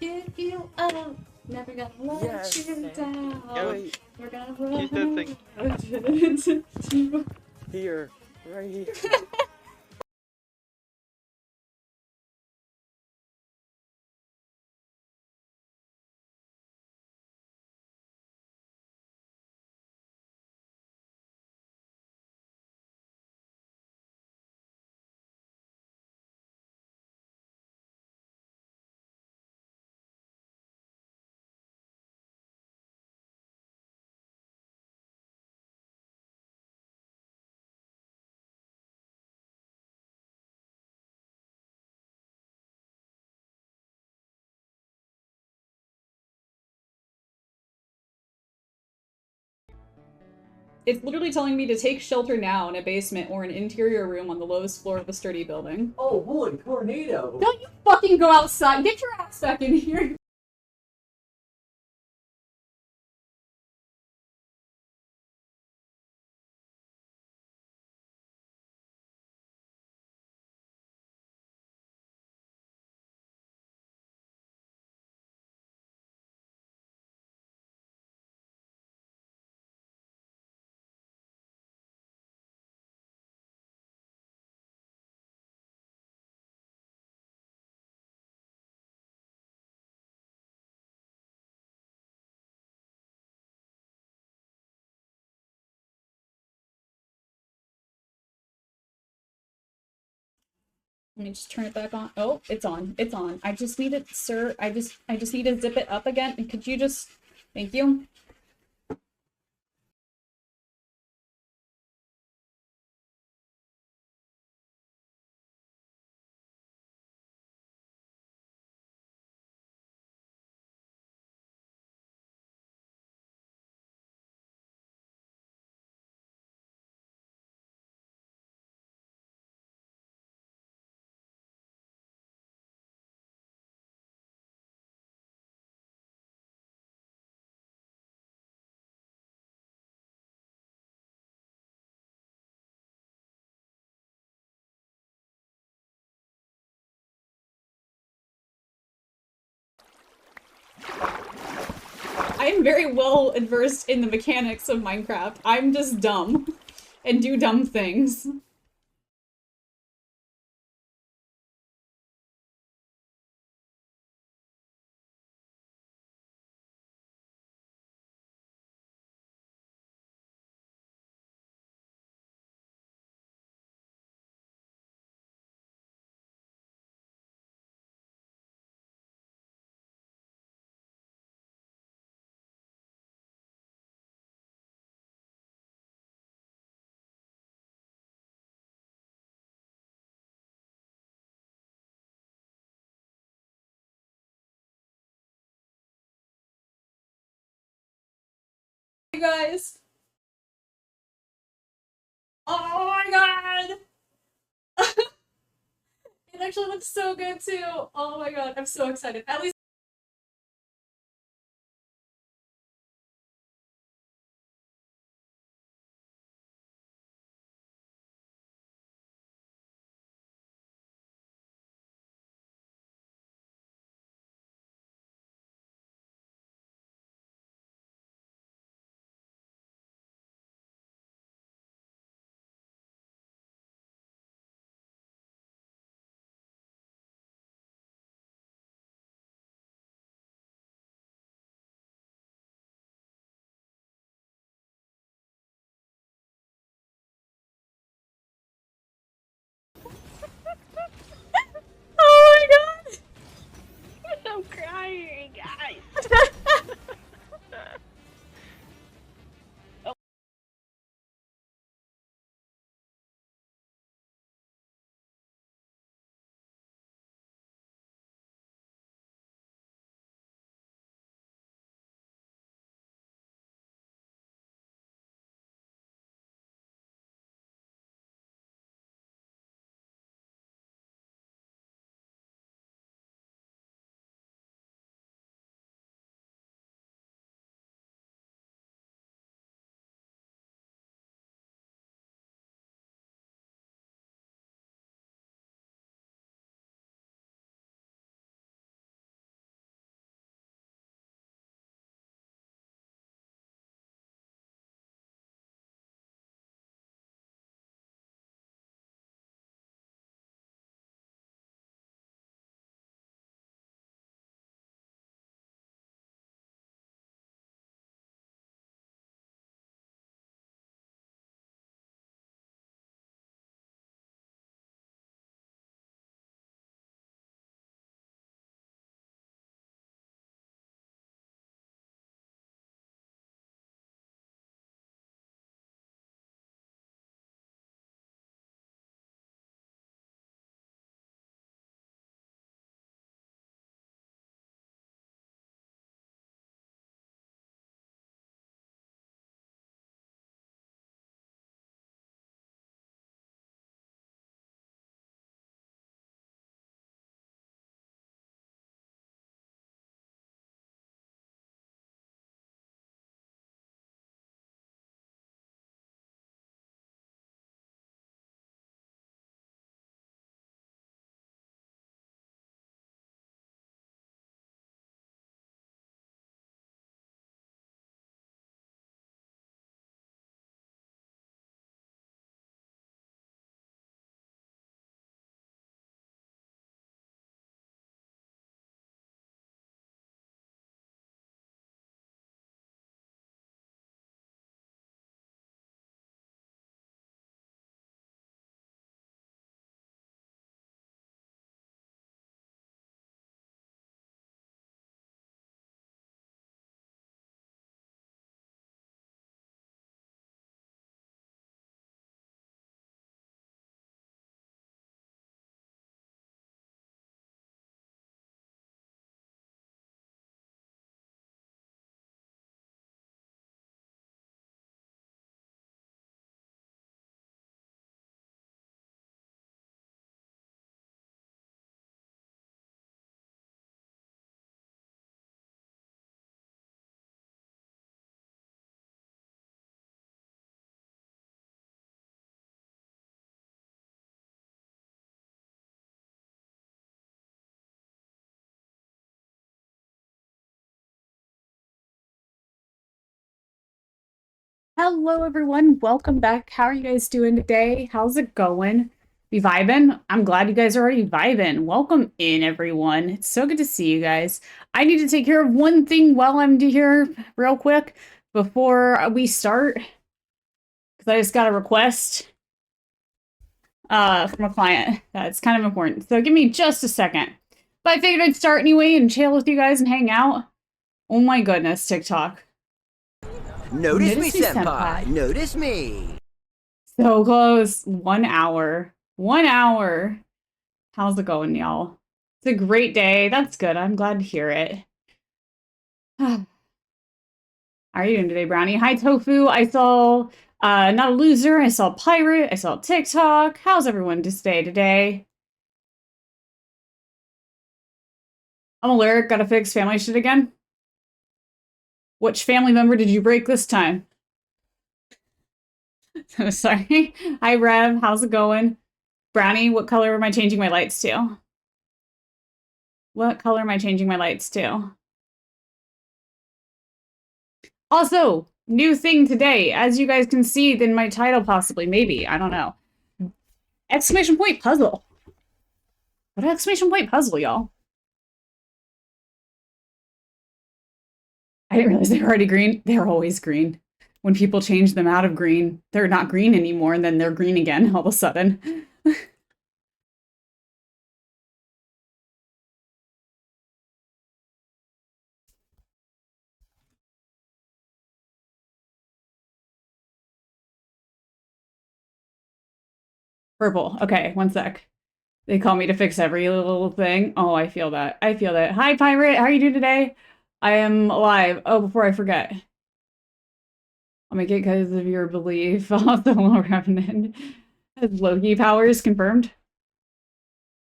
Give you up. Never gonna let Yes. you down. Yo, Wait, We're gonna keep dancing. run. here, right here. It's literally telling me to take shelter now in a basement or an interior room on the lowest floor of a sturdy building. Oh boy, tornado! Don't you fucking go outside! Get your ass back in here! Let me just turn it back on. Oh, it's on. It's on. I just need it, sir. I just need to zip it up again. Could you just... Thank you. I am very well adversed in the mechanics of Minecraft. I'm just dumb. And do dumb things. Hey guys! Oh my god! It actually looks so good too! Oh my god, I'm so excited. At least Hello, everyone. Welcome back. How are you guys doing today? How's it going? We vibing? I'm glad you guys are already vibing. Welcome in, everyone. It's so good to see you guys. I need to take care of one thing while I'm here real quick before we start because I just got a request from a client that's kind of important. So give me just a second. But I figured I'd start anyway and chill with you guys and hang out. Oh my goodness, TikTok. Notice me, senpai. Notice me. So close. 1 hour. 1 hour. How's it going, y'all? It's a great day. That's good. I'm glad to hear it. How are you doing today, Brownie? Hi, Tofu. I saw Not a Loser. I saw Pirate. I saw TikTok. How's everyone to stay today? I'm a lyric. Gotta fix family shit again. Which family member did you break this time? So sorry. Hi, Rev. How's it going? Brownie, what color am I changing my lights to? What color am I changing my lights to? Also, new thing today, as you guys can see in my title, possibly, maybe, I don't know. Exclamation point puzzle. What exclamation point puzzle, y'all? I didn't realize they were already green. They're always green. When people change them out of green, they're not green anymore, and then they're green again all of a sudden. Purple. Okay, one sec. They call me to fix every little thing. Oh, I feel that. I feel that. Hi, Pirate. How are you doing today? I am alive. Oh, before I forget. I'll make it because of your belief. Also, Revenant. Has Loki powers confirmed?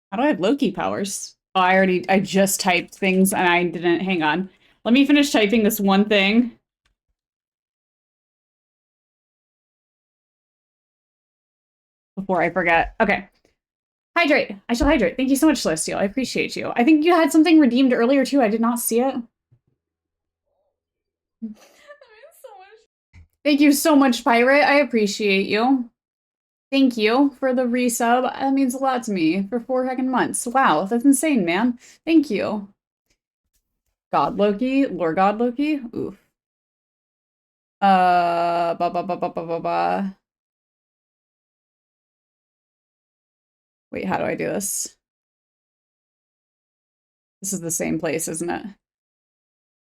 How do I have Loki powers? Oh, I just typed things and I didn't. Hang on. Let me finish typing this one thing. Before I forget. Okay. Hydrate. I shall hydrate. Thank you so much, Celestial. I appreciate you. I think you had something redeemed earlier, too. I did not see it. Thank you so much, Pirate. I appreciate you. Thank you for the resub. That means a lot to me for 4 fucking months. Wow, that's insane, man. Thank you. God Loki, Lord God Loki. Oof. Ba ba ba ba ba ba ba. Wait, how do I do this? This is the same place, isn't it?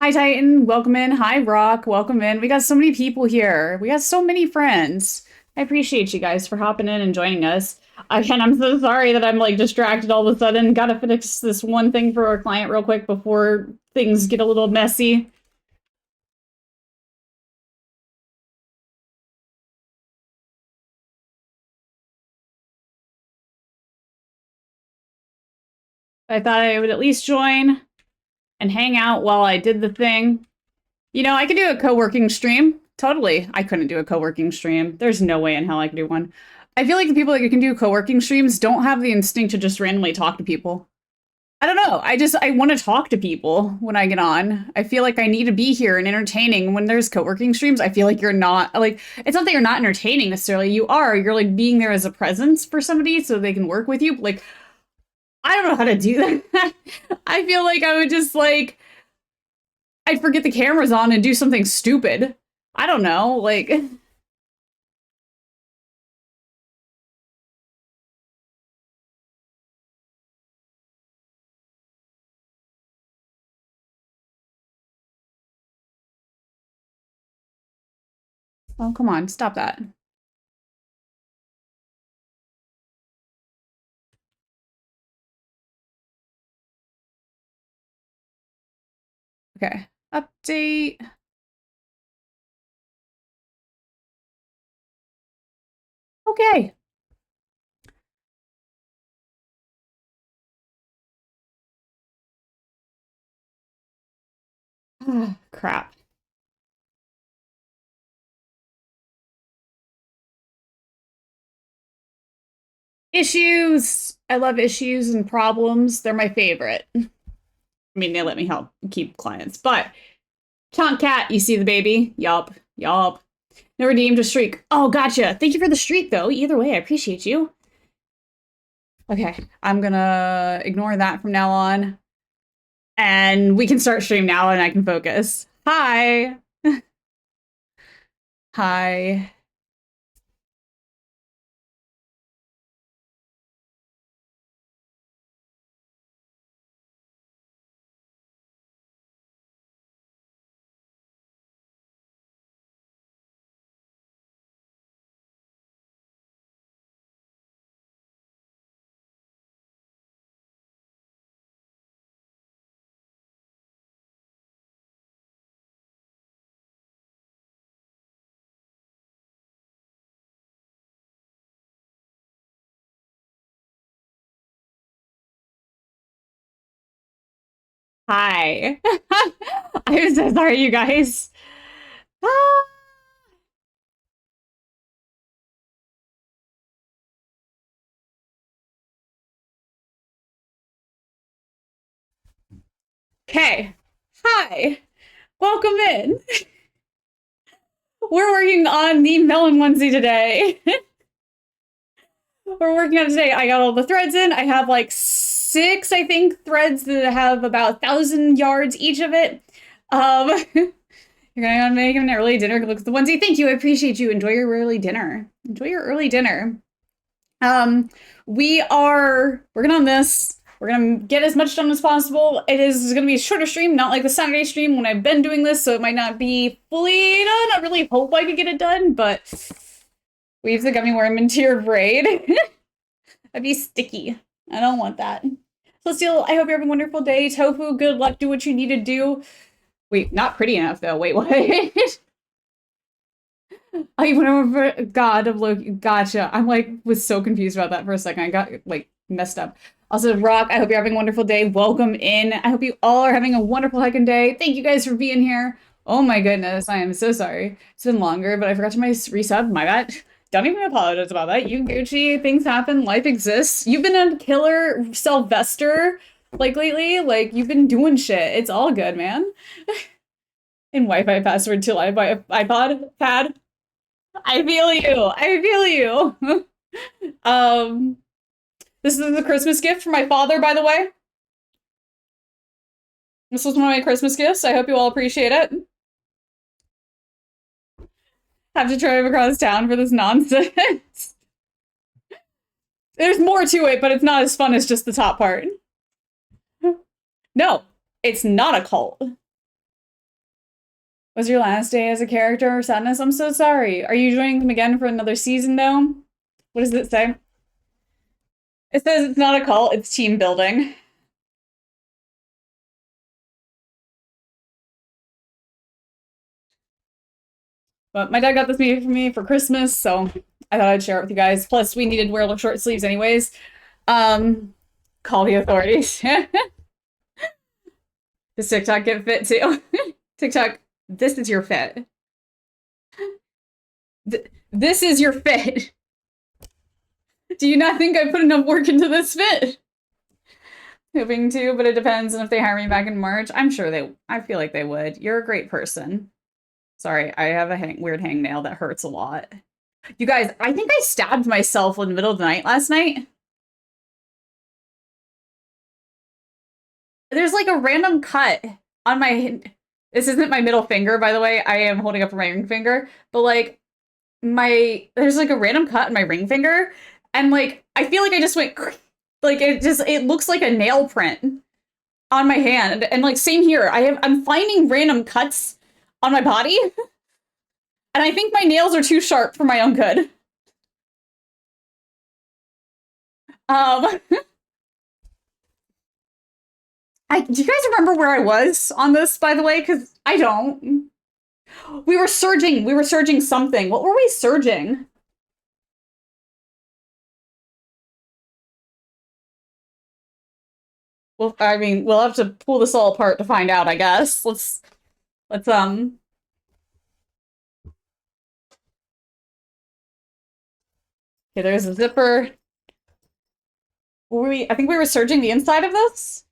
Hi, Titan. Welcome in. Hi, Rock. Welcome in. We got so many people here. We got so many friends. I appreciate you guys for hopping in and joining us. Again, I'm so sorry that I'm like distracted all of a sudden. Gotta fix this one thing for our client real quick before things get a little messy. I thought I would at least join and hang out while I did the thing. You know, I could do a co-working stream. Totally. I couldn't do a co-working stream. There's no way in hell I could do one. I feel like the people that can do co-working streams don't have the instinct to just randomly talk to people. I don't know. I want to talk to people when I get on. I feel like I need to be here and entertaining. When there's co-working streams, I feel like you're not like, it's not that you're not entertaining necessarily. You're like being there as a presence for somebody so they can work with you. Like, I don't know how to do that. I feel like I would just like, I'd forget the cameras on and do something stupid. I don't know, like... Oh, come on, stop that. Okay, update. Okay. Crap. Issues. I love issues and problems. They're my favorite. I mean, they let me help keep clients, but Chonk Cat, you see the baby? Yup. Yup. No redeemed, a streak. Oh, gotcha. Thank you for the streak, though. Either way, I appreciate you. Okay, I'm gonna ignore that from now on. And we can start stream now and I can focus. Hi. Hi. Hi. I'm so sorry, you guys. Ah. Okay. Hi. Welcome in. We're working on the Melon Onesie today. We're working on it today. I got all the threads in. I have like 6, I think, threads that have about 1,000 yards each of it. You're going to make an early dinner. Look at the onesie. Thank you. I appreciate you. Enjoy your early dinner. Enjoy your early dinner. We are working on this. We're going to get as much done as possible. It is going to be a shorter stream, not like the Saturday stream when I've been doing this, so it might not be fully done. I really hope I could get it done, but weave the gummy worm into your braid. That'd be sticky. I don't want that. Celestial, I hope you're having a wonderful day. Tofu, good luck. Do what you need to do. Wait, not pretty enough, though. Wait, what? I went over God of Loki. Gotcha. I'm like, was so confused about that for a second. I got like messed up. Also, Rock, I hope you're having a wonderful day. Welcome in. I hope you all are having a wonderful heckin' day. Thank you guys for being here. Oh my goodness, I am so sorry. It's been longer, but I forgot to resub. My bad. Don't even apologize about that. You Gucci, things happen, life exists. You've been a killer Sylvester, like lately. Like you've been doing shit. It's all good, man. And Wi-Fi password till I buy iPod pad. I feel you. I feel you. This is the Christmas gift for my father, by the way. This was one of my Christmas gifts. I hope you all appreciate it. Have to drive across town for this nonsense. There's more to it, but it's not as fun as just the top part. No, it's not a cult. Was your last day as a character? Sadness? I'm so sorry. Are you joining them again for another season, though? What does it say? It says it's not a cult, it's team building. But my dad got this made for me for Christmas, so I thought I'd share it with you guys. Plus, we needed to wear short sleeves anyways. Call the authorities. Does TikTok get fit too? TikTok, this is your fit. This is your fit. Do you not think I put enough work into this fit? Hoping to, but it depends on if they hire me back in March. I'm sure I feel like they would. You're a great person. Sorry, I have a weird hangnail that hurts a lot. You guys, I think I stabbed myself in the middle of the night last night. There's like a random cut on my... This isn't my middle finger, by the way. I am holding up my ring finger. But like, there's like a random cut on my ring finger. And like, I feel like I just went... Like, it looks like a nail print on my hand. And like, same here. I'm finding random cuts on my body. And I think my nails are too sharp for my own good. Do you guys remember where I was on this, by the way? Because I don't. We were surging something. What were we surging? Well, I mean, we'll have to pull this all apart to find out, I guess. Let's okay, there's a zipper. I think we were surging the inside of this?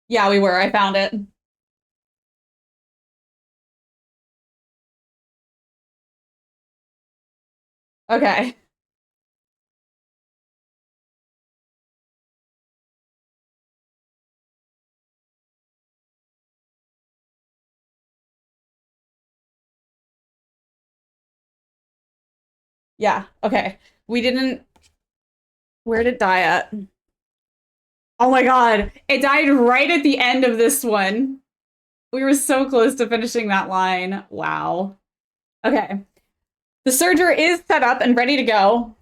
Yeah, we were. I found it. Okay. Yeah, okay. We didn't... Where did it die at? Oh my god. It died right at the end of this one. We were so close to finishing that line. Wow. Okay. The serger is set up and ready to go.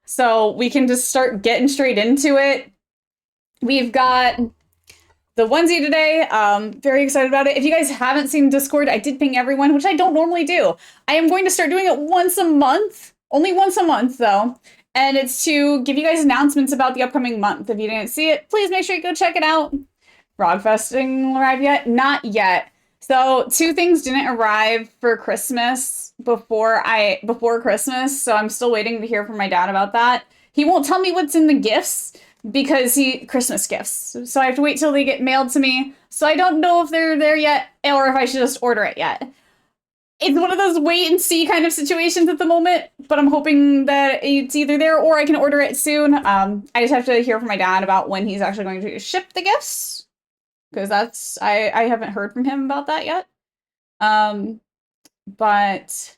So we can just start getting straight into it. We've got the onesie today. Very excited about it. If you guys haven't seen Discord, I did ping everyone, which I don't normally do. I am going to start doing it once a month. Only once a month, though. And it's to give you guys announcements about the upcoming month. If you didn't see it, please make sure you go check it out. Frogfesting arrived yet? Not yet. So two things didn't arrive for Christmas before Christmas, so I'm still waiting to hear from my dad about that. He won't tell me what's in the gifts because Christmas gifts. So I have to wait till they get mailed to me. So I don't know if they're there yet or if I should just order it yet. It's one of those wait and see kind of situations at the moment, but I'm hoping that it's either there or I can order it soon. I just have to hear from my dad about when he's actually going to ship the gifts, because that's I haven't heard from him about that yet. But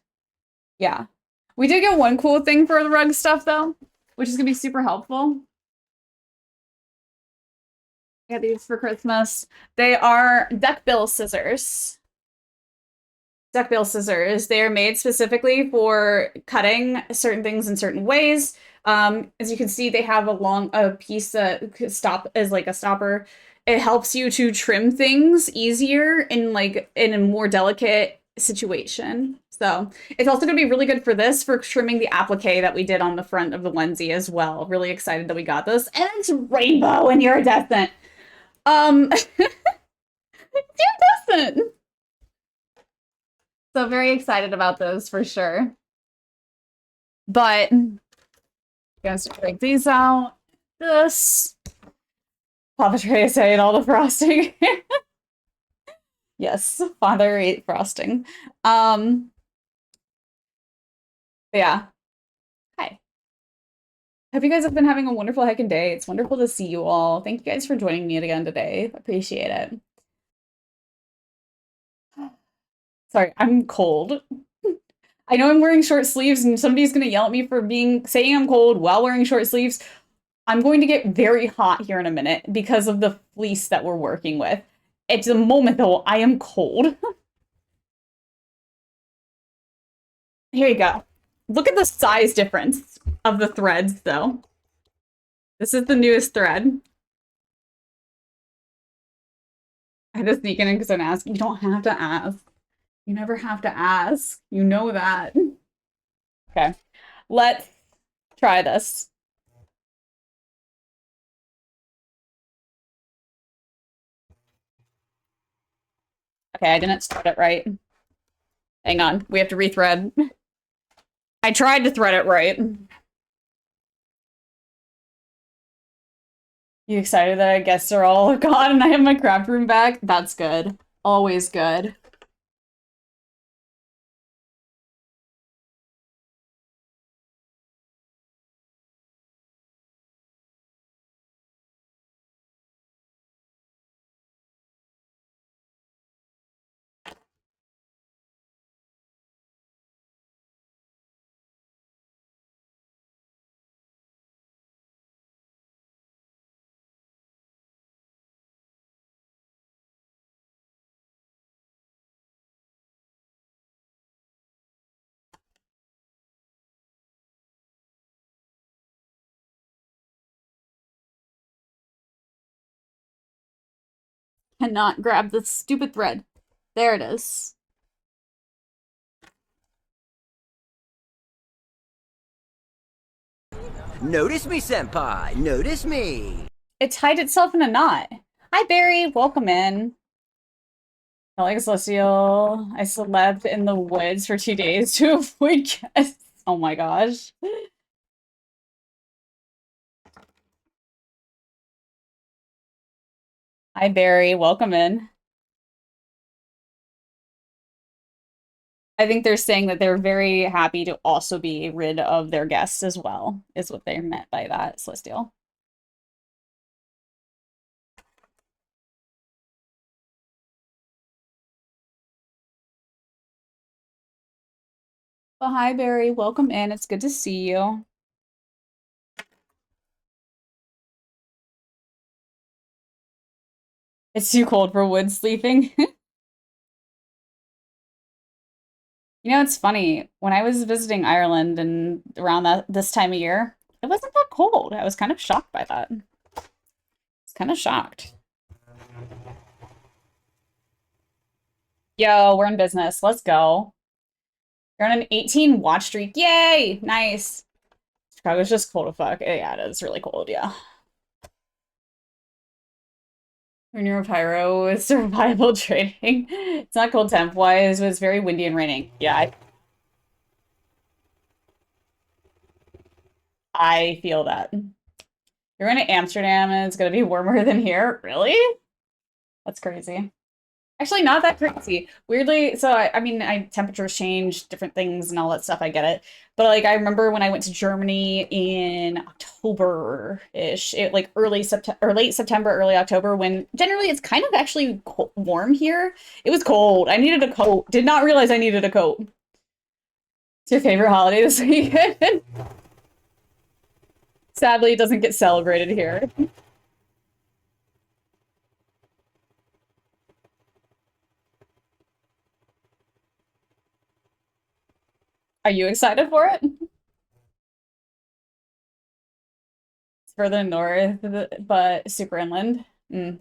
yeah, we did get one cool thing for the rug stuff though, which is gonna be super helpful. I got these for Christmas. They are duckbill scissors. Duckbill scissors. They are made specifically for cutting certain things in certain ways. As you can see, they have a piece that could stop as like a stopper. It helps you to trim things easier in a more delicate situation. So it's also going to be really good for this, for trimming the applique that we did on the front of the onesie as well. Really excited that we got this. And it's rainbow and iridescent. Iridescent. So very excited about those for sure. But gonna break these out. This. Papa Trey ate all the frosting. Yes, father ate frosting. Yeah. Hi. Hope you guys have been having a wonderful heckin' day. It's wonderful to see you all. Thank you guys for joining me again today. Appreciate it. Sorry, I'm cold. I know I'm wearing short sleeves and somebody's gonna yell at me for saying I'm cold while wearing short sleeves. I'm going to get very hot here in a minute because of the fleece that we're working with. At the moment, though, I am cold. Here you go. Look at the size difference of the threads, though. This is the newest thread. I had to sneak in because I'm asking. You don't have to ask. You never have to ask. You know that. Okay. Let's try this. Okay, I didn't start it right. Hang on. We have to rethread. I tried to thread it right. You excited that I guess they're all gone and I have my craft room back? That's good. Always good. Cannot grab the stupid thread. There it is. Notice me, senpai. Notice me. It tied itself in a knot. Hi, Barry. Welcome in. Like Celestial, I slept in the woods for 2 days to avoid guests. Oh my gosh. Hi, Barry. Welcome in. I think they're saying that they're very happy to also be rid of their guests as well, is what they meant by that, Celestial. Well, hi, Barry. Welcome in. It's good to see you. It's too cold for wood sleeping. You know, it's funny. When I was visiting Ireland and around this time of year, it wasn't that cold. I was kind of shocked by that. I was kind of shocked. Yo, we're in business. Let's go. You're on an 18 watch streak. Yay! Nice. Chicago's just cold as fuck. Yeah, it is really cold, yeah. Near Pyro is survival trading. It's not cold temp wise, but it's very windy and raining. Yeah, I feel that. You're going to Amsterdam and it's going to be warmer than here? Really? That's crazy. Actually, not that crazy. Weirdly, so I mean, temperatures change, different things and all that stuff. I get it. But like, I remember when I went to Germany in October-ish, it like early September or late September, early October, when generally it's kind of actually warm here. It was cold. I needed a coat. Did not realize I needed a coat. It's your favorite holiday this weekend? Sadly, it doesn't get celebrated here. Are you excited for it? It's further north, but super inland. Mm.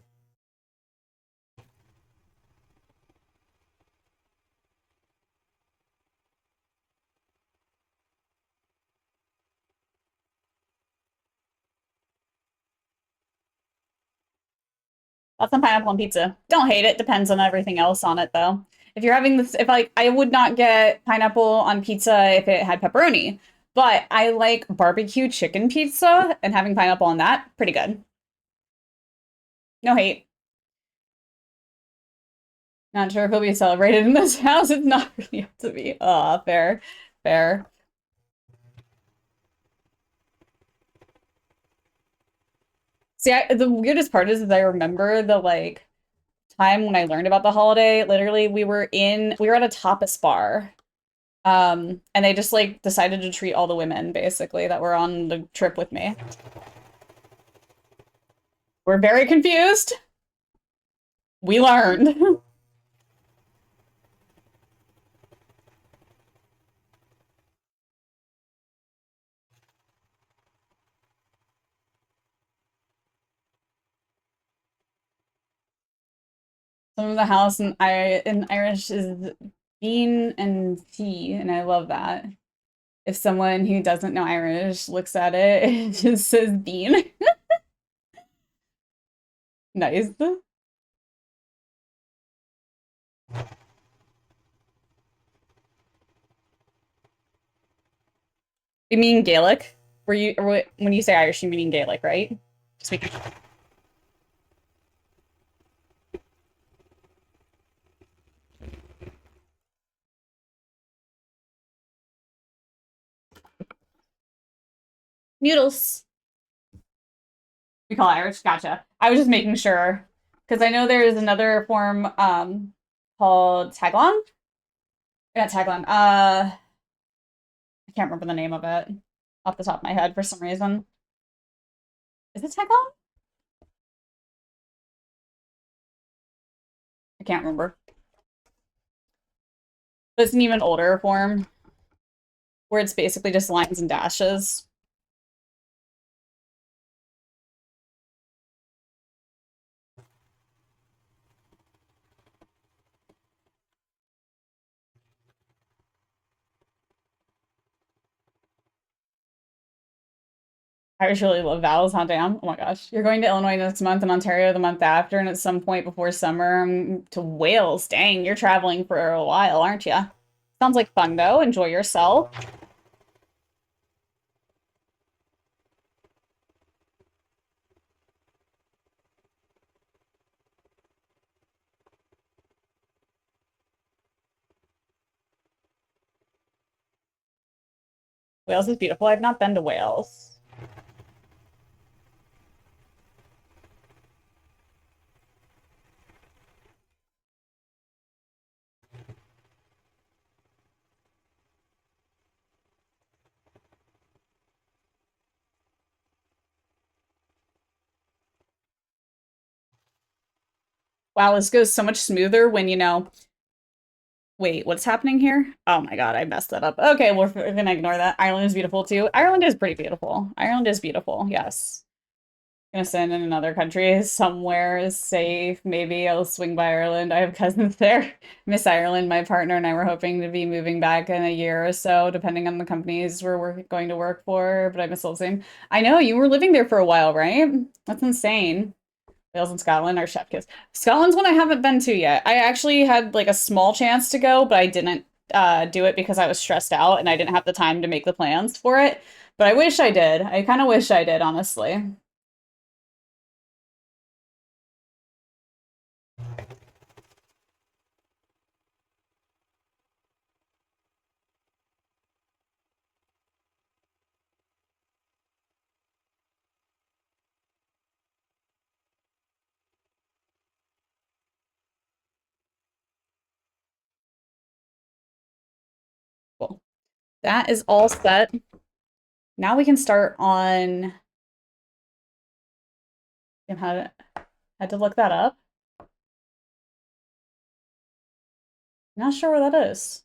Lots of pineapple on pizza. Don't hate it. Depends on everything else on it, though. If you're having this, if like, I would not get pineapple on pizza if it had pepperoni, but I like barbecue chicken pizza and having pineapple on that, pretty good. No hate. Not sure if it'll be celebrated in this house. It's not really up to me. Fair. Fair. See, the weirdest part is I remember the like time when I learned about the holiday. Literally, we were at a tapas bar. And they just like decided to treat all the women basically that were on the trip with me. We're very confused. We learned. Some of the house in Irish is bean and tea, and I love that. If someone who doesn't know Irish looks at it, it just says bean. Nice. You mean Gaelic? When you say Irish, you mean Gaelic, right? Just making sure. Noodles. We call it Irish. Gotcha. I was just making sure because I know there's another form called taglong. Not taglong. I can't remember the name of it off the top of my head for some reason. Is it taglong? I can't remember. But it's an even older form where it's basically just lines and dashes. I just really love vowels, huh, damn? Oh my gosh. You're going to Illinois next month and Ontario the month after, and at some point before summer to Wales. Dang, you're traveling for a while, aren't you? Sounds like fun, though. Enjoy yourself. Wales is beautiful. I've not been to Wales. Wow, this goes so much smoother when, you know, wait, what's happening here? Oh my God, I messed that up. Okay, we're gonna ignore that. Ireland is beautiful too. Ireland is pretty beautiful. Ireland is beautiful, yes. Gonna send in another country somewhere safe. Maybe I'll swing by Ireland. I have cousins there. Miss Ireland. My partner and I were hoping to be moving back in a year or so, depending on the companies we're going to work for. But I miss all the same. I know you were living there for a while, right? That's insane. Wales and Scotland are chef kiss. Scotland's one I haven't been to yet. I actually had like a small chance to go, but I didn't do it because I was stressed out and I didn't have the time to make the plans for it. But I wish I did. I kind of wish I did, honestly. Cool. That is all set. Now we can start on. I had to look that up. Not sure where that is.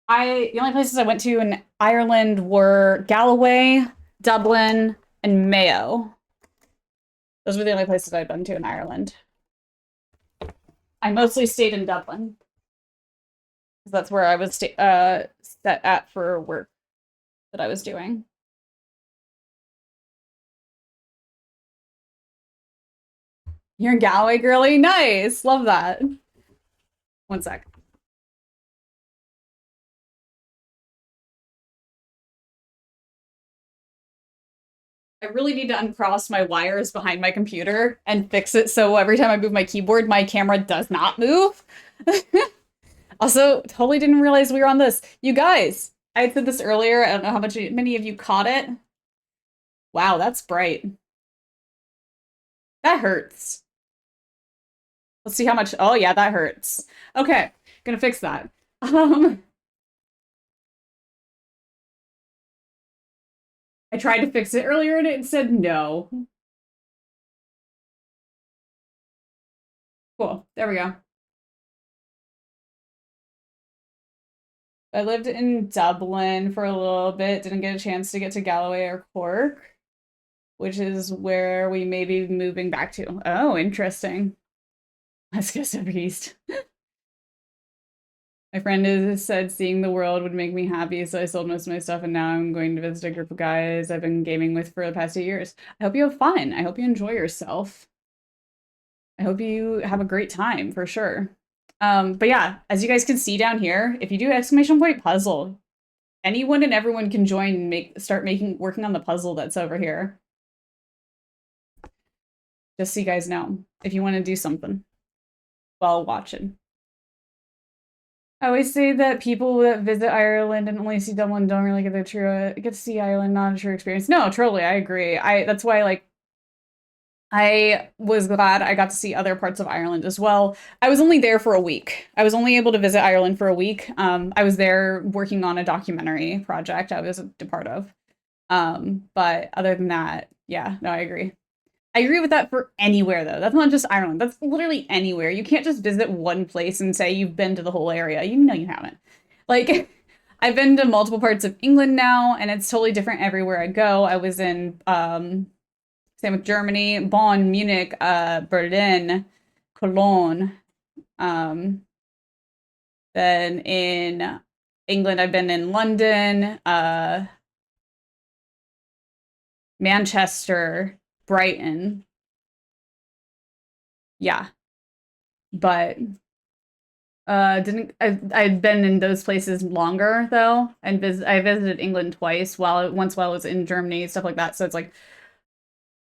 The only places I went to in Ireland were Galloway, Dublin, and Mayo. Those were the only places I'd been to in Ireland. I mostly stayed in Dublin. That's where I was set at for work that I was doing. You're in Galloway, girly? Nice! Love that. One sec. I really need to uncross my wires behind my computer and fix it so every time I move my keyboard, my camera does not move. Also, totally didn't realize we were on this. You guys, I had said this earlier. I don't know how many of you caught it. Wow, that's bright. That hurts. Let's see how much. Oh yeah, that hurts. Okay, gonna fix that. I tried to fix it earlier and it said no. Cool, there we go. I lived in Dublin for a little bit, didn't get a chance to get to Galloway or Cork, which is where we may be moving back to. Oh, interesting. Let's go super east. My friend has said seeing the world would make me happy, so I sold most of my stuff and now I'm going to visit a group of guys I've been gaming with for the past 8 years. I hope you have fun. I hope you enjoy yourself. I hope you have a great time for sure. But yeah, as you guys can see down here, if you do exclamation point puzzle, anyone and everyone can join and start working on the puzzle that's over here. Just so you guys know, if you want to do something while watching. I always say that people that visit Ireland and only see Dublin don't really get to see Ireland, not a true experience. No, totally, I agree. That's why like I was glad I got to see other parts of Ireland as well. I was only there for a week. I was only able to visit Ireland for a week. I was there working on a documentary project I was a part of. But other than that, yeah, no, I agree. I agree with that for anywhere, though. That's not just Ireland. That's literally anywhere. You can't just visit one place and say you've been to the whole area. You know you haven't. Like, I've been to multiple parts of England now, and it's totally different everywhere I go. I was in, same with Germany, Bonn, Munich, Berlin, Cologne. Then in England, I've been in London, Manchester, Brighton. Yeah. But I'd been in those places longer though, and I visited England twice once while I was in Germany, stuff like that. So it's like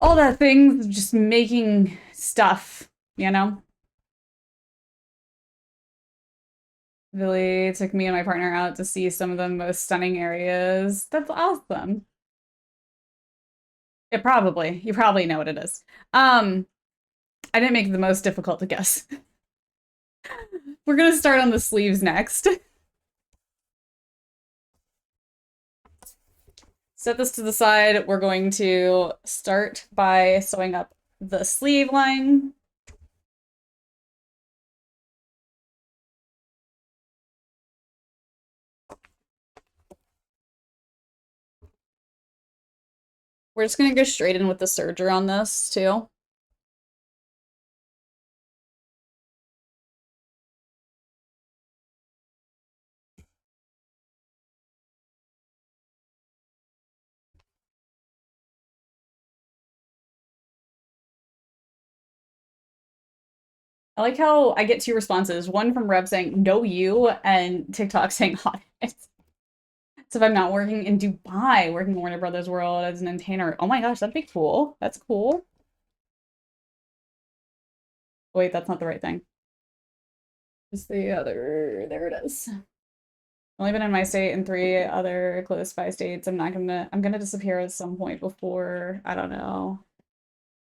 all that things, just making stuff, you know? Billy took me and my partner out to see some of the most stunning areas. That's awesome. You probably know what it is. I didn't make it the most difficult to guess. We're gonna start on the sleeves next. Set this to the side. We're going to start by sewing up the sleeve line. We're just gonna go straight in with the serger on this too. I like how I get two responses, one from Reb saying, no you, and TikTok saying hot. So if I'm not working in Dubai, working in Warner Brothers World as an entertainer, oh my gosh, that'd be cool. That's cool. Wait, that's not the right thing. It's the other, there it is. Only been in my state and 3 other close by states. I'm gonna disappear at some point before, I don't know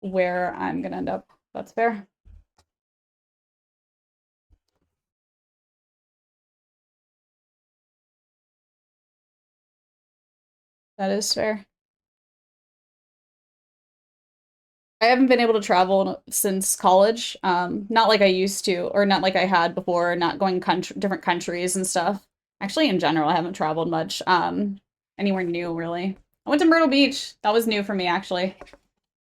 where I'm gonna end up. That's fair. That is fair. I haven't been able to travel since college. Not like I used to, or not like I had before, not going different countries and stuff. Actually, in general, I haven't traveled much, anywhere new, really. I went to Myrtle Beach. That was new for me, actually.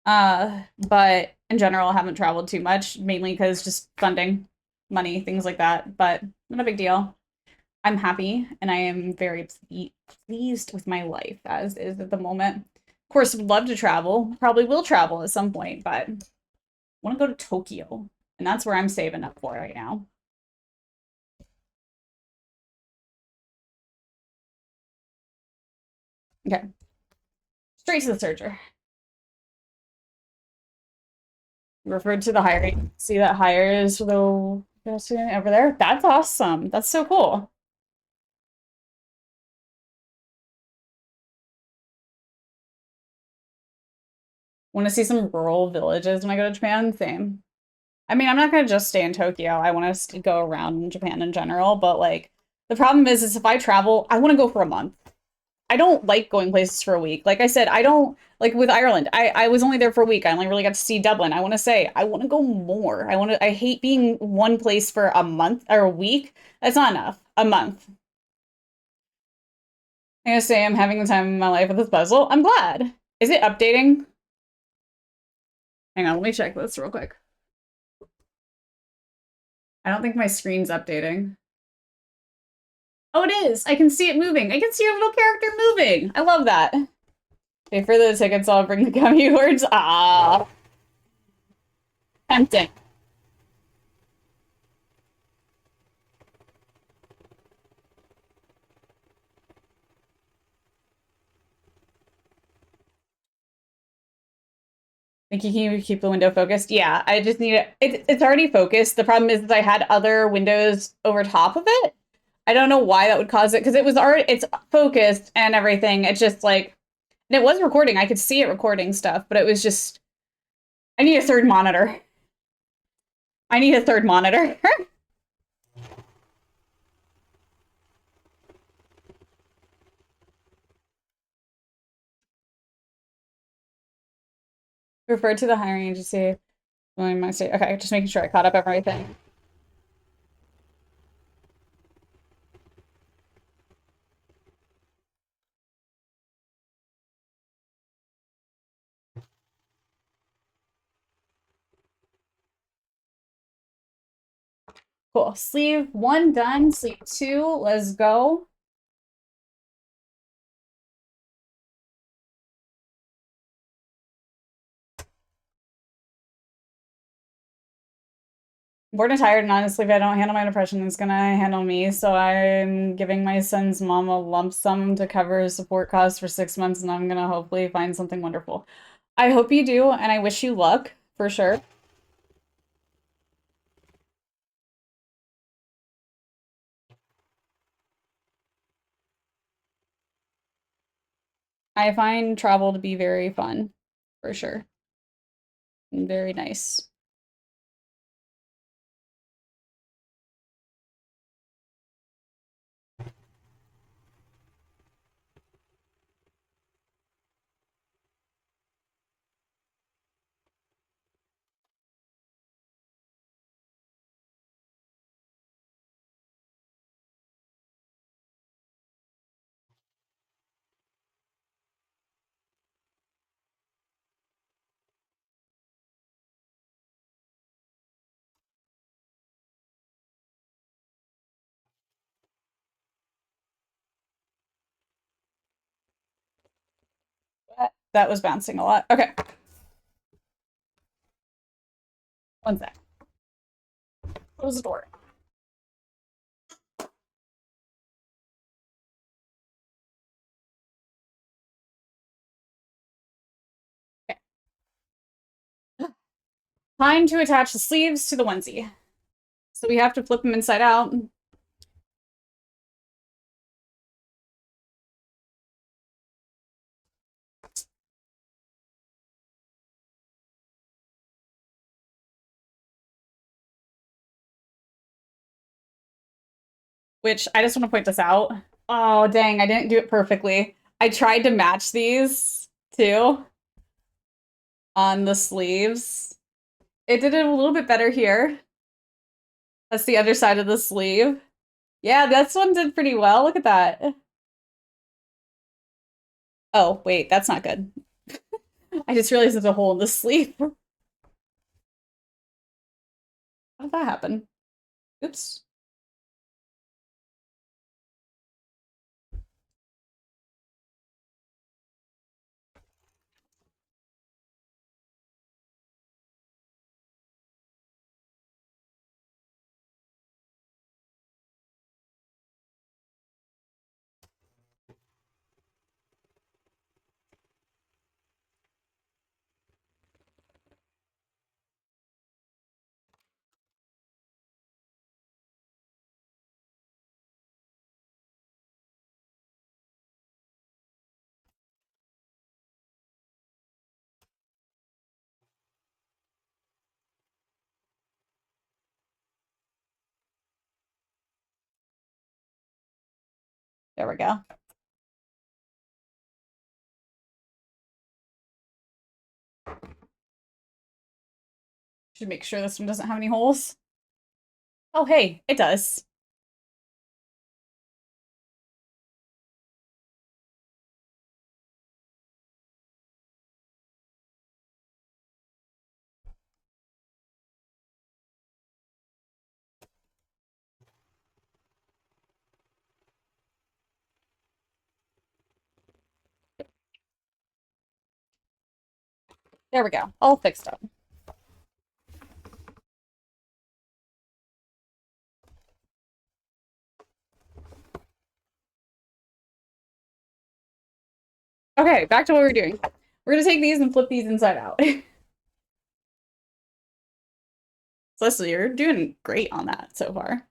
But in general, I haven't traveled too much, mainly because just funding, money, things like that. But not a big deal. I'm happy, and I am very pleased with my life as is at the moment. Of course, would love to travel. Probably will travel at some point, but want to go to Tokyo, and that's where I'm saving up for right now. Okay. Straight to the serger. Referred to the hiring. See that hires the over there? That's awesome. That's so cool. Want to see some rural villages when I go to Japan? Same. I mean, I'm not going to just stay in Tokyo. I want to go around in Japan in general, but like the problem is if I travel, I want to go for a month. I don't like going places for a week. Like I said, I don't like with Ireland. I was only there for a week. I only really got to see Dublin. I want to say I want to go more. I hate being one place for a month or a week. That's not enough. A month. I'm gonna say I'm having the time of my life with this puzzle. I'm glad. Is it updating? Hang on, let me check this real quick. I don't think my screen's updating. Oh, it is. I can see it moving. I can see your little character moving. I love that. Okay, for the tickets, I'll bring the gummy words. Ah. Tempting. Think you can keep the window focused? Yeah, I just need it. It's already focused. The problem is I had other windows over top of it. I don't know why that would cause it because it was already it's focused and everything. It's just like and it was recording. I could see it recording stuff, but it was just I need a third monitor. I need a third monitor. Referred to the hiring agency. Okay, just making sure I caught up everything. Cool. Sleeve 1 done. Sleeve 2. Let's go. Bored and tired, and honestly, if I don't handle my depression, it's gonna handle me. So I'm giving my son's mom a lump sum to cover his support costs for 6 months, and I'm gonna hopefully find something wonderful. I hope you do, and I wish you luck, for sure. I find travel to be very fun, for sure. And very nice. That was bouncing a lot. Okay. One sec. Close the door. Okay. Time to attach the sleeves to the onesie. So we have to flip them inside out. Which I just want to point this out. Oh, dang, I didn't do it perfectly. I tried to match these too on the sleeves. It did it a little bit better here. That's the other side of the sleeve. Yeah, this one did pretty well. Look at that. Oh, wait, that's not good. I just realized there's a hole in the sleeve. How did that happen? Oops. There we go. Should make sure this one doesn't have any holes. Oh, hey, it does. There we go. All fixed up. Okay, back to what we were doing. We're gonna take these and flip these inside out. Leslie, you're doing great on that so far.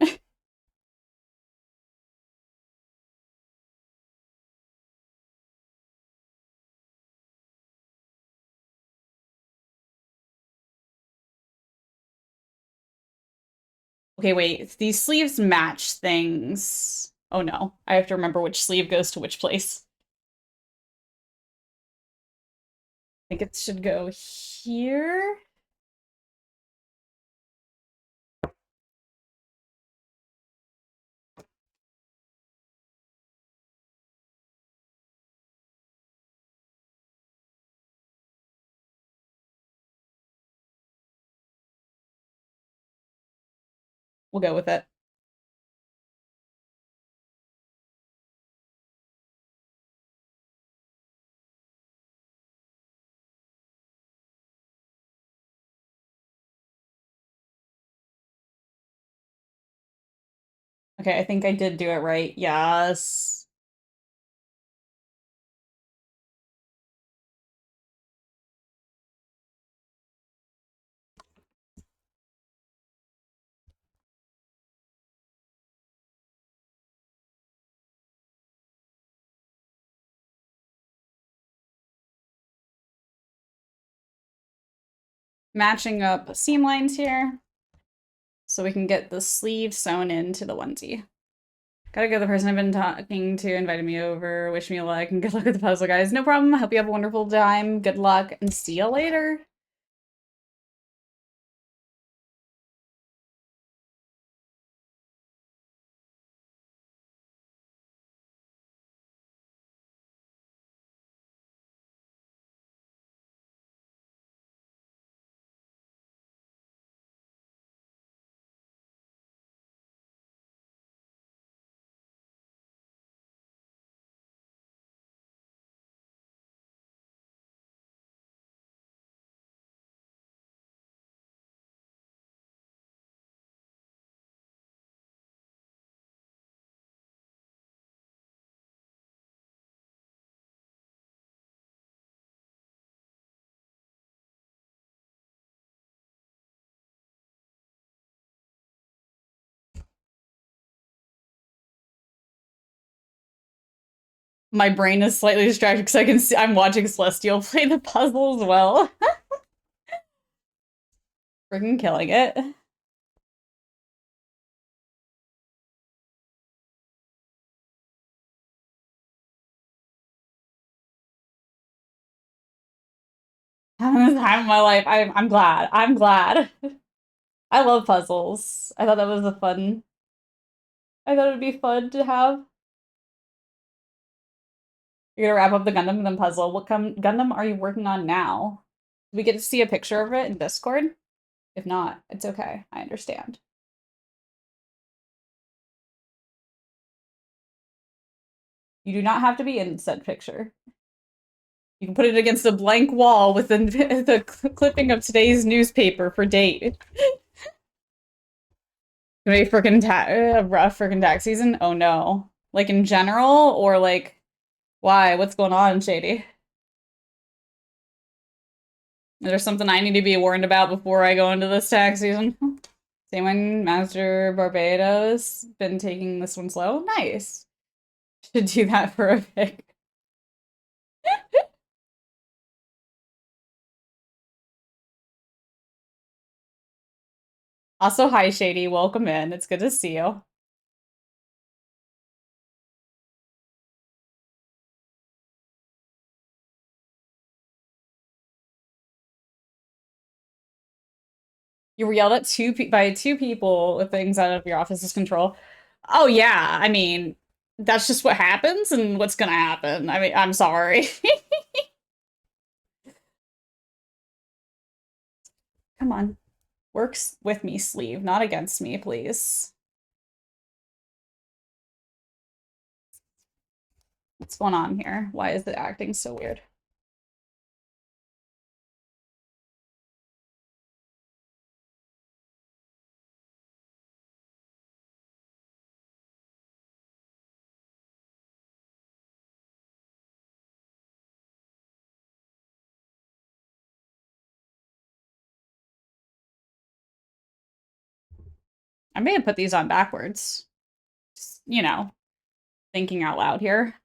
Okay, wait. These sleeves match things. Oh no. I have to remember which sleeve goes to which place. I think it should go here. We'll go with it. Okay, I think I did do it right. Yes. matching up seam lines here so we can get the sleeve sewn into the onesie. Gotta go. The person I've been talking to invited me over. Wish me luck and good luck with the puzzle, guys. No problem. I hope you have a wonderful time. Good luck and see you later. My brain is slightly distracted because I can see I'm watching Celestial play the puzzle as well. Freaking killing it. Having the time of my life. I'm glad. I'm glad. I love puzzles. I thought that was a fun. I thought it would be fun to have. You're gonna wrap up the Gundam and then puzzle. What Gundam are you working on now? Do we get to see a picture of it in Discord? If not, it's okay. I understand. You do not have to be in said picture. You can put it against a blank wall with the clipping of today's newspaper for date. Maybe a rough freaking tax season? Oh no. Like in general, or like, why? What's going on, Shady? Is there something I need to be warned about before I go into this tax season? Same one, Master Barbados. Been taking this one slow. Nice. Should do that for a pic. Also, hi, Shady. Welcome in. It's good to see you. You were yelled at by two people with things out of your office's control. Oh, yeah. I mean, that's just what happens and what's gonna happen. I mean, I'm sorry. Come on. Works with me, sleeve, not against me, please. What's going on here? Why is it acting so weird? I may have put these on backwards. Just, you know, thinking out loud here.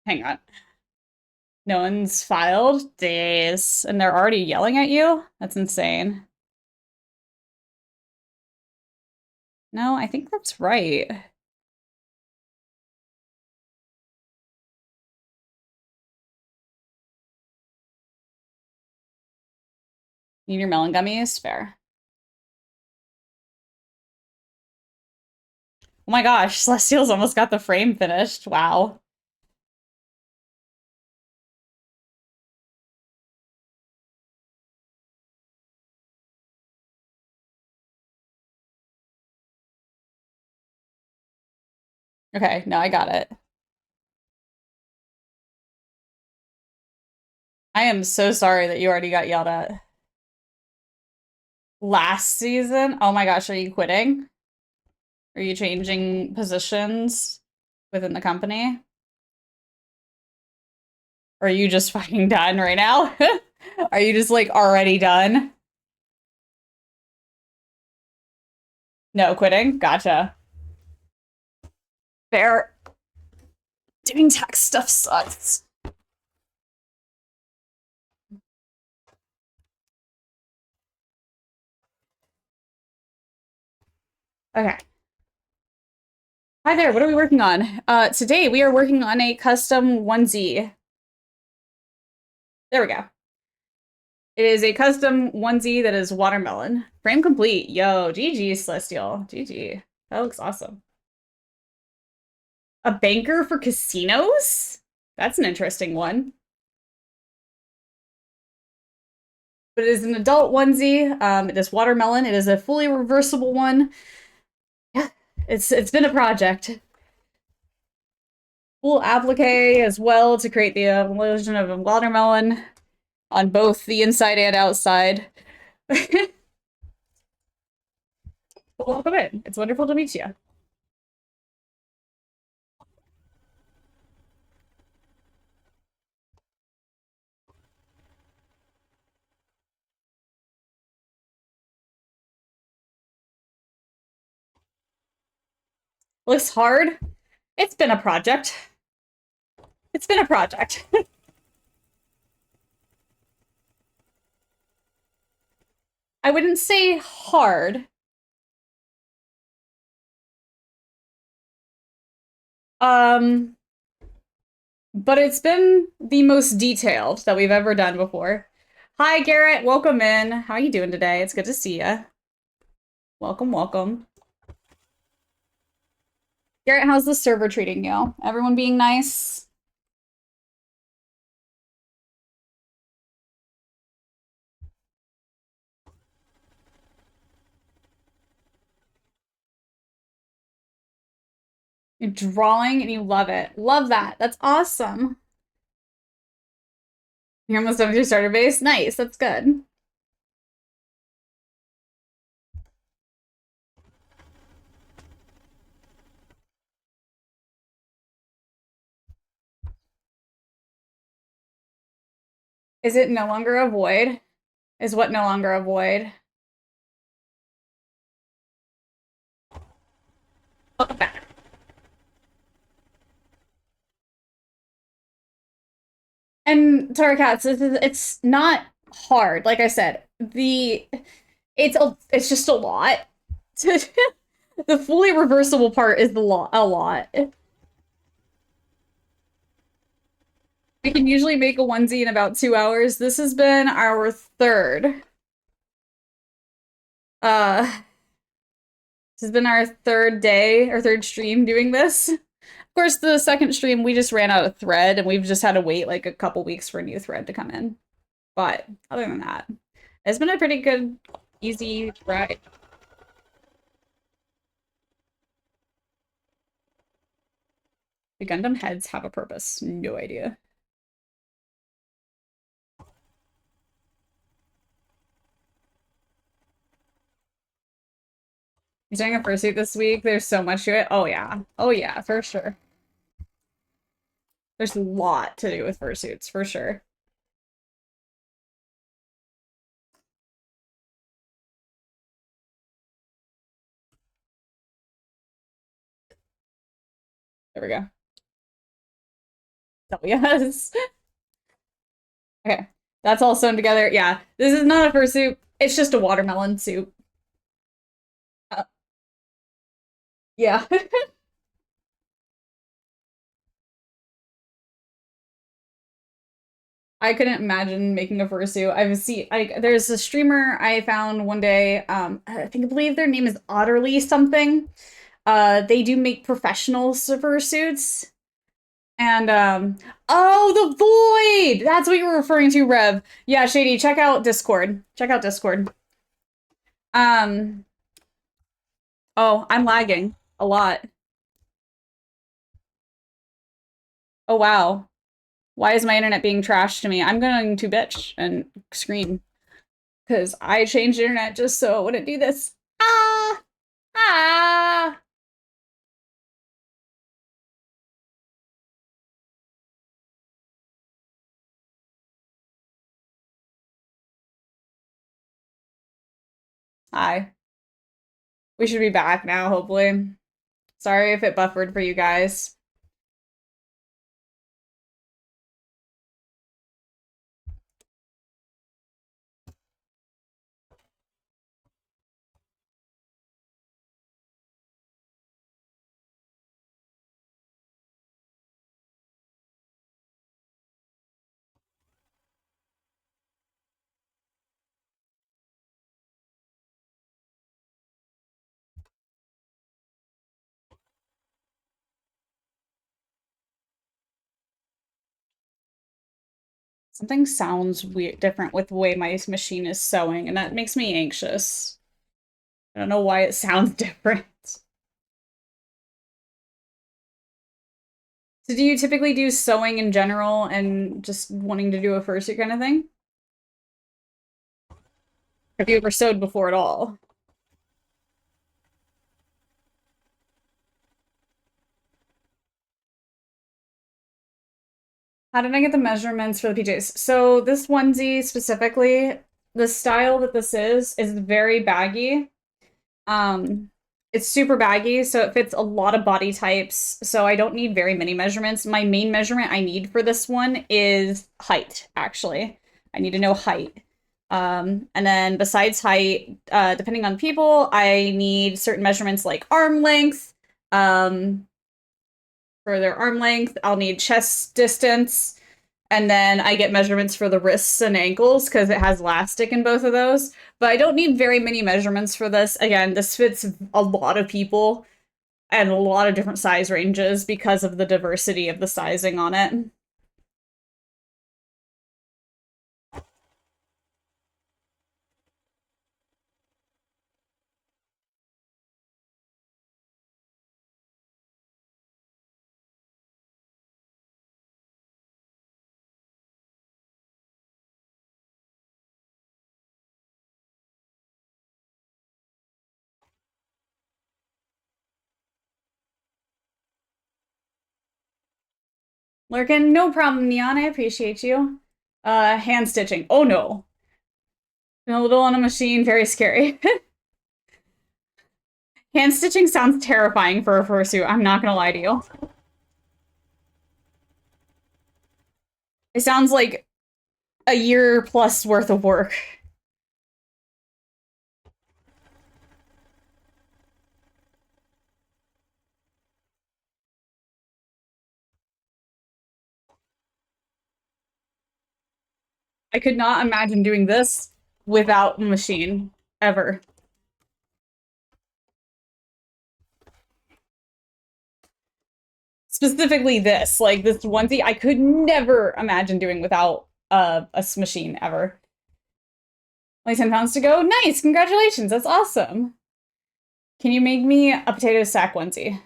Hang on. No one's filed? Days. And they're already yelling at you? That's insane. No, I think that's right. Need your melon gummies? Fair. Oh my gosh, Celestial's almost got the frame finished. Wow. Okay, no, I got it. I am so sorry that you already got yelled at. Last season? Oh my gosh, are you quitting? Are you changing positions within the company? Or are you just fucking done right now? Are you just like already done? No, quitting? Gotcha. Fair. Doing tax stuff sucks. Okay. Hi there, what are we working on? Today we are working on a custom onesie. There we go. It is a custom onesie that is watermelon. Frame complete. Yo, GG, Celestial. GG. That looks awesome. A banker for casinos? That's an interesting one. But it is an adult onesie. It is watermelon. It is a fully reversible one. Yeah, it's been a project. Full applique as well to create the illusion of a watermelon on both the inside and outside. Welcome in. It's wonderful to meet you. Looks hard. It's been a project. It's been a project. I wouldn't say hard. Um, but it's been the most detailed that we've ever done before. Hi, Garrett. Welcome in. How are you doing today? It's good to see you. Welcome, welcome. Garrett, how's the server treating you? Everyone being nice? You're drawing and you love it. Love that. That's awesome. You're almost done with your starter base? Nice. That's good. Is it no longer a void? Is what no longer a void? Welcome back. And Tarkats, it's not hard. Like I said, it's just a lot. The fully reversible part is a lot. We can usually make a onesie in about 2 hours. This has been our third. This has been our third day or third stream doing this. Of course, the second stream we just ran out of thread and we've just had to wait like a couple weeks for a new thread to come in. But other than that, it's been a pretty good, easy ride. The Gundam heads have a purpose. No idea. You're doing a fursuit this week? There's so much to it. Oh yeah. Oh yeah, for sure. There's a lot to do with fursuits, for sure. There we go. Oh yes. Okay. That's all sewn together. Yeah. This is not a fursuit. It's just a watermelon suit. Yeah. I couldn't imagine making a fursuit. There's a streamer I found one day, I believe their name is Otterly something. They do make professional fursuits. And oh, the void! That's what you were referring to, Rev. Yeah, Shady, check out Discord. Check out Discord. Um oh, I'm lagging a lot. Oh wow. Why is my internet being trashed to me? I'm going to bitch and scream. Because I changed internet just so it wouldn't do this. Ah! Ah! Hi. We should be back now, hopefully. Sorry if it buffered for you guys. Something sounds weird, different with the way my machine is sewing, and that makes me anxious. I don't know why it sounds different. So do you typically do sewing in general and just wanting to do a fursuit kind of thing? Have you ever sewed before at all? How did I get the measurements for the PJs? So this onesie specifically, the style that this is very baggy. It's super baggy, so it fits a lot of body types. So I don't need very many measurements. My main measurement I need for this one is height, actually. I need to know height. And then besides height, depending on people, I need certain measurements like arm length. For their arm length, I'll need chest distance. And then I get measurements for the wrists and ankles because it has elastic in both of those. But I don't need very many measurements for this. Again, this fits a lot of people and a lot of different size ranges because of the diversity of the sizing on it. Lurkin, no problem, Neon. I appreciate you. Hand stitching. Oh no. Been a little on a machine, very scary. Hand stitching sounds terrifying for a fursuit, I'm not gonna lie to you. It sounds like a year plus worth of work. I could not imagine doing this without a machine, ever. Specifically this, like this onesie, I could never imagine doing without a machine, ever. Only 10 pounds to go? Nice, congratulations, that's awesome. Can you make me a potato sack onesie?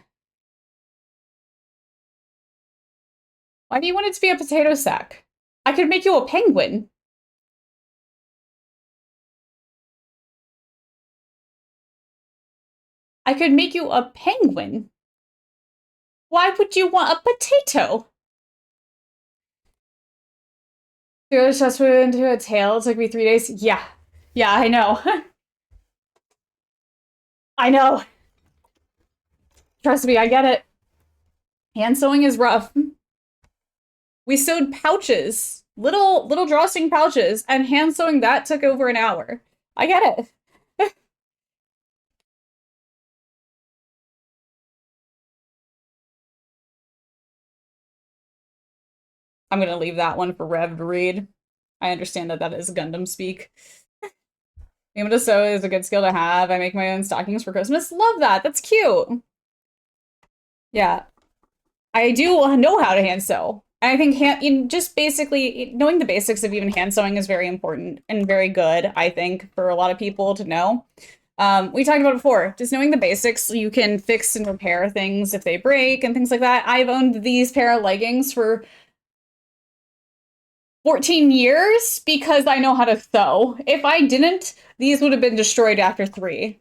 Why do you want it to be a potato sack? I could make you a penguin. I could make you a penguin. Why would you want a potato? Fearless just put into a tail. It took me 3 days. Yeah. Yeah, I know. I know. Trust me, I get it. Hand sewing is rough. We sewed pouches, little drawstring pouches, and hand sewing that took over an hour. I get it. I'm gonna leave that one for Rev to read. I understand that that is Gundam speak. Being able to sew is a good skill to have. I make my own stockings for Christmas. Love that. That's cute. Yeah. I do know how to hand sew. I think just basically knowing the basics of even hand sewing is very important and very good, I think, for a lot of people to know. We talked about it before, just knowing the basics, you can fix and repair things if they break and things like that. I've owned these pair of leggings for 14 years because I know how to sew. If I didn't, these would have been destroyed after 3.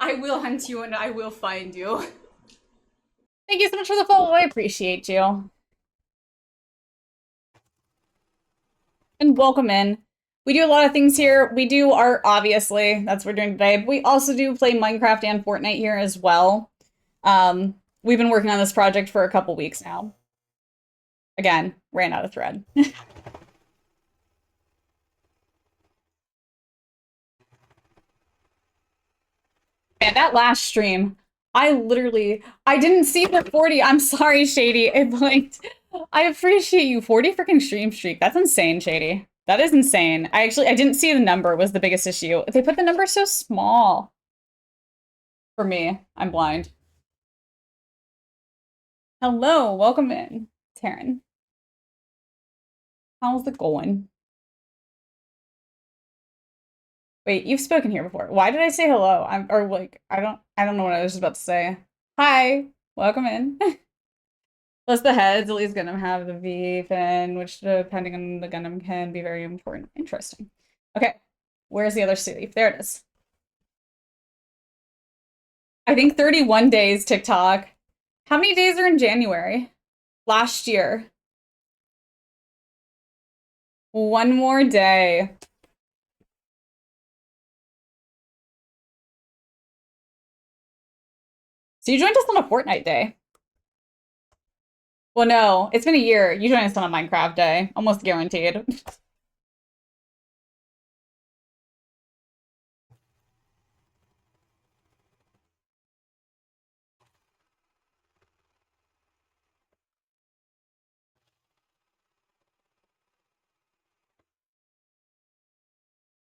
I will hunt you and I will find you. Thank you so much for the follow. I appreciate you. And welcome in. We do a lot of things here. We do art, obviously. That's what we're doing today. We also do play Minecraft and Fortnite here as well. We've been working on this project for a couple weeks now. Again, ran out of thread. Man, that last stream, I didn't see the 40. I'm sorry, Shady. It blinked. I appreciate you. 40 freaking stream streak. That's insane, Shady. That is insane. I didn't see the number was the biggest issue. They put the number so small. For me, I'm blind. Hello, welcome in, Taryn. How's it going? Wait, you've spoken here before. Why did I say hello? I don't know what I was about to say. Hi, welcome in. Plus the heads, at least Gundam have the V fin, which depending on the Gundam can be very important. Interesting. Okay, where's the other sleeve? There it is. I think 31 days, TikTok. How many days are in January? Last year. One more day. So you joined us on a Fortnite day. Well, no, it's been a year. You joined us on a Minecraft day. Almost guaranteed.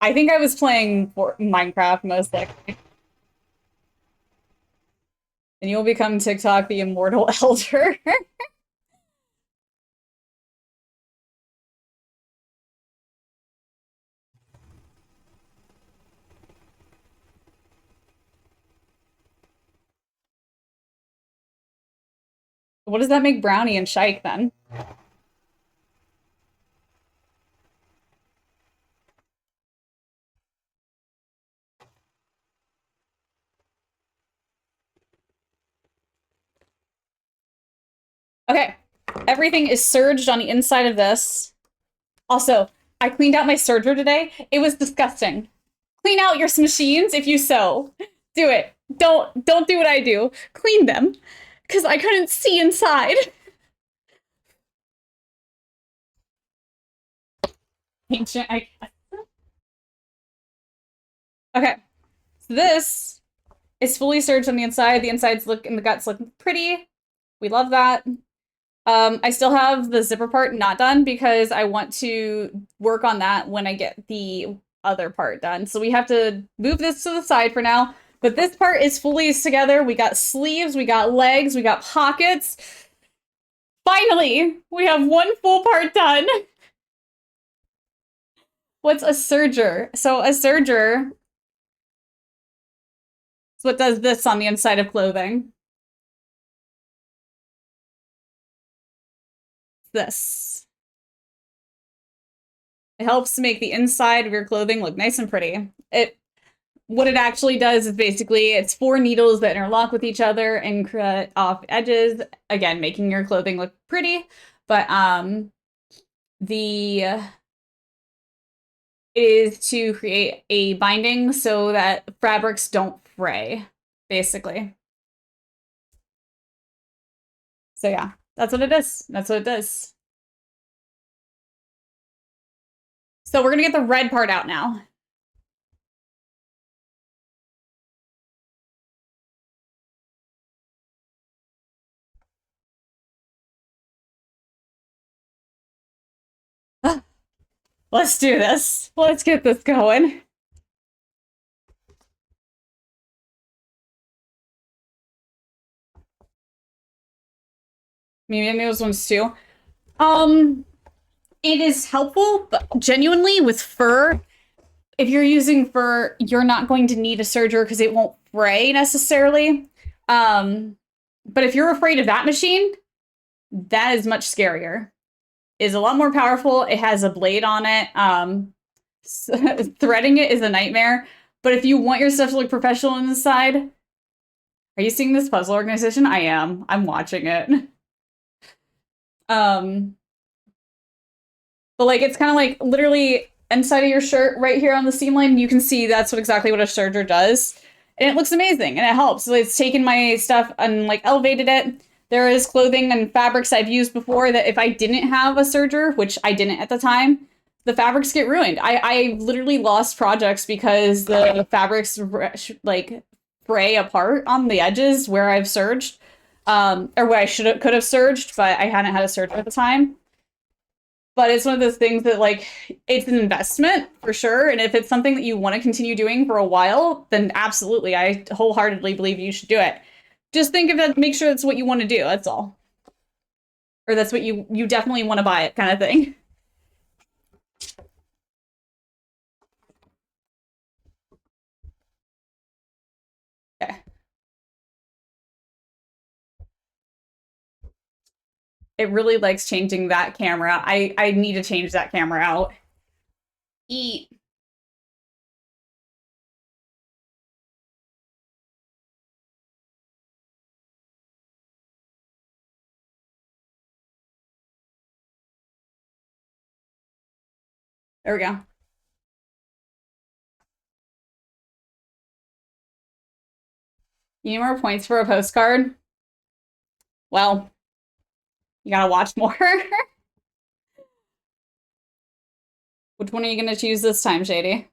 I think I was playing Minecraft most likely. And you'll become TikTok the immortal elder. What does that make Brownie and Shike then? Okay, everything is surged on the inside of this. Also, I cleaned out my serger today. It was disgusting. Clean out your machines if you so. Do it. Don't do what I do. Clean them, because I couldn't see inside. Ancient. Okay, so this is fully surged on the inside. The insides look and the guts look pretty. We love that. I still have the zipper part not done because I want to work on that when I get the other part done. So we have to move this to the side for now. But this part is fully together. We got sleeves, we got legs, we got pockets. Finally, we have one full part done. What's a serger? So a serger is what does this on the inside of clothing. This. It helps to make the inside of your clothing look nice and pretty. What it actually does is basically it's 4 needles that interlock with each other and cut off edges, again, making your clothing look pretty. But it is to create a binding so that fabrics don't fray, basically. So yeah, that's what it is. That's what it does. So we're gonna get the red part out now. Let's do this. Let's get this going. Maybe those ones too. It is helpful, but genuinely with fur, if you're using fur, you're not going to need a serger because it won't fray necessarily. But if you're afraid of that machine, that is much scarier. It is a lot more powerful. It has a blade on it. Threading it is a nightmare. But if you want your stuff to look professional on the side, are you seeing this puzzle organization? I am. I'm watching it. But like it's kind of like literally inside of your shirt right here on the seam line, you can see that's exactly what a serger does. And it looks amazing and it helps. So it's taken my stuff and like elevated it. There is clothing and fabrics I've used before that if I didn't have a serger, which I didn't at the time, the fabrics get ruined. I literally lost projects because the fabrics like fray apart on the edges where I've surged, or where I could have surged, but I hadn't had a surge at the time. But it's one of those things that, like, it's an investment for sure. And if it's something that you want to continue doing for a while, then absolutely, I wholeheartedly believe you should do it. Just think of it, make sure it's what you want to do. That's all. Or that's what you definitely want to buy it, kind of thing. Okay. It really likes changing that camera. I need to change that camera out. Eat. There we go. You need more points for a postcard? Well, you gotta watch more. Which one are you gonna choose this time, Shady?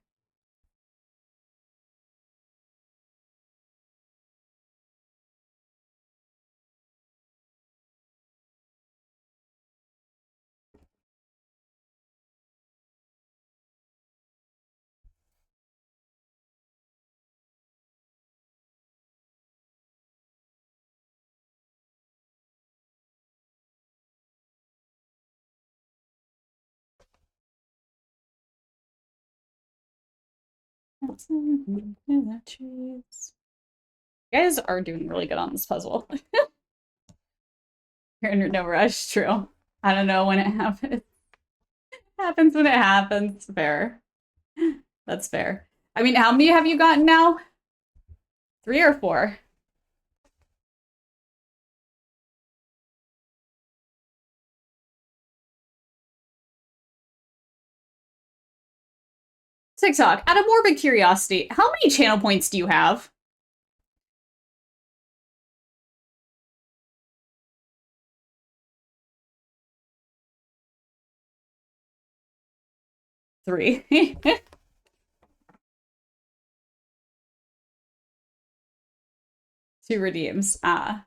You guys are doing really good on this puzzle. You're in no rush, true. I don't know when it happens. Happens when it happens. Fair. That's fair. I mean, how many have you gotten now? 3 or 4? TikTok, out of morbid curiosity, how many channel points do you have? 3. 2 redeems. Okay,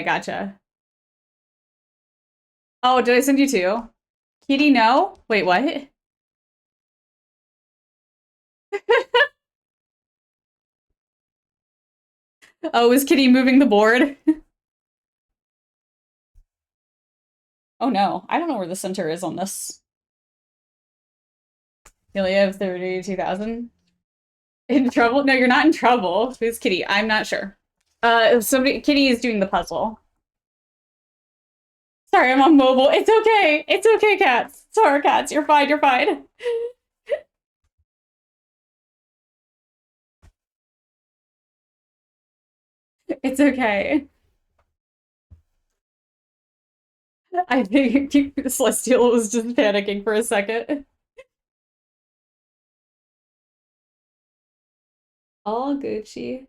gotcha. Oh, did I send you 2? Kitty, no? Wait, what? Oh, is Kitty moving the board? Oh no, I don't know where the center is on this. You only have 32,000? In trouble? No, you're not in trouble. Who's Kitty? I'm not sure. Kitty is doing the puzzle. Sorry, I'm on mobile. It's okay. It's okay, cats. Sorry, cats. You're fine. You're fine. It's okay. I think Celestial was just panicking for a second. All Gucci.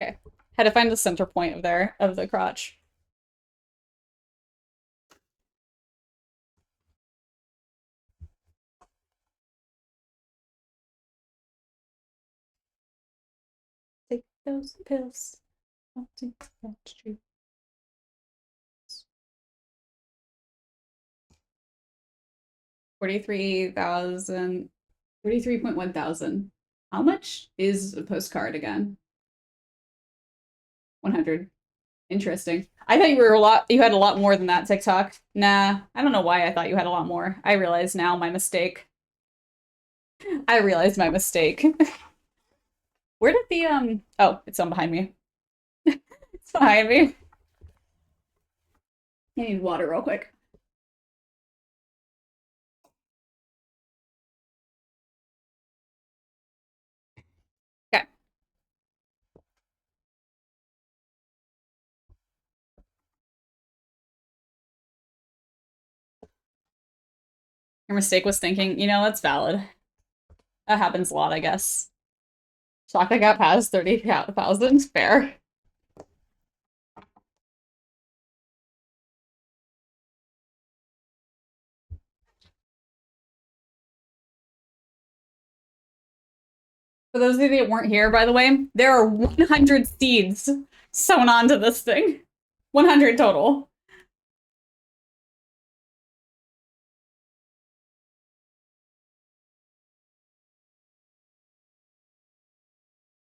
Okay. Had to find the center point of the crotch. Take those pills. I'll take that tree. 43,000. 43.1 thousand. How much is a postcard again? 100. Interesting. I thought you had a lot more than that, TikTok. Nah, I don't know why I thought you had a lot more. I realize now my mistake. I realized my mistake. Where did the oh, it's on behind me. It's behind me. I need water real quick. Okay. Your mistake was thinking, that's valid. That happens a lot, I guess. Shocked I got past 30,000. Fair. For those of you that weren't here, by the way, there are 100 seeds sewn onto this thing. 100 total.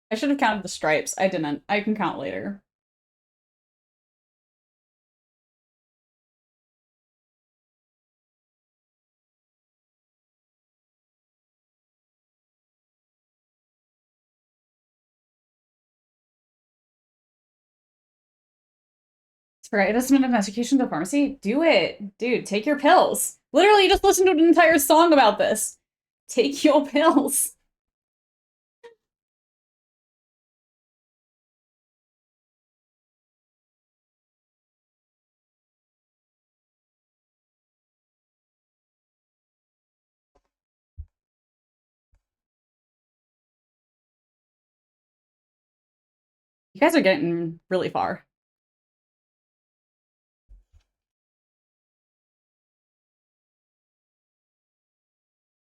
I should have counted the stripes. I didn't. I can count later. Right, assessment of medication to the pharmacy? Do it. Dude, take your pills. Literally, you just listened to an entire song about this. Take your pills. You guys are getting really far.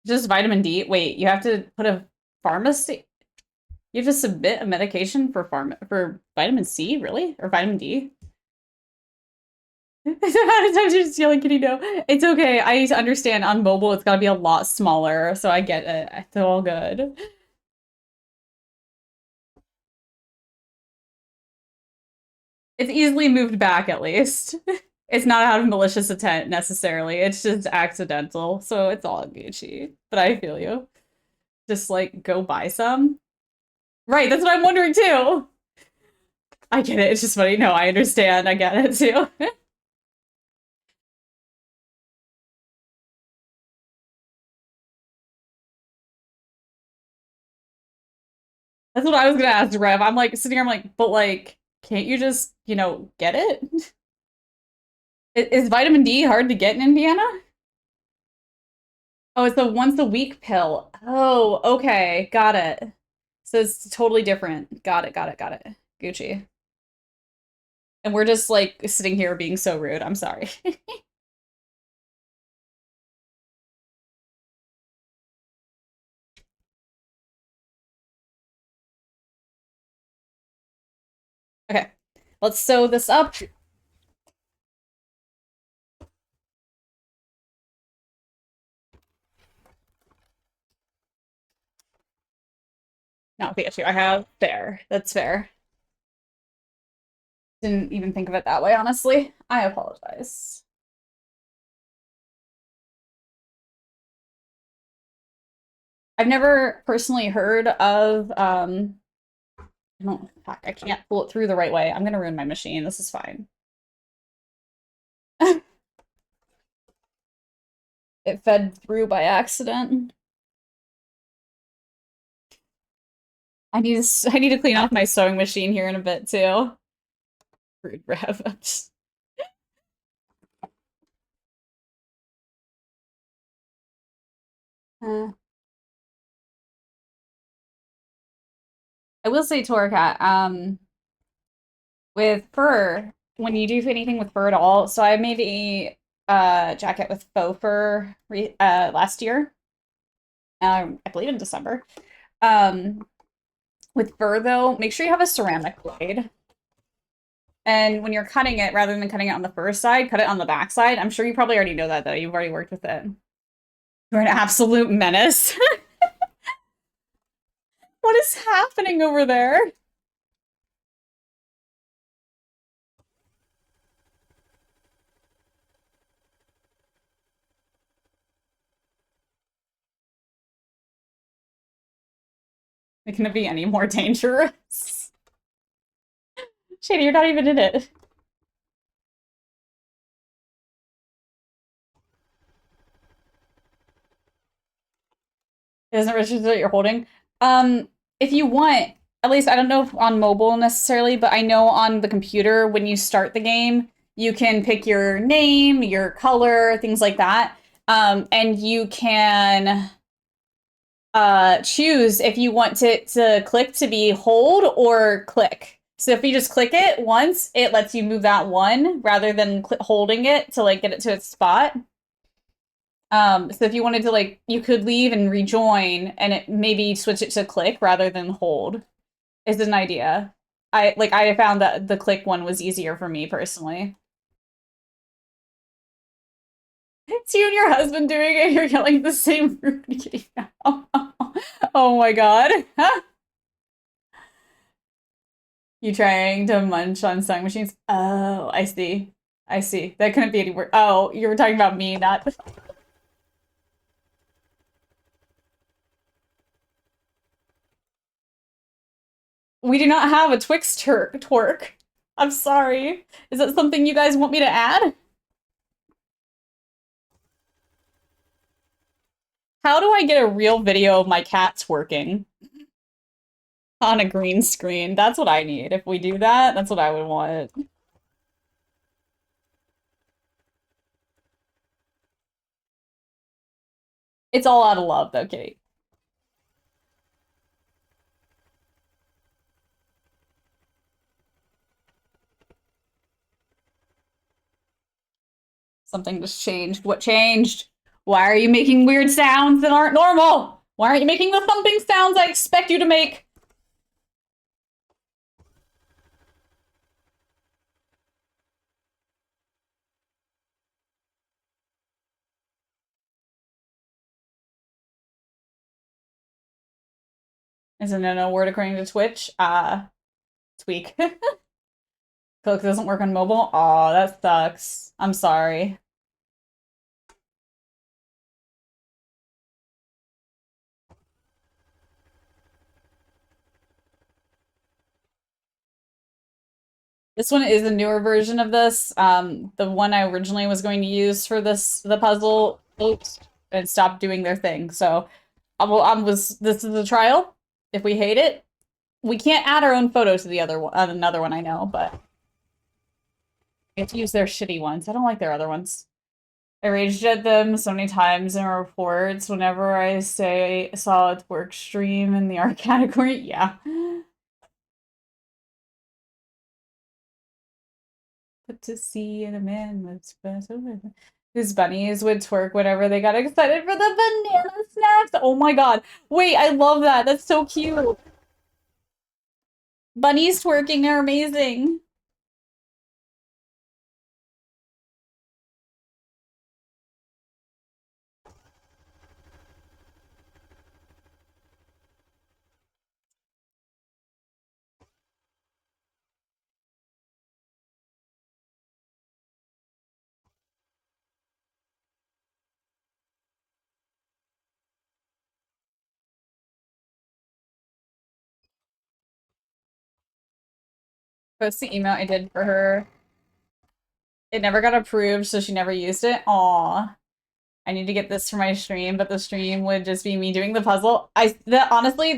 Just vitamin D. Wait, you have to put a pharmacy. You have to submit a medication for vitamin C, really? Or vitamin D? Sometimes you're just yelling, can you know? It's okay. I understand on mobile it's gotta be a lot smaller, so I get it. It's all good. It's easily moved back, at least. It's not out of malicious intent, necessarily. It's just accidental, so it's all Gucci. But I feel you. Just, like, go buy some. Right, that's what I'm wondering, too! I get it, it's just funny. No, I understand. I get it, too. That's what I was gonna ask Rev. I'm, like, sitting here, I'm like, but, like, can't you just, you know, get it? Is vitamin D hard to get in Indiana? Oh, it's a once a week pill. Oh, okay. Got it. So it's totally different. Got it, got it, got it. Gucci. And we're just like sitting here being so rude. I'm sorry. Okay. Let's sew this up. Not the issue. I have fair. That's fair. Didn't even think of it that way, honestly. I apologize. I've never personally heard of I don't fuck, I can't pull it through the right way. I'm gonna ruin my machine. This is fine. It fed through by accident. I need to clean off my sewing machine here in a bit too. Rude Rev. Uh, I will say, Torcat, with fur, when you do anything with fur at all, so I made a jacket with faux fur last year. I believe in December. With fur though, make sure you have a ceramic blade. And when you're cutting it, rather than cutting it on the fur side, cut it on the back side. I'm sure you probably already know that though. You've already worked with it. You're an absolute menace. What is happening over there? It couldn't be any more dangerous. Shady, you're not even in it. It doesn't register that you're holding. If you want, at least I don't know if on mobile necessarily, but I know on the computer when you start the game, you can pick your name, your color, things like that. And you can choose if you want to click to be hold or click. So if you just click it once, it lets you move that one rather than holding it to like get it to its spot. So if you wanted to like, you could leave and rejoin, and it maybe switch it to click rather than hold. Is an idea. I found that the click one was easier for me personally. It's you and your husband doing it. You're yelling at the same room to get out. Oh my god. You trying to munch on sewing machines? Oh, I see. I see. That couldn't be any worse. Oh, you were talking about me, not. We do not have a Twix twerk. I'm sorry. Is that something you guys want me to add? How do I get a real video of my cats working on a green screen? That's what I need. If we do that, that's what I would want. It's all out of love, though, Kitty. Something just changed. What changed? Why are you making weird sounds that aren't normal? Why aren't you making the thumping sounds I expect you to make? Is a no-no word according to Twitch? Tweak. Cook doesn't work on mobile? Aw, that sucks. I'm sorry. This one is a newer version of this. The one I originally was going to use for the puzzle, oops, and stopped doing their thing. So, this is a trial. If we hate it, we can't add our own photo to the other one, another one I know, but we have to use their shitty ones. I don't like their other ones. I raged at them so many times in reports whenever I saw a work stream in the art category. Yeah. Put to sea and a man with special. His bunnies would twerk whenever they got excited for the banana snacks. Oh my god. Wait, I love that. That's so cute. Bunnies twerking are amazing. Post the email I did for her. It never got approved, so she never used it. Aw. I need to get this for my stream, but the stream would just be me doing the puzzle. Honestly,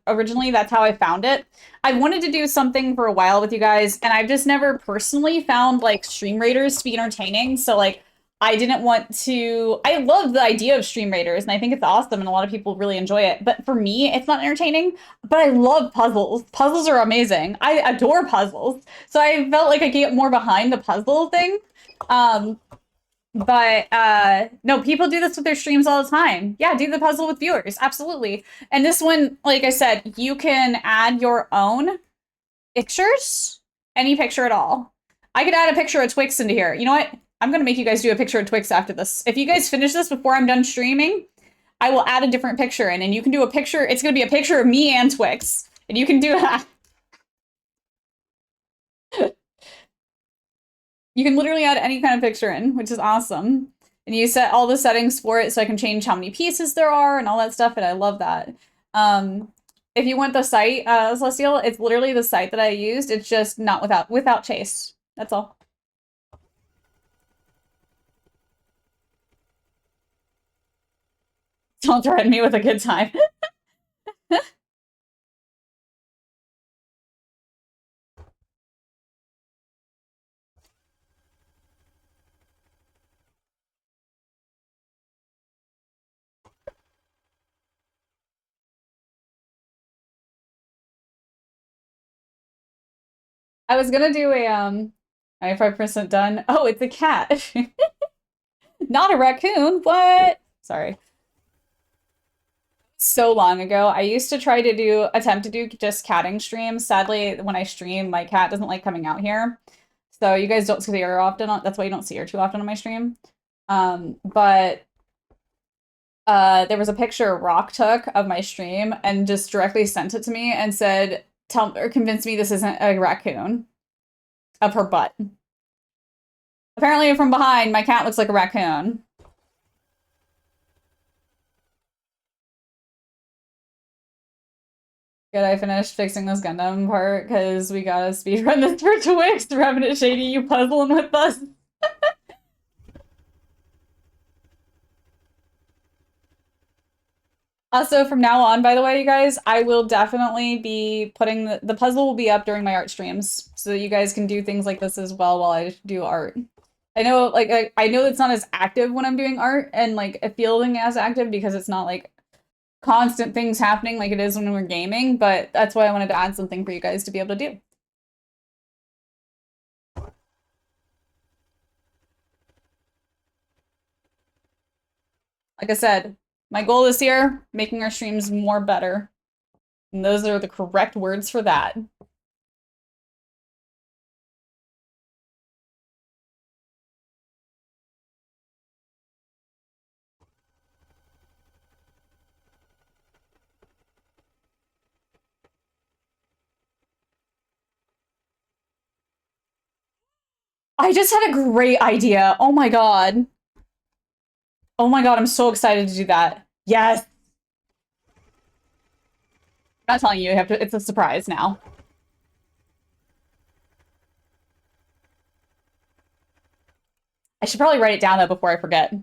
originally that's how I found it. I wanted to do something for a while with you guys, and I've just never personally found like stream raiders to be entertaining. So like I didn't want to. I love the idea of stream raiders, and I think it's awesome, and a lot of people really enjoy it. But for me, it's not entertaining. But I love puzzles. Puzzles are amazing. I adore puzzles. So I felt like I could get more behind the puzzle thing. But no, people do this with their streams all the time. Yeah, do the puzzle with viewers. Absolutely. And this one, like I said, you can add your own pictures, any picture at all. I could add a picture of Twix into here. You know what? I'm going to make you guys do a picture of Twix after this. If you guys finish this before I'm done streaming, I will add a different picture in, and you can do a picture. It's going to be a picture of me and Twix, and you can do that. You can literally add any kind of picture in, which is awesome. And you set all the settings for it so I can change how many pieces there are and all that stuff, and I love that. If you want the site, Celestial, it's literally the site that I used. It's just not without Chase. That's all. Don't threaten me with a good time. I was gonna do a 95% done. Oh, it's a cat. Not a raccoon. What? Sorry. So long ago, I used to try to attempt to do just catting streams. Sadly, when I stream, my cat doesn't like coming out here. So you guys don't see her often. That's why you don't see her too often on my stream. But there was a picture Rock took of my stream and just directly sent it to me and said, "Tell or convince me this isn't a raccoon," of her butt. Apparently, from behind, my cat looks like a raccoon. Good, I finished fixing this Gundam part because we gotta speedrun this for Twix. Revenant Shady, you puzzling with us? Also, from now on, by the way, you guys, I will definitely be putting the puzzle will be up during my art streams, so that you guys can do things like this as well while I do art. I know, like, I know it's not as active when I'm doing art and like feeling as active because it's not like constant things happening like it is when we're gaming, but that's why I wanted to add something for you guys to be able to do. Like I said, my goal this year, making our streams more better. And those are the correct words for that. I just had a great idea. Oh my god. Oh my god, I'm so excited to do that. Yes. I'm not telling you, you have to, it's a surprise now. I should probably write it down though before I forget.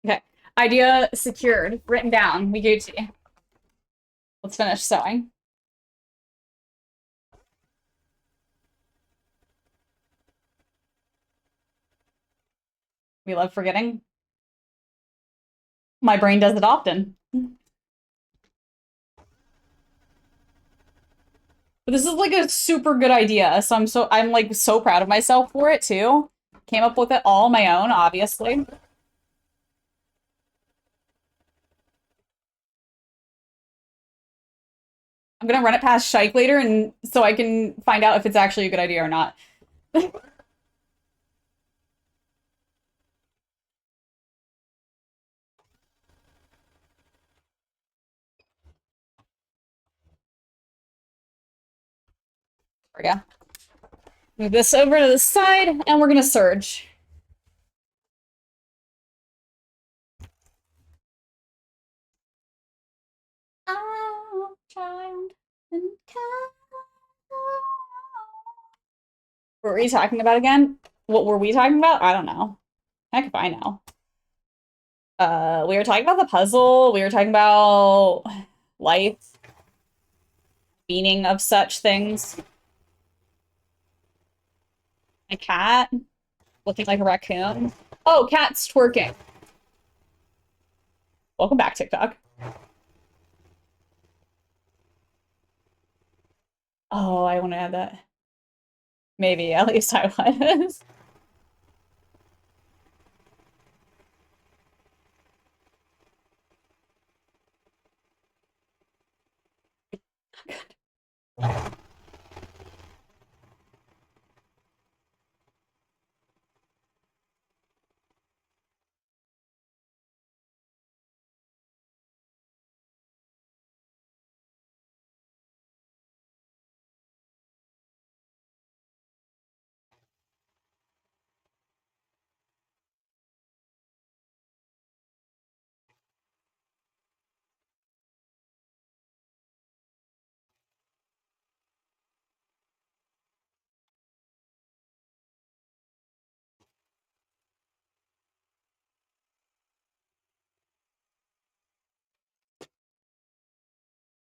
Okay. Idea secured. Written down. We Gucci. Let's finish sewing. We love forgetting. My brain does it often. But this is like a super good idea, so I'm like so proud of myself for it too. Came up with it all on my own, obviously. I'm gonna run it past Shike later and so I can find out if it's actually a good idea or not. There we go. Move this over to the side and we're gonna surge. Oh, child and what were we talking about again? What were we talking about? I don't know. Heck if I know. We were talking about the puzzle. We were talking about life, meaning of such things. My cat looking like a raccoon. Oh, cat's twerking. Welcome back, TikTok. Oh, I want to add that. Maybe, at least I was.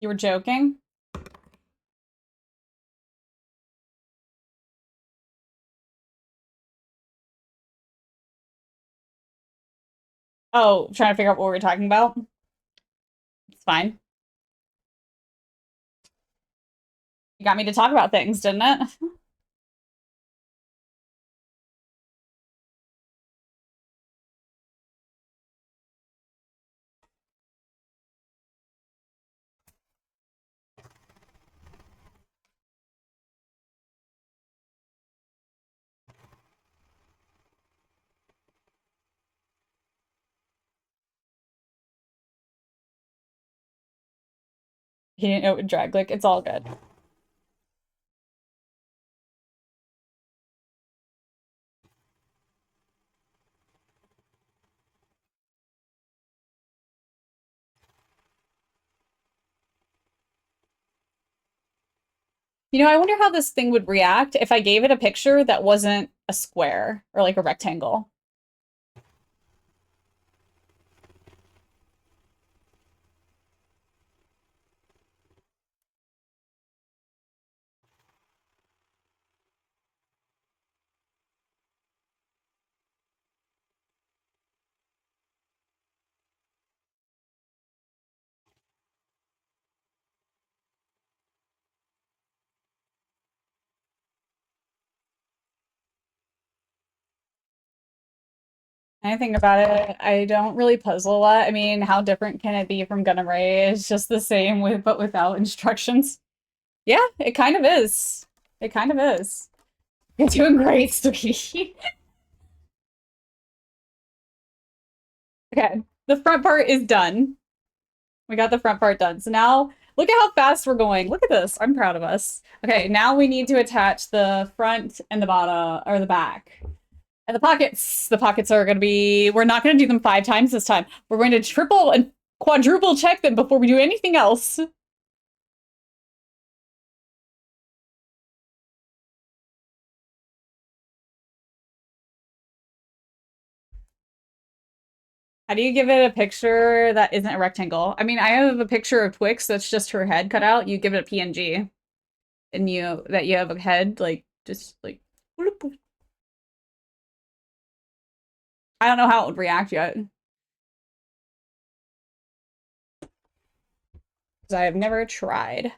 You were joking? Oh, trying to figure out what we were talking about? It's fine. You got me to talk about things, didn't it? He didn't know it would drag click. It's all good. You know, I wonder how this thing would react if I gave it a picture that wasn't a square or like a rectangle. I think about it, I don't really puzzle a lot. I mean, how different can it be from Gunna Ray? It's just the same with but without instructions. Yeah, it kind of is. It kind of is. You're doing great, sweetie. Okay, the front part is done. We got the front part done. So now look at how fast we're going. Look at this. I'm proud of us. Okay, now we need to attach the front and the bottom or the back. And the pockets. The pockets are going to be, we're not going to do them 5 times this time. We're going to triple and quadruple check them before we do anything else. How do you give it a picture that isn't a rectangle? I mean, I have a picture of Twix that's just her head cut out. You give it a PNG. And you have a head, like, just like, I don't know how it would react yet. Because I have never tried.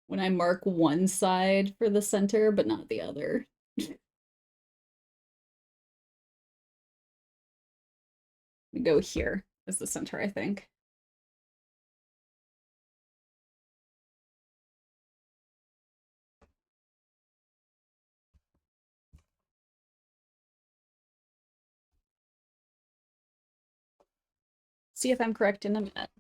When I mark one side for the center, but not the other. We go here as the center, I think. See if I'm correct in a minute.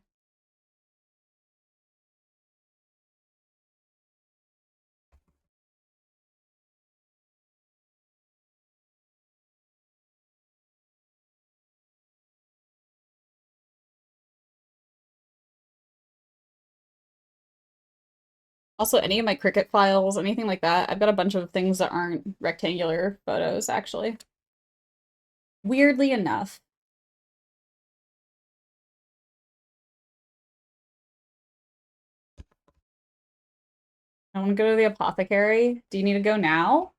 Also, any of my Cricut files, anything like that, I've got a bunch of things that aren't rectangular photos, actually. Weirdly enough. I want to go to the apothecary. Do you need to go now?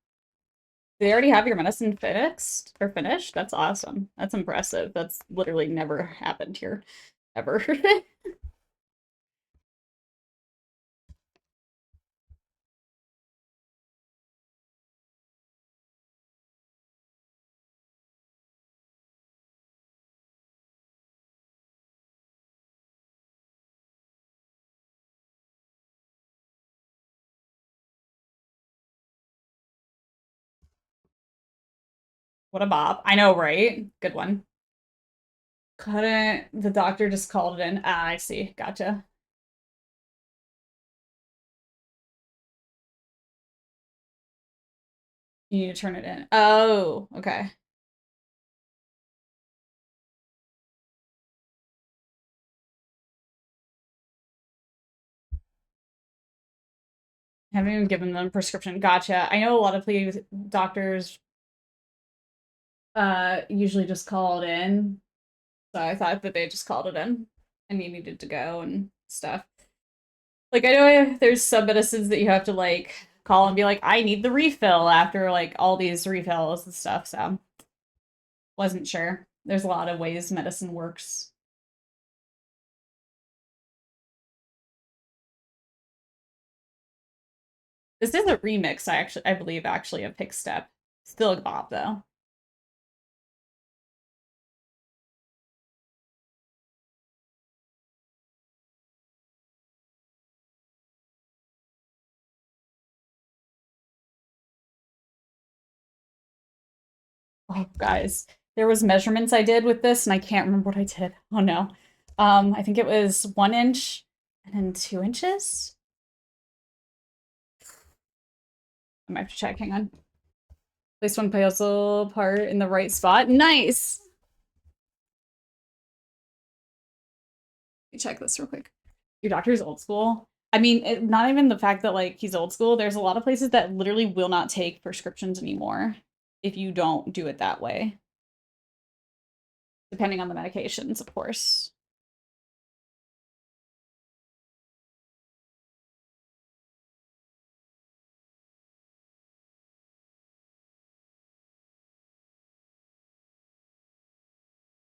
Do they already have your medicine fixed or finished? That's awesome. That's impressive. That's literally never happened here, ever. What a bop. I know, right? Good one. Couldn't, the doctor just called it in. Ah, I see. Gotcha. You need to turn it in. Oh, okay. Haven't even given them a prescription. Gotcha. I know a lot of doctors usually just call it in. So I thought that they just called it in and you needed to go and stuff. Like I know there's some medicines that you have to like call and be like, I need the refill after like all these refills and stuff, so wasn't sure. There's a lot of ways medicine works. This is a remix, I believe actually of Pick Step. Still a bop though. Oh, guys, there was measurements I did with this, and I can't remember what I did. Oh no. I think it was 1 inch and then 2 inches. I might have to check. Hang on. Place one puzzle part in the right spot. Nice. Let me check this real quick. Your doctor's old school. I mean, not even the fact that like he's old school. There's a lot of places that literally will not take prescriptions anymore if you don't do it that way. Depending on the medications, of course.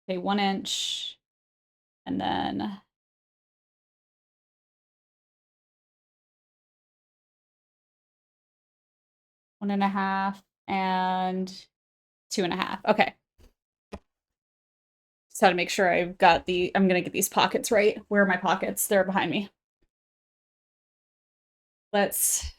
Okay, 1 inch, and then 1.5 and 2.5. Okay. Just had to make sure I've got I'm gonna get these pockets right. Where are my pockets? They're behind me. Let's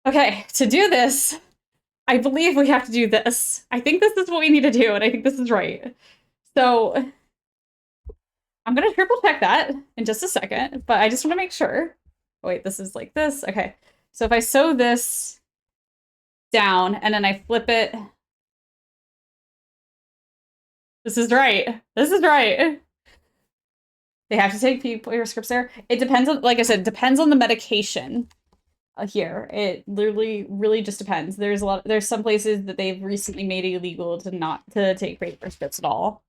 Okay, to do this, I believe we have to do this. I think this is what we need to do, and I think this is right. So I'm gonna triple check that in just a second, but I just want to make sure. Oh, wait, this is like this. Okay. So if I sew this down and then I flip it, this is right. This is right. They have to take your scripts there. It depends on, like I said, depends on the medication here. It literally really just depends. There's some places that they've recently made it illegal to not to take paper scripts at all.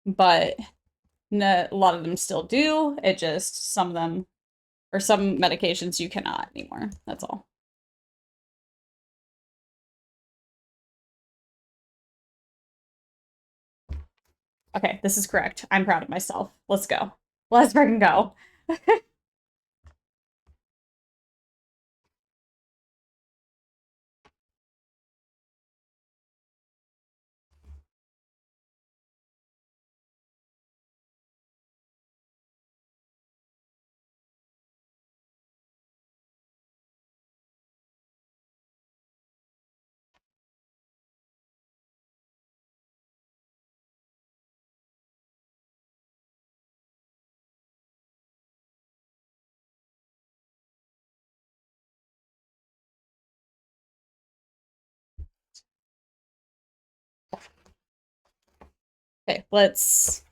But a lot of them still do. It just some of them or some medications you cannot anymore. That's all. Okay, this is correct. I'm proud of myself. Let's go. Let's freaking go. Okay, let's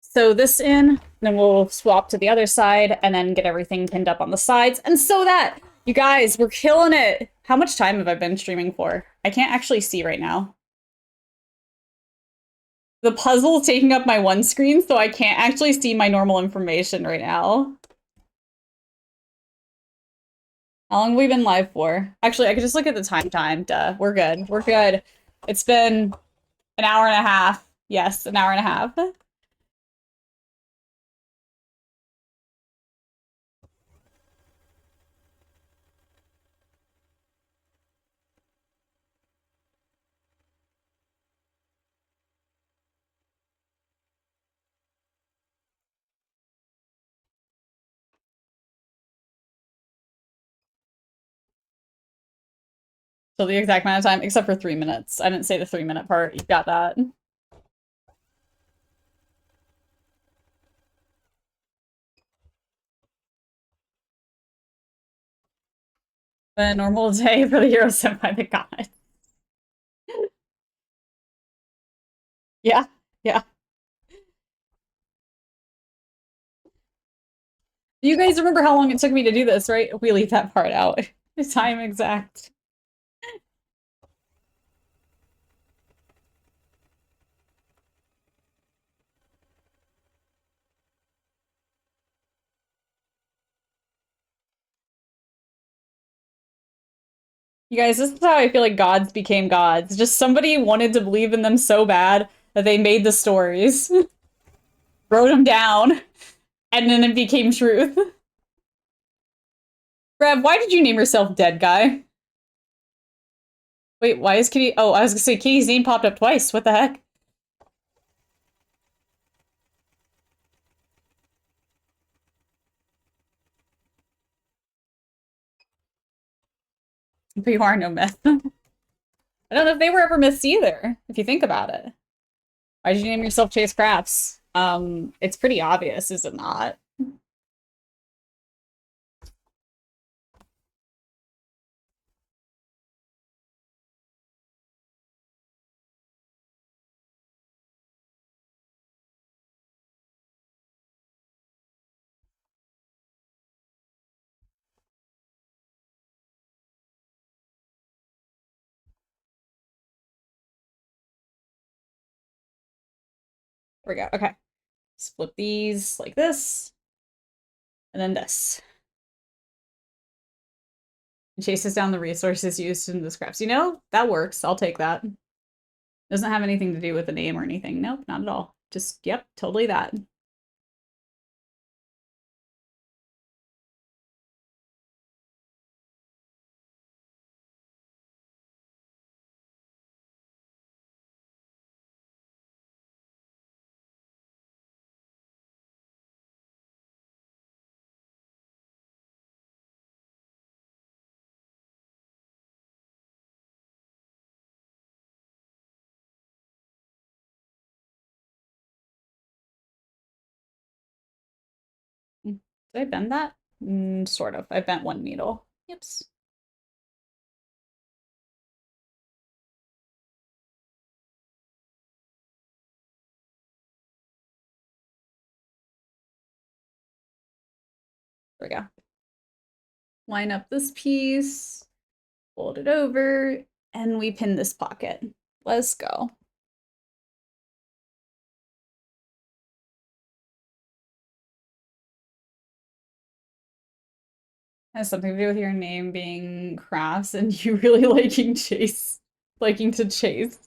sew this in, then we'll swap to the other side and then get everything pinned up on the sides. And so that, you guys, we're killing it. How much time have I been streaming for? I can't actually see right now. The puzzle's taking up my one screen, so I can't actually see my normal information right now. How long have we been live for? Actually, I could just look at the time. Duh, we're good. We're good. It's been an hour and a half. Yes, an hour and a half. So the exact amount of time, except for 3 minutes. I didn't say the 3-minute part. You got that. A normal day for the hero sent by the god. Yeah, yeah. You guys remember how long it took me to do this, right? We leave that part out. The time exact. You guys, this is how I feel like gods became gods. Just somebody wanted to believe in them so bad that they made the stories, wrote them down, and then it became truth. Rev, why did you name yourself Dead Guy? Wait, why is Kitty? Oh, I was gonna say Kitty's name popped up twice. What the heck? But you are no myth. I don't know if they were ever myths either, if you think about it. Why did you name yourself Chase Crafts? It's pretty obvious, is it not? There we go. Okay. Split these like this. And then this. It chases down the resources used in the scraps. You know, that works. I'll take that. Doesn't have anything to do with the name or anything. Nope, not at all. Just, yep, totally that. Did I bend that? Sort of. I bent one needle. Yips. There we go. Line up this piece, fold it over, and we pin this pocket. Let's go. Has something to do with your name being Crafts and you really liking to chase.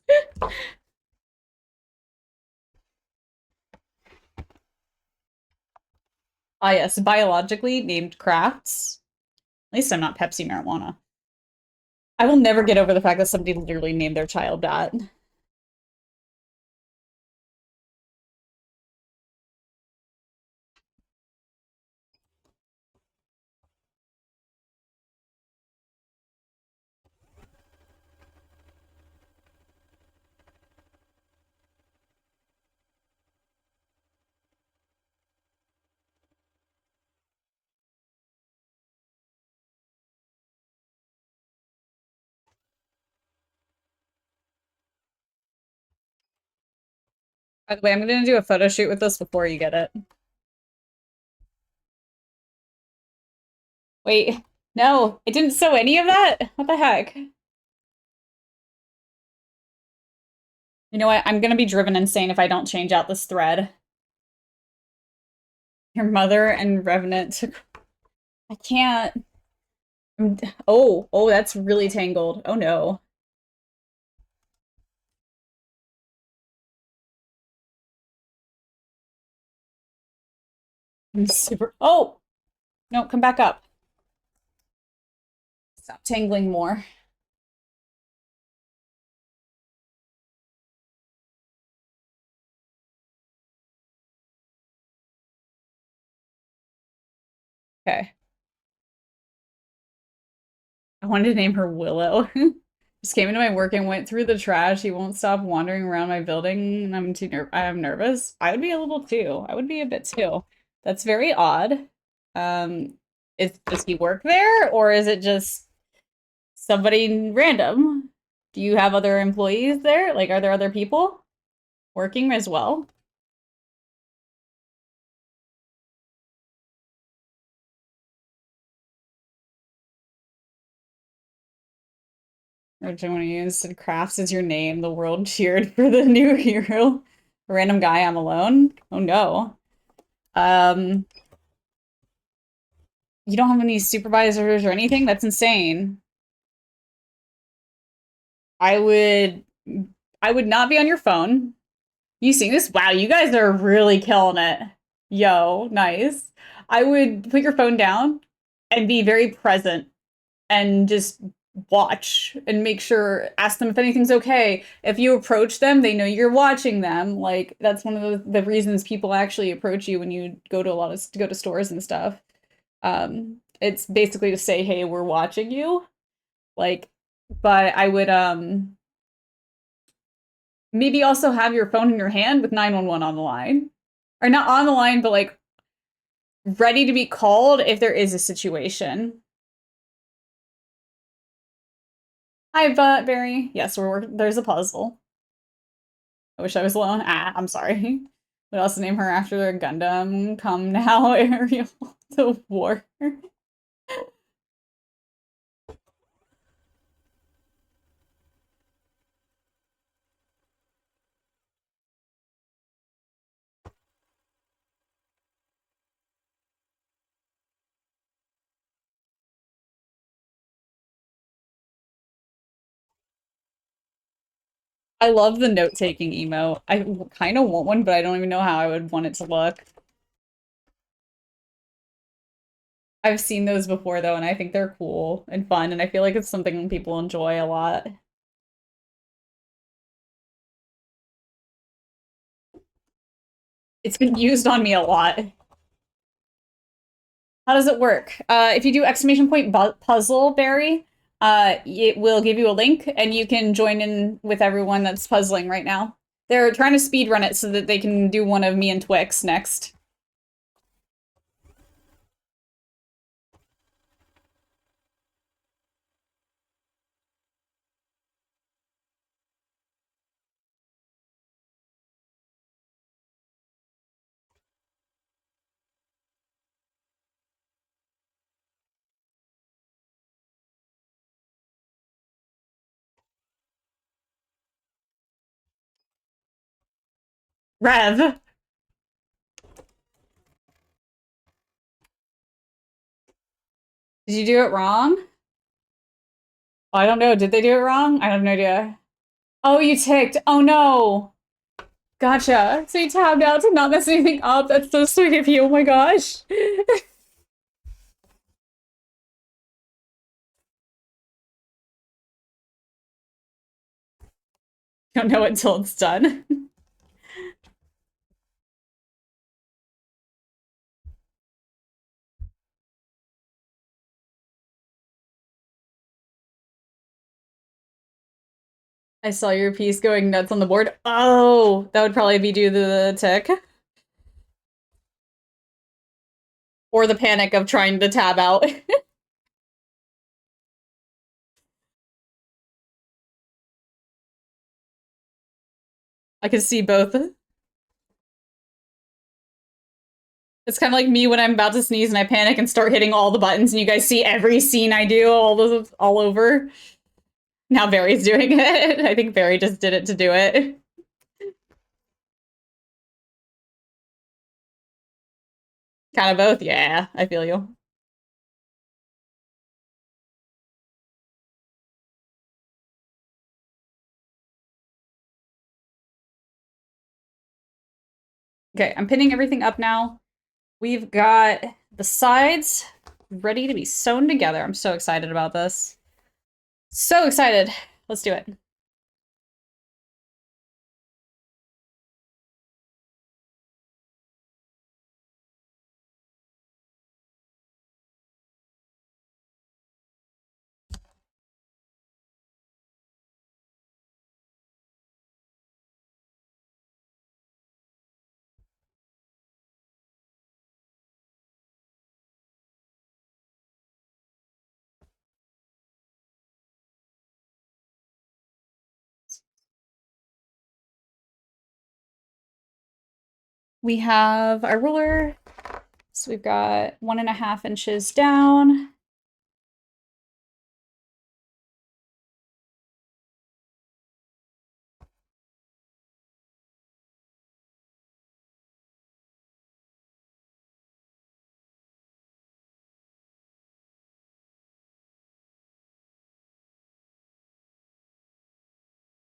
Ah, yes, biologically named Crafts. At least I'm not Pepsi marijuana. I will never get over the fact that somebody literally named their child that. By the way, I'm gonna do a photo shoot with this before you get it. Wait, no, it didn't sew any of that? What the heck? You know what? I'm gonna be driven insane if I don't change out this thread. Your mother and Revenant. I can't. Oh, that's really tangled. Oh no. I'm super. Oh! No, come back up. Stop tangling more. Okay. I wanted to name her Willow. Just came into my work and went through the trash. He won't stop wandering around my building, and I'm nervous. I would be a little too. I would be a bit too. That's very odd. Um, does he work there, or is it just somebody random? Do you have other employees there? Like, are there other people working as well? Or do you want to use crafts as your name? The world cheered for the new hero. Random guy, I'm alone. Oh no. Um, you don't have any supervisors or anything? That's insane. I would I would not be on your phone. You seeing this? Wow, you guys are really killing it. Yo, nice. I would put your phone down and be very present and just watch and make sure, ask them if anything's okay. If you approach them, they know you're watching them. Like that's one of the reasons people actually approach you when you go to go to stores and stuff. It's basically to say, hey, we're watching you. Like, but I would maybe also have your phone in your hand with 911 on the line. Or not on the line, but like ready to be called if there is a situation. Hi, Barry. Yes, there's a puzzle. I wish I was alone. Ah, I'm sorry. What else to name her after a Gundam? Come now, Ariel to war. I love the note-taking emo. I kind of want one, but I don't even know how I would want it to look. I've seen those before though, and I think they're cool and fun, and I feel like it's something people enjoy a lot. It's been used on me a lot. How does it work? If you do exclamation point puzzle, Barry, it will give you a link and you can join in with everyone that's puzzling right now. They're trying to speed run it so that they can do one of me and Twix next. Rev, did you do it wrong? Oh, I don't know. Did they do it wrong? I have no idea. Oh, you ticked. Oh no. Gotcha. So you tabbed out to not mess anything up. That's so sweet of you. Oh my gosh. Don't know it until it's done. I saw your piece going nuts on the board. Oh, that would probably be due to the tick. Or the panic of trying to tab out. I can see both. It's kind of like me when I'm about to sneeze and I panic and start hitting all the buttons, and you guys see every scene I do all over. Now Barry's doing it. I think Barry just did it to do it. Kind of both. Yeah, I feel you. Okay, I'm pinning everything up now. We've got the sides ready to be sewn together. I'm so excited about this. So excited. Let's do it. We have our ruler. So we've got 1.5 inches down.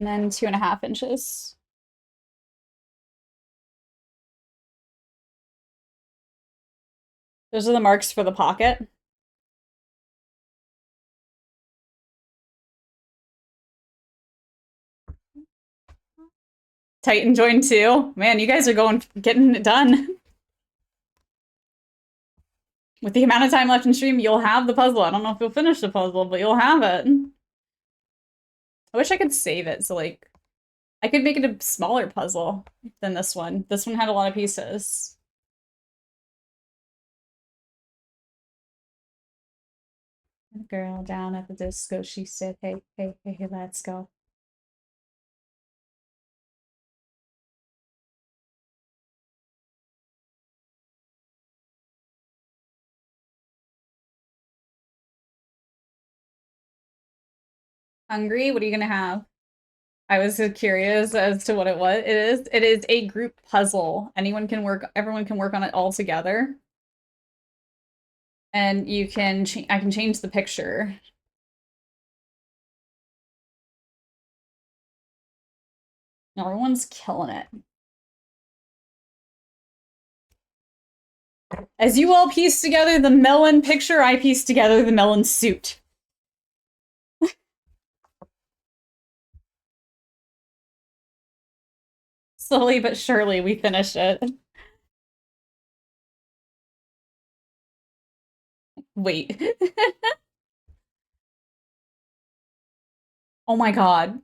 And then 2.5 inches. Those are the marks for the pocket. Titan joined too. Man, you guys are getting it done. With the amount of time left in stream, you'll have the puzzle. I don't know if you'll finish the puzzle, but you'll have it. I wish I could save it, so like, I could make it a smaller puzzle than this one. This one had a lot of pieces. The girl down at the disco, she said, hey, hey, hey, hey, let's go. Hungry? What are you gonna have? I was so curious as to what it was. It is a group puzzle. Everyone can work on it all together. And you can I can change the picture. Everyone's killing it. As you all piece together the melon picture, I piece together the melon suit. Slowly but surely, we finished it. Wait. Oh my god.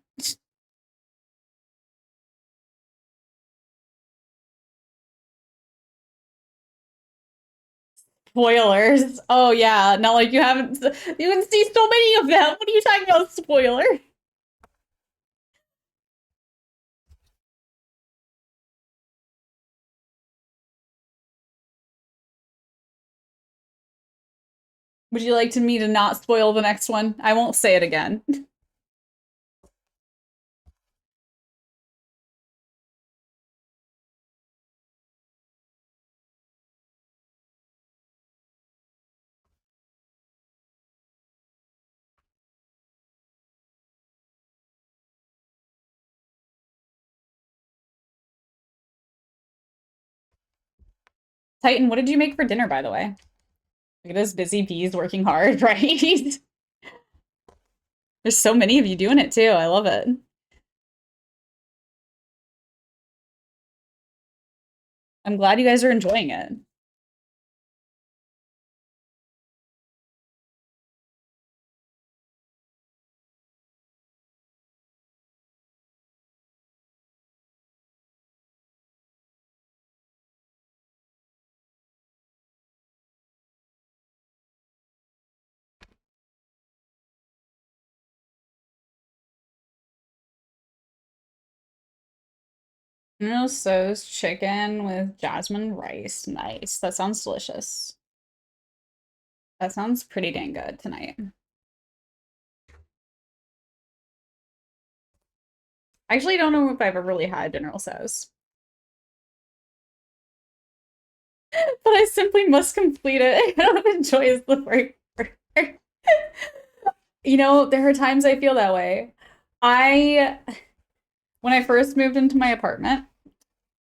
Spoilers. Oh yeah, not like you can see so many of them. What are you talking about, spoiler? Would you like me to not spoil the next one? I won't say it again. Titan, what did you make for dinner, by the way? Look at those busy bees working hard, right? There's so many of you doing it too. I love it. I'm glad you guys are enjoying it. No sauce chicken with jasmine rice. Nice. That sounds delicious. That sounds pretty dang good tonight. I actually don't know if I've ever really had General Tso's. But I simply must complete it. I don't enjoy the work. You know, there are times I feel that way. When I first moved into my apartment,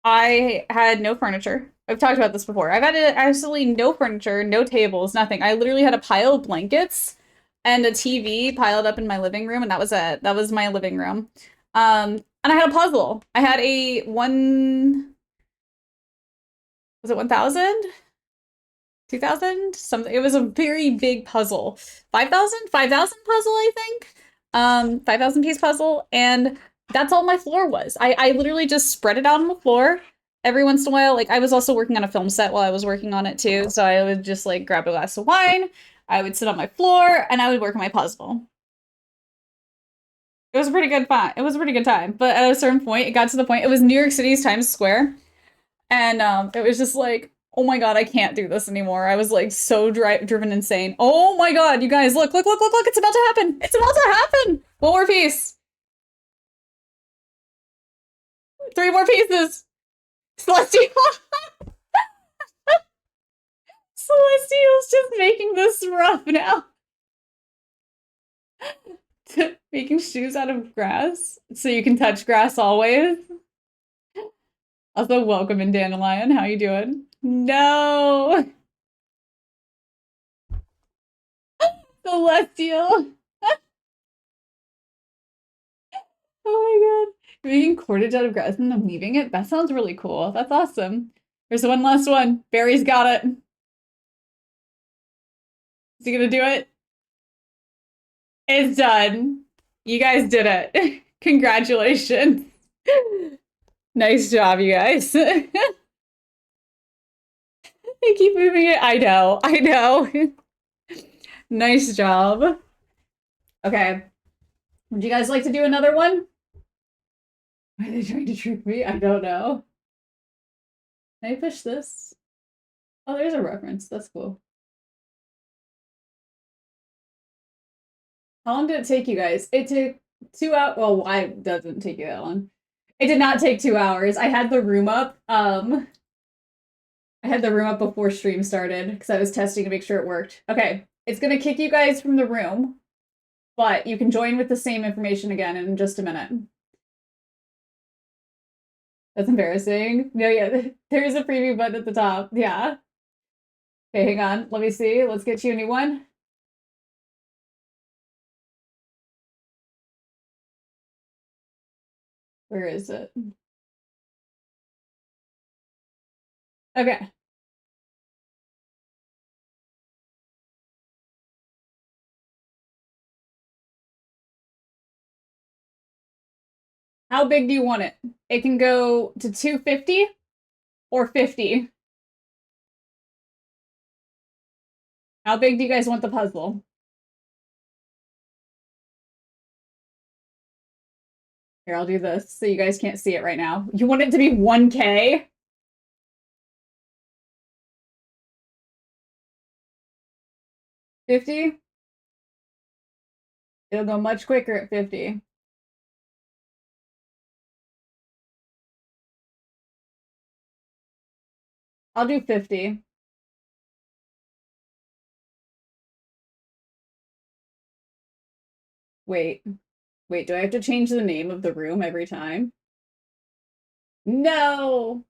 I had no furniture. I've talked about this before. I've had absolutely no furniture, no tables, nothing. I literally had a pile of blankets and a TV piled up in my living room, and that was it. That was my living room. And I had a puzzle. I had a was it 1,000? 2,000? Something. It was a very big puzzle. 5,000? 5,000 puzzle, I think. 5,000 piece puzzle, and that's all my floor was. I literally just spread it out on the floor. Every once in a while, like I was also working on a film set while I was working on it too, so I would just like grab a glass of wine, I would sit on my floor, and I would work on my puzzle. It was a pretty good fun. It was a pretty good time, but at a certain point, it got to the point, it was New York City's Times Square, And it was just like, oh my god, I can't do this anymore. I was like so driven insane. Oh my god, you guys, look, look, look, look, look, it's about to happen. It's about to happen. One more piece. 3 more pieces. Celestial. Celestial's just making this rough now. Making shoes out of grass so you can touch grass always. Also, welcome in Dandelion. How you doing? No! Celestial! Oh my god. Making cordage out of grass and then weaving it? That sounds really cool. That's awesome. There's one last one. Barry's got it. Is he gonna do it? It's done. You guys did it. Congratulations. Nice job, you guys. They keep moving it. I know. I know. Nice job. Okay. Would you guys like to do another one? Why are they trying to trick me? I don't know. Can I push this? Oh, there's a reference. That's cool. How long did it take you guys? It took 2 hours. Well, why it doesn't take you that long? It did not take 2 hours. I had the room up. I had the room up before stream started because I was testing to make sure it worked. Okay, it's gonna kick you guys from the room, but you can join with the same information again in just a minute. That's embarrassing. No, yeah, there is a preview button at the top. Yeah. Okay, hang on. Let me see. Let's get you a new one. Where is it? Okay. How big do you want it? It can go to 250 or 50. How big do you guys want the puzzle? Here, I'll do this so you guys can't see it right now. You want it to be 1K? $50? It'll go much quicker at 50. I'll do 50. Wait. Wait, do I have to change the name of the room every time? No!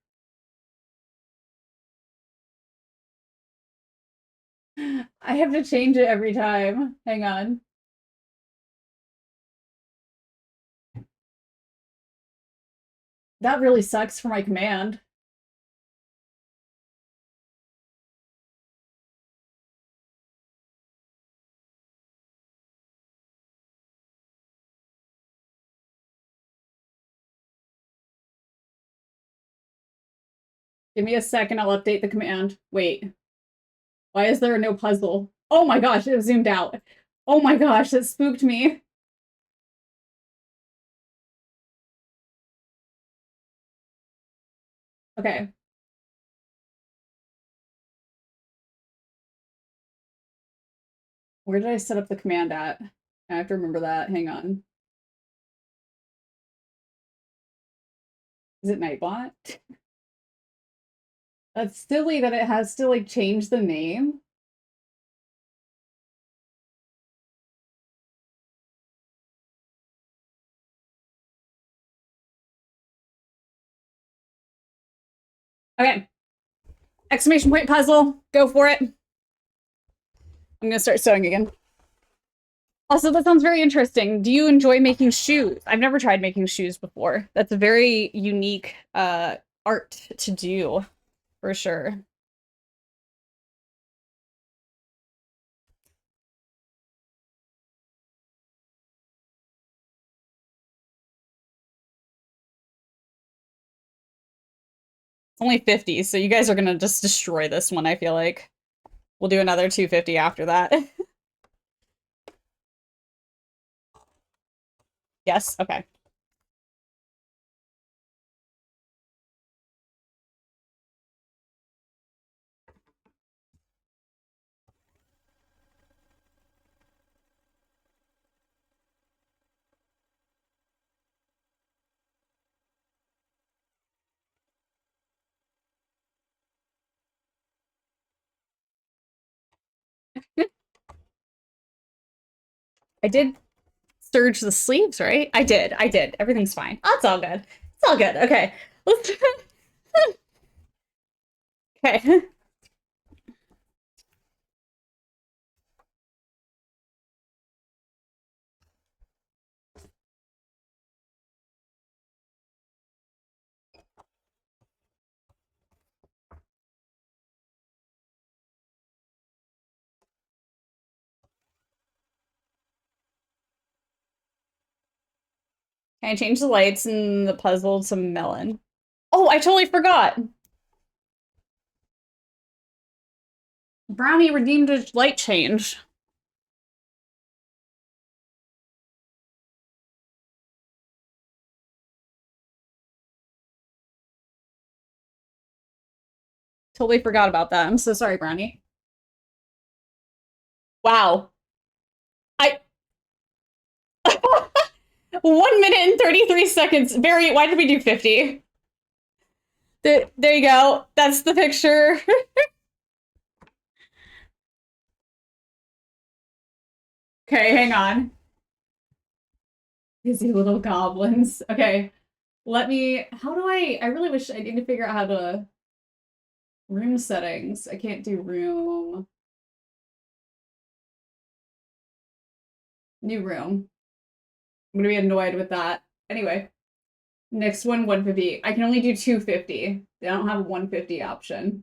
I have to change it every time. Hang on. That really sucks for my command. Give me a second, I'll update the command. Wait. Why is there no puzzle? Oh my gosh, it zoomed out. Oh my gosh, that spooked me. Okay. Where did I set up the command at? I have to remember that. Hang on. Is it Nightbot? That's silly that it has to like change the name. Okay. Exclamation point puzzle. Go for it. I'm gonna start sewing again. Also, that sounds very interesting. Do you enjoy making shoes? I've never tried making shoes before. That's a very unique art to do, for sure. It's only 50, so you guys are gonna just destroy this one, I feel like. We'll do another 250 after that. Yes? Okay. I did serge the sleeves, right? I did. I did. Everything's fine. Oh, it's all good. It's all good. Okay. Let's okay. Can I change the lights in the puzzle to melon? Oh, I totally forgot. Brownie redeemed a light change. Totally forgot about that. I'm so sorry, Brownie. Wow. I 1 minute and 33 seconds. Barry, why did we do 50? There you go. That's the picture. Okay, hang on. Busy little goblins. Okay. Let me, how do I really wish I need to figure out how to, room settings. I can't do room. New room. I'm gonna be annoyed with that. Anyway, next one, 150. I can only do 250. They don't have a 150 option.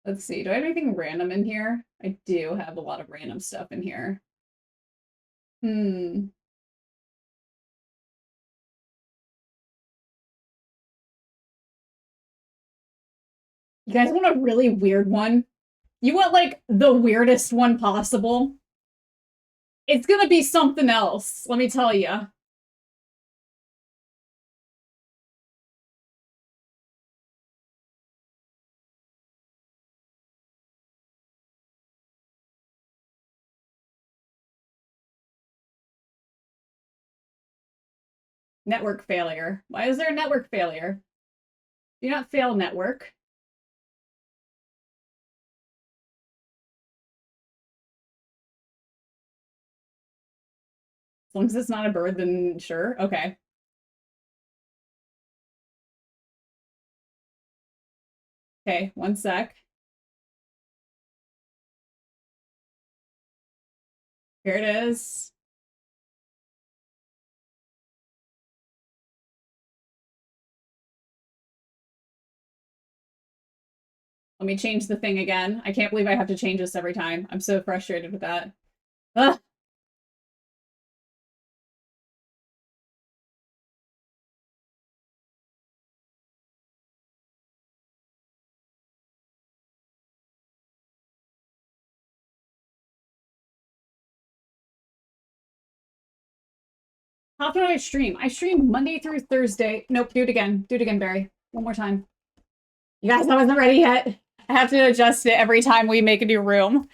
Let's see, do I have anything random in here? I do have a lot of random stuff in here. Hmm. You guys want a really weird one? You want like the weirdest one possible? It's gonna be something else, let me tell you. Network failure. Why is there a network failure? Do not fail network. As long as it's not a bird, then sure. Okay. Okay, one sec. Here it is. Let me change the thing again. I can't believe I have to change this every time. I'm so frustrated with that. Ugh. How often do I stream? I stream Monday through Thursday. Nope, do it again. Do it again, Barry. One more time. You guys, I wasn't ready yet. I have to adjust it every time we make a new room.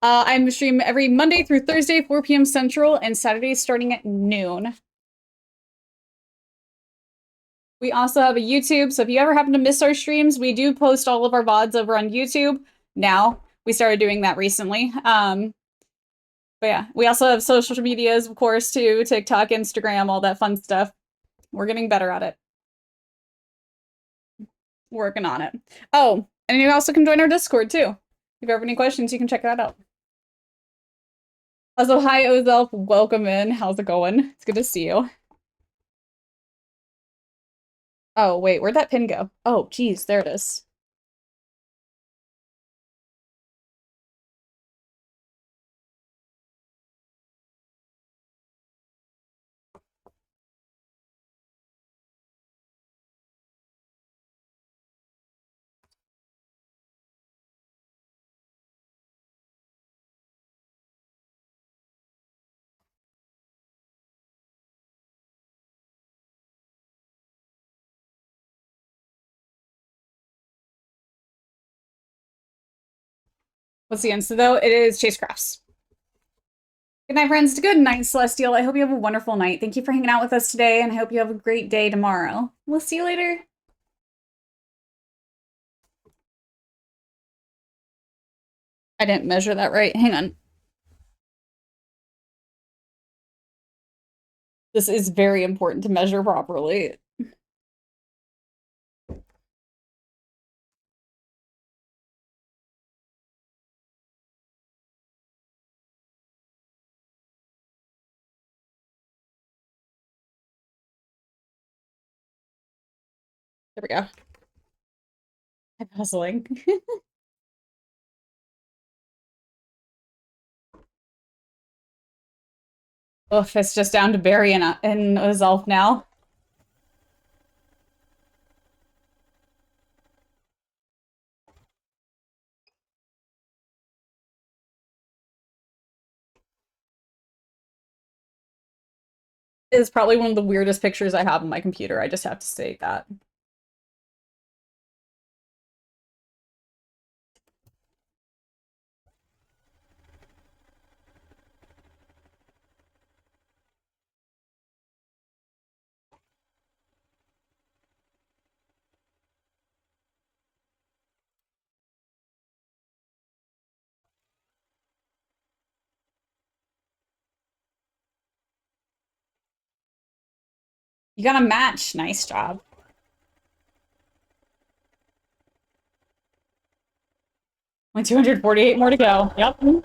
I'm stream every Monday through Thursday, 4 p.m. Central, and Saturdays starting at noon. We also have a YouTube, so if you ever happen to miss our streams, we do post all of our VODs over on YouTube now. We started doing that recently. But yeah, we also have social medias, of course, too. TikTok, Instagram, all that fun stuff. We're getting better at it. Working on it. Oh, and you also can join our Discord, too. If you have any questions, you can check that out. Also, hi, Ozelf. Welcome in. How's it going? It's good to see you. Oh, wait, where'd that pin go? Oh, geez, there it is. What's the answer, though? It is Chase Crafts. Good night, friends. Good night, Celestial. I hope you have a wonderful night. Thank you for hanging out with us today, and I hope you have a great day tomorrow. We'll see you later. I didn't measure that right. Hang on. This is very important to measure properly. There we go. I'm puzzling. Oof, it's just down to Barry and Zelf now. It is probably one of the weirdest pictures I have on my computer. I just have to state that. You got a match. Nice job. Only 248 more to go. Yep.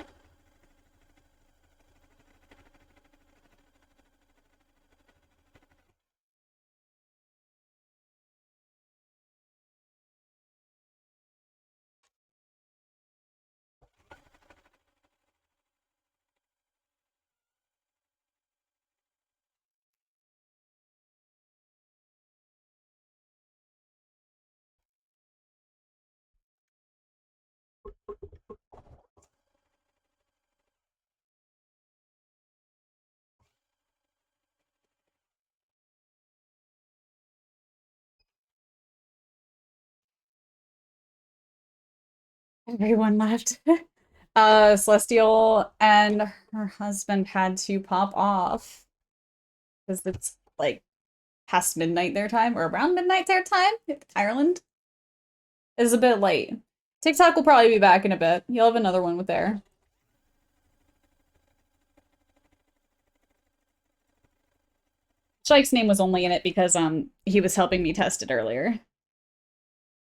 Everyone left. Celestial and her husband had to pop off because it's like past midnight their time or around midnight their time. Ireland is a bit late. TikTok will probably be back in a bit. You'll have another one with there. Shike's name was only in it because he was helping me test it earlier.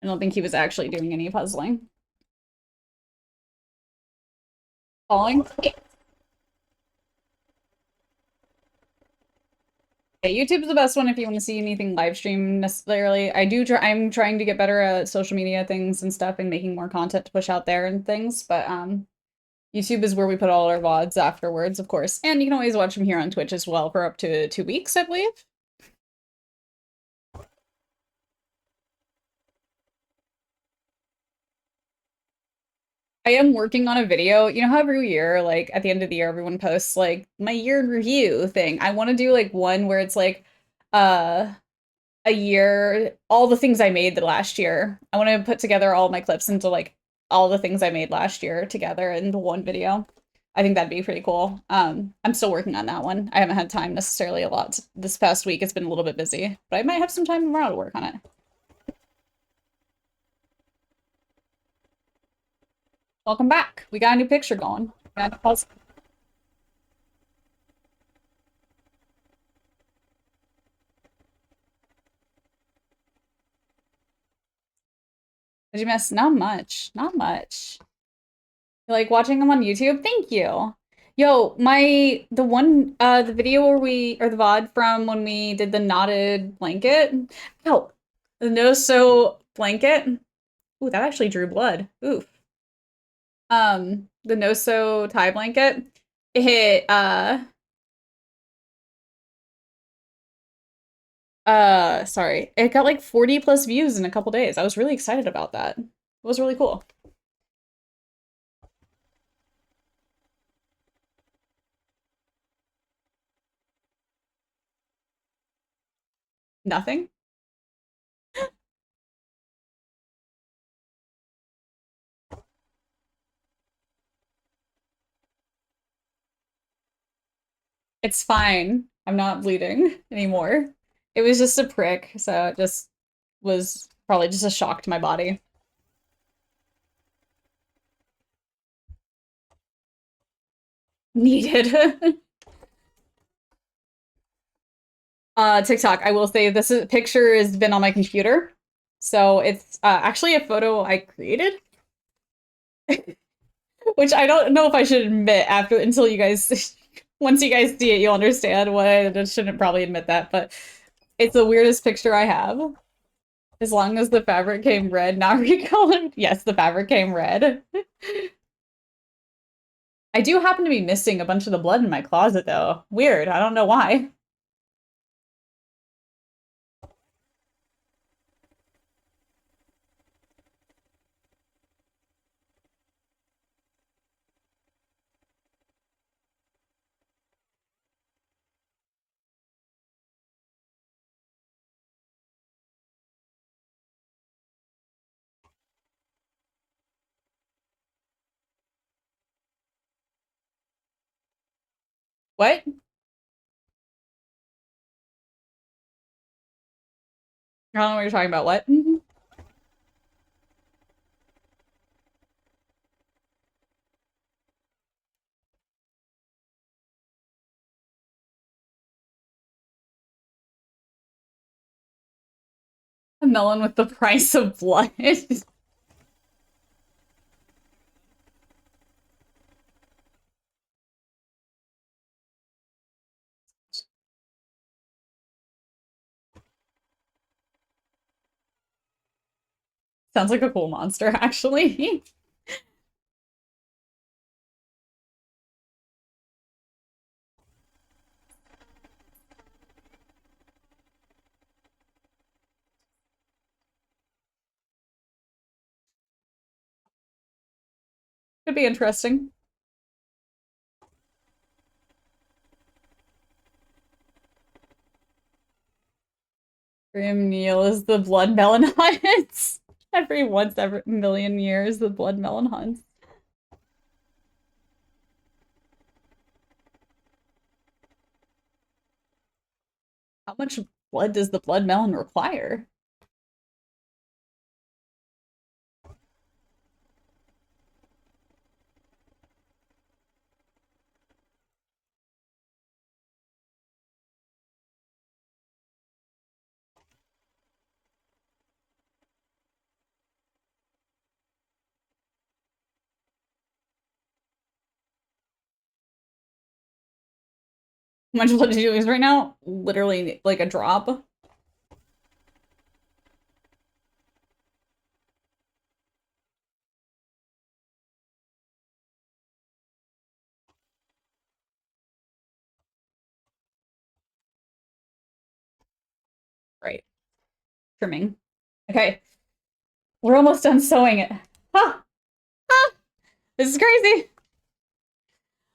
I don't think he was actually doing any puzzling. Falling. Yeah, YouTube's the best one if you want to see anything live stream necessarily. I'm trying to get better at social media things and stuff and making more content to push out there and things, but YouTube is where we put all our VODs afterwards, of course. And you can always watch them here on Twitch as well for up to 2 weeks, I believe. I am working on a video. You know how every year, like at the end of the year, everyone posts like my year in review thing. I want to do like one where it's like uh a year, all the things I made the last year. I want to put together all my clips into like all the things I made last year together into one video. I think that'd be pretty cool. I'm still working on that one. I haven't had time necessarily a lot this past week. It's been a little bit busy, but I might have some time tomorrow to work on it. Welcome back. We got a new picture going. Did you miss? Not much. Not much. You like watching them on YouTube? Thank you. Yo, the video where or the VOD from when we did the knotted blanket. Oh, the no-sew blanket. Ooh, that actually drew blood. Oof. The no-sew tie blanket. It hit, sorry. It got like 40 plus views in a couple days. I was really excited about that. It was really cool. Nothing? It's fine. I'm not bleeding anymore. It was just a prick, so it just was probably just a shock to my body. Needed. TikTok, I will say picture has been on my computer. So it's actually a photo I created, which I don't know if I should admit until you guys, once you guys see it, you'll understand why I shouldn't probably admit that, but it's the weirdest picture I have. As long as the fabric came red, not recolored. Yes, the fabric came red. I do happen to be missing a bunch of the blood in my closet, though. Weird. I don't know why. What? I don't know what you're talking about. What? A melon with the price of blood. Sounds like a cool monster, actually. Could be interesting. Grim Neil is the blood melon hunts. Every million years, the blood melon hunts. How much blood does the blood melon require? How much blood did you lose right now? Literally, like a drop. Right. Trimming. Okay. We're almost done sewing it. Ah! Ah! This is crazy.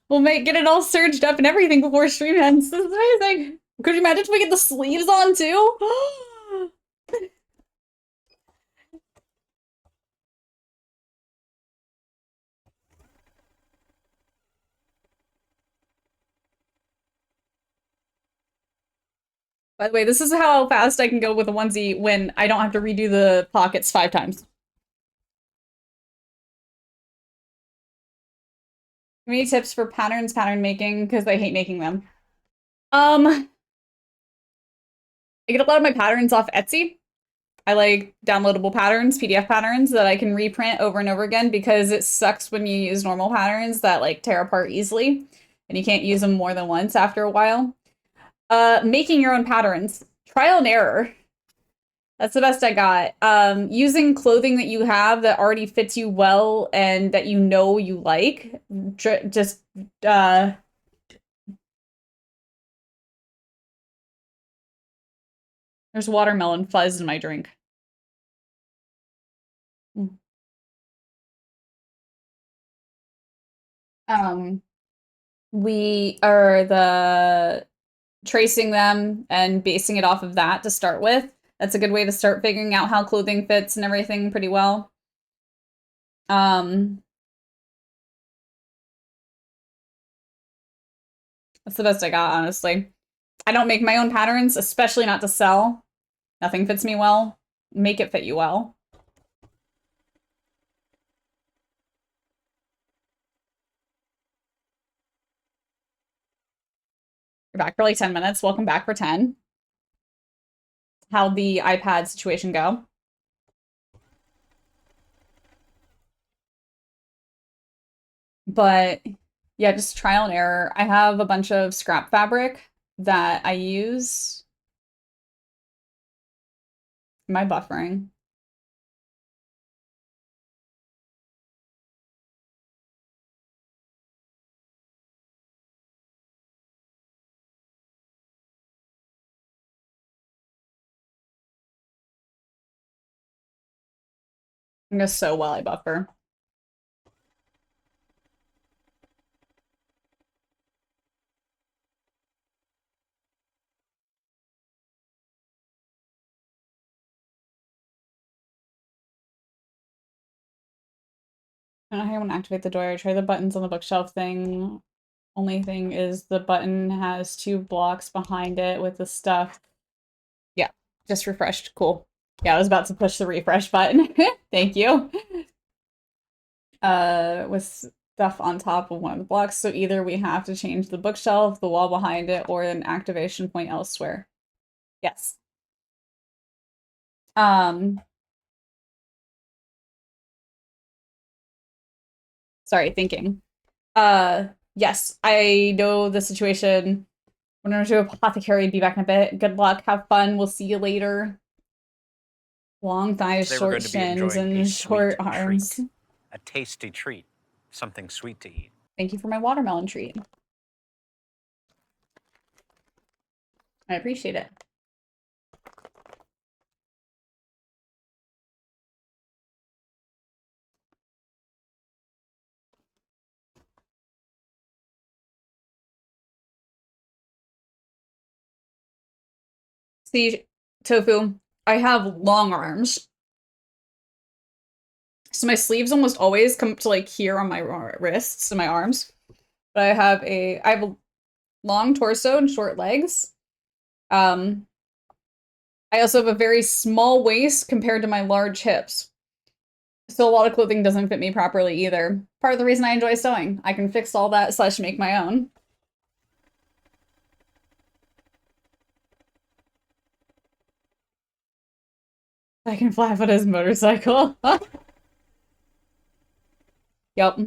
We'll get it all surged up and everything before stream ends. This is amazing. Could you imagine if we get the sleeves on too? By the way, this is how fast I can go with a onesie when I don't have to redo the pockets 5 times. Give me tips for pattern making because I hate making them. I get a lot of my patterns off Etsy. I like downloadable patterns, PDF patterns that I can reprint over and over again because it sucks when you use normal patterns that like tear apart easily and you can't use them more than once after a while. Making your own patterns. Trial and error. That's the best I got. Using clothing that you have that already fits you well and that you know you like. Just there's watermelon fuzz in my drink. Um, we are tracing them and basing it off of that to start with. That's a good way to start figuring out how clothing fits and everything pretty well. That's the best I got, honestly. I don't make my own patterns, especially not to sell. Nothing fits me well. Make it fit you well. You're back for like 10 minutes. Welcome back for 10. How'd the iPad situation go? But yeah, just trial and error. I have a bunch of scrap fabric that I use. Am I buffering? I'm gonna sew while I buffer. I don't know how you want to activate the door. Try the buttons on the bookshelf thing. Only thing is the button has 2 blocks behind it with the stuff. Yeah, just refreshed. Cool. Yeah, I was about to push the refresh button. Thank you. With stuff on top of one of the blocks. So either we have to change the bookshelf, the wall behind it, or an activation point elsewhere. Yes. Sorry, thinking. Yes, I know the situation. I'm going to apothecary, be back in a bit. Good luck, have fun, we'll see you later. Long thighs, They were short going to be shins, enjoying a and short sweet arms. treat, a tasty treat, something sweet to eat. Thank you for my watermelon treat. I appreciate it. See, Tofu, I have long arms. So my sleeves almost always come to like here on my wrists and my arms. But I have a long torso and short legs. I also have a very small waist compared to my large hips. So a lot of clothing doesn't fit me properly either. Part of the reason I enjoy sewing. I can fix all that / make my own. I can fly on his motorcycle. Yep.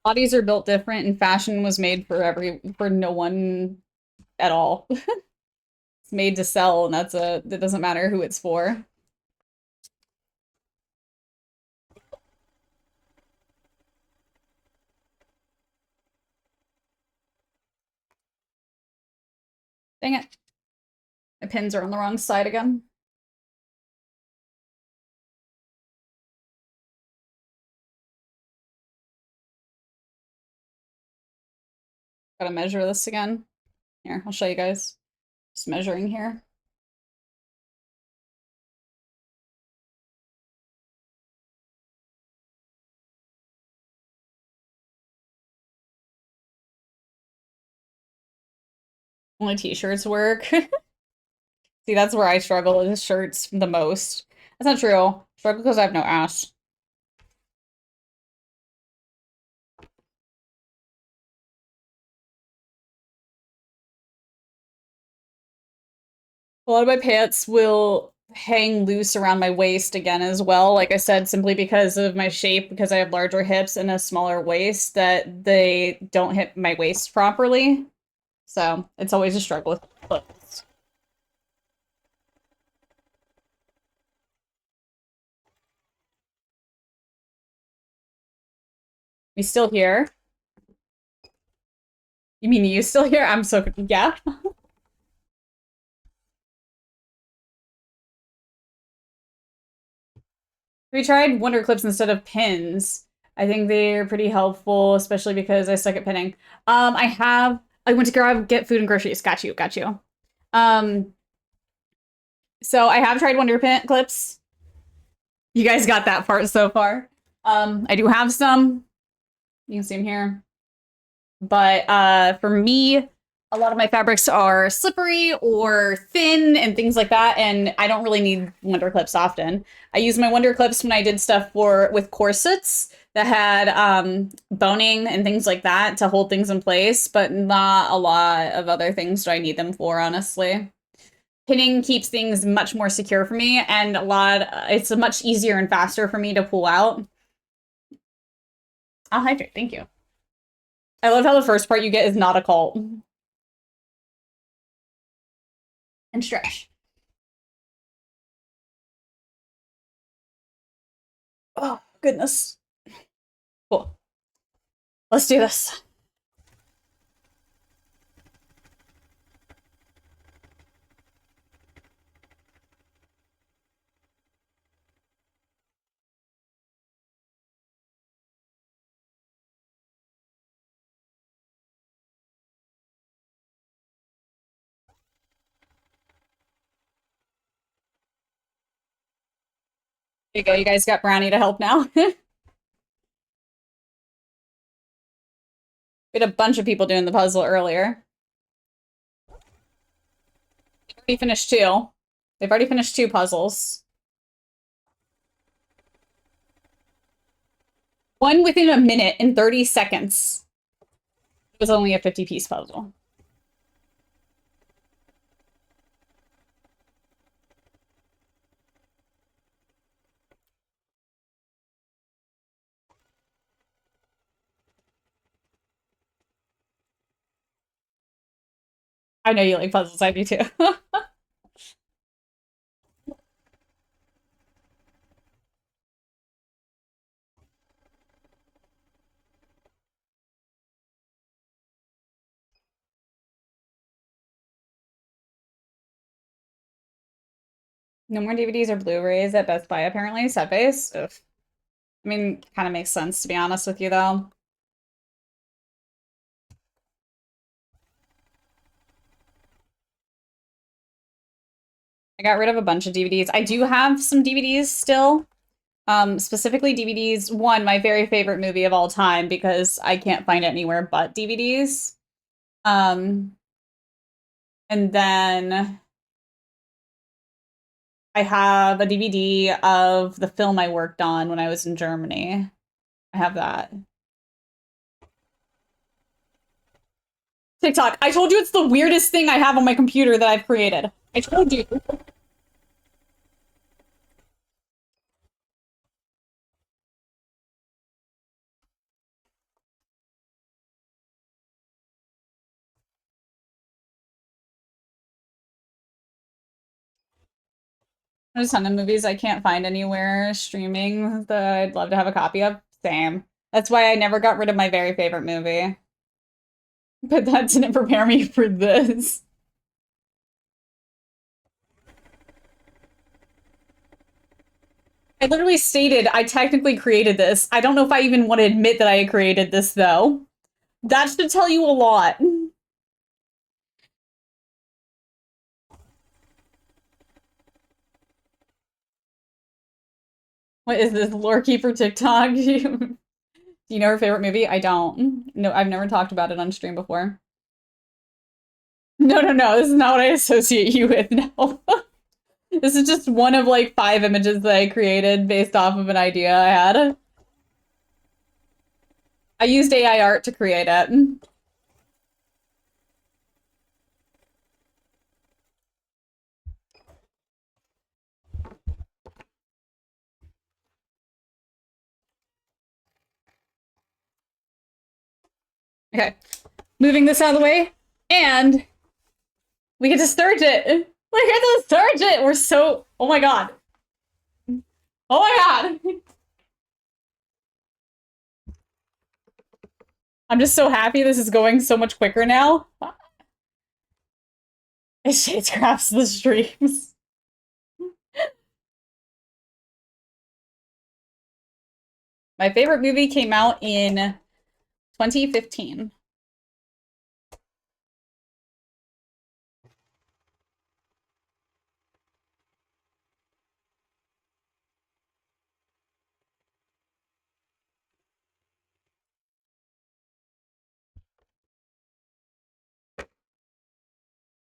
Bodies are built different and fashion was made for no one at all. It's made to sell and that doesn't matter who it's for. Dang it. My pins are on the wrong side again. Gotta measure this again. Here, I'll show you guys. Just measuring here. Only t-shirts work. See, that's where I struggle with shirts the most. That's not true. Struggle because I have no ass. A lot of my pants will hang loose around my waist again as well. Like I said, simply because of my shape, because I have larger hips and a smaller waist, that they don't hit my waist properly. So it's always a struggle with clothes. We still here? You mean you still here? I'm so, yeah. We tried wonder clips instead of pins. I think they're pretty helpful, especially because I suck at pinning. I went to get food and groceries. Got you, got you. So I have tried wonder pin clips. You guys got that part so far. I do have some. You can see them here. But for me, a lot of my fabrics are slippery or thin and things like that, and I don't really need wonder clips often. I use my wonder clips when I did stuff with corsets that had boning and things like that to hold things in place, but not a lot of other things do I need them for, honestly. Pinning keeps things much more secure for me, and it's much easier and faster for me to pull out. I'll hydrate, thank you. I love how the first part you get is not a cult. And stretch. Oh, goodness. Cool. Let's do this. There you go. You guys got Brownie to help now. We had a bunch of people doing the puzzle earlier. They've already finished two. They've already finished two puzzles. One within a minute in 30 seconds. It was only a 50-piece puzzle. I know you like puzzles, I do too. No more DVDs or Blu-rays at Best Buy, apparently. Set-based? Ugh. I mean, kind of makes sense, to be honest with you, though. I got rid of a bunch of DVDs. I do have some DVDs still. Specifically DVDs. One, my very favorite movie of all time, because I can't find it anywhere but DVDs. And then I have a DVD of the film I worked on when I was in Germany. I have that. TikTok. I told you it's the weirdest thing I have on my computer that I've created. I told you. There's a ton of movies I can't find anywhere streaming that I'd love to have a copy of. Same. That's why I never got rid of my very favorite movie. But that didn't prepare me for this. I literally stated I technically created this. I don't know if I even want to admit that I created this, though. That should tell you a lot. What is this, lore keeper TikTok? Do you know her favorite movie? I don't. No, I've never talked about it on stream before. No, no, no. This is not what I associate you with. No. This is just one of like 5 images that I created based off of an idea I had. I used AI art to create it. Okay. Moving this out of the way. And we get to start it. We get to start it. We're so... Oh my god. Oh my god. I'm just so happy this is going so much quicker now. It shades crafts the streams. My favorite movie came out in 2015.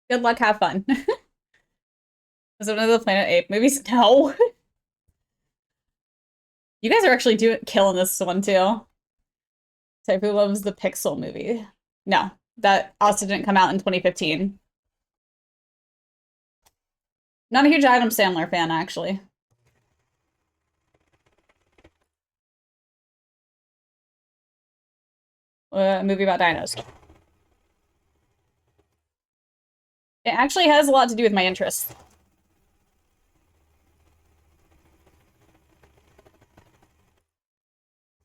Good luck, have fun. Was it one of the Planet Ape movies? No. You guys are actually killing this one too. Type who loves the Pixel movie. No, that also didn't come out in 2015. Not a huge Adam Sandler fan, actually. A movie about dinos. It actually has a lot to do with my interests.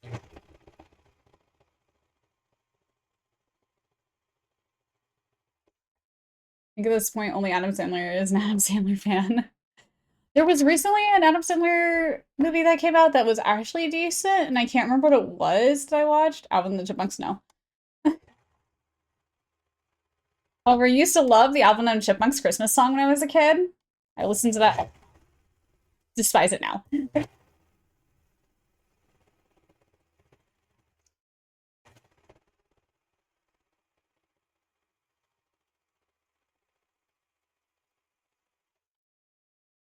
I think at this point, only Adam Sandler is an Adam Sandler fan. There was recently an Adam Sandler movie that came out that was actually decent, and I can't remember what it was that I watched. Alvin and the Chipmunks, no. However, I used to love the Alvin and the Chipmunks Christmas song when I was a kid. I listened to that. Despise it now.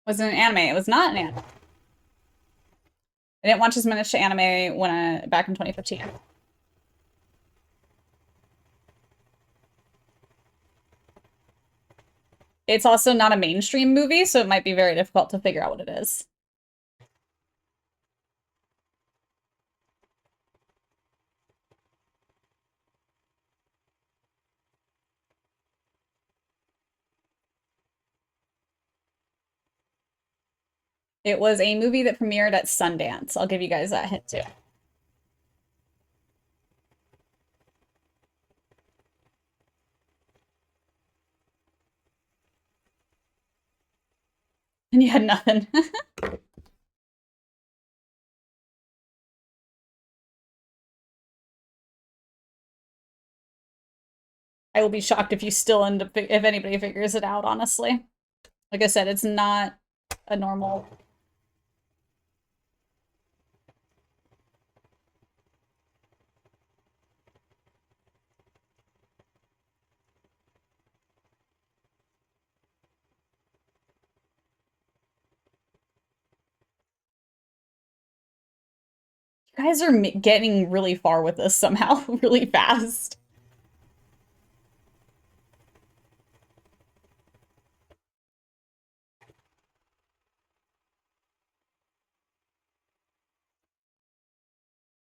Was it an anime? It was not an anime. I didn't watch as much anime when back in 2015. It's also not a mainstream movie, so it might be very difficult to figure out what it is. It was a movie that premiered at Sundance. I'll give you guys that hint too. And you had nothing. I will be shocked if you still end up, if anybody figures it out, honestly. Like I said, it's not a normal. You guys are getting really far with this somehow, really fast.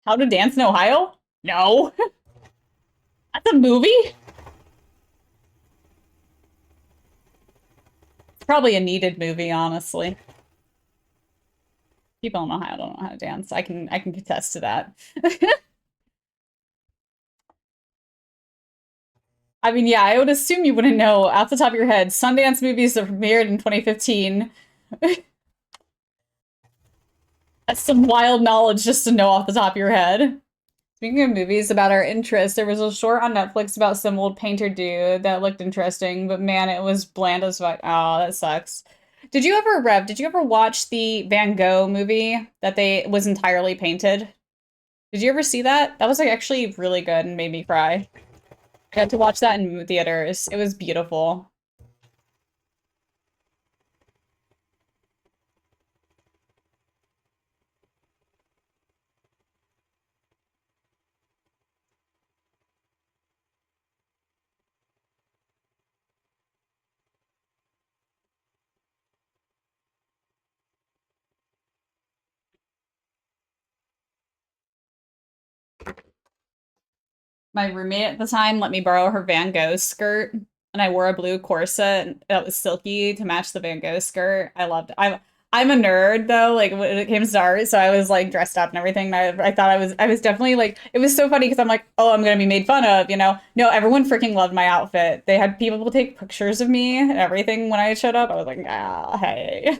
How to Dance in Ohio? No. That's a movie? It's probably a needed movie, honestly. People in Ohio don't know how to dance. I can contest to that. I mean, yeah, I would assume you wouldn't know off the top of your head. Sundance movies that premiered in 2015. That's some wild knowledge just to know off the top of your head. Speaking of movies about our interests, there was a short on Netflix about some old painter dude that looked interesting, but man, it was bland as fuck. Oh, that sucks. Did you ever watch the Van Gogh movie that they was entirely painted? Did you ever see that? That was like actually really good and made me cry. I got to watch that in theaters. It was beautiful. My roommate at the time let me borrow her Van Gogh skirt, and I wore a blue corset that was silky to match the Van Gogh skirt. I loved it. I'm a nerd though, like when it came to art, so I was like dressed up and everything. And I thought I was definitely like it was so funny because I'm like, oh, I'm gonna be made fun of, you know? No, everyone freaking loved my outfit. They had people take pictures of me and everything when I showed up. I was like, ah, hey,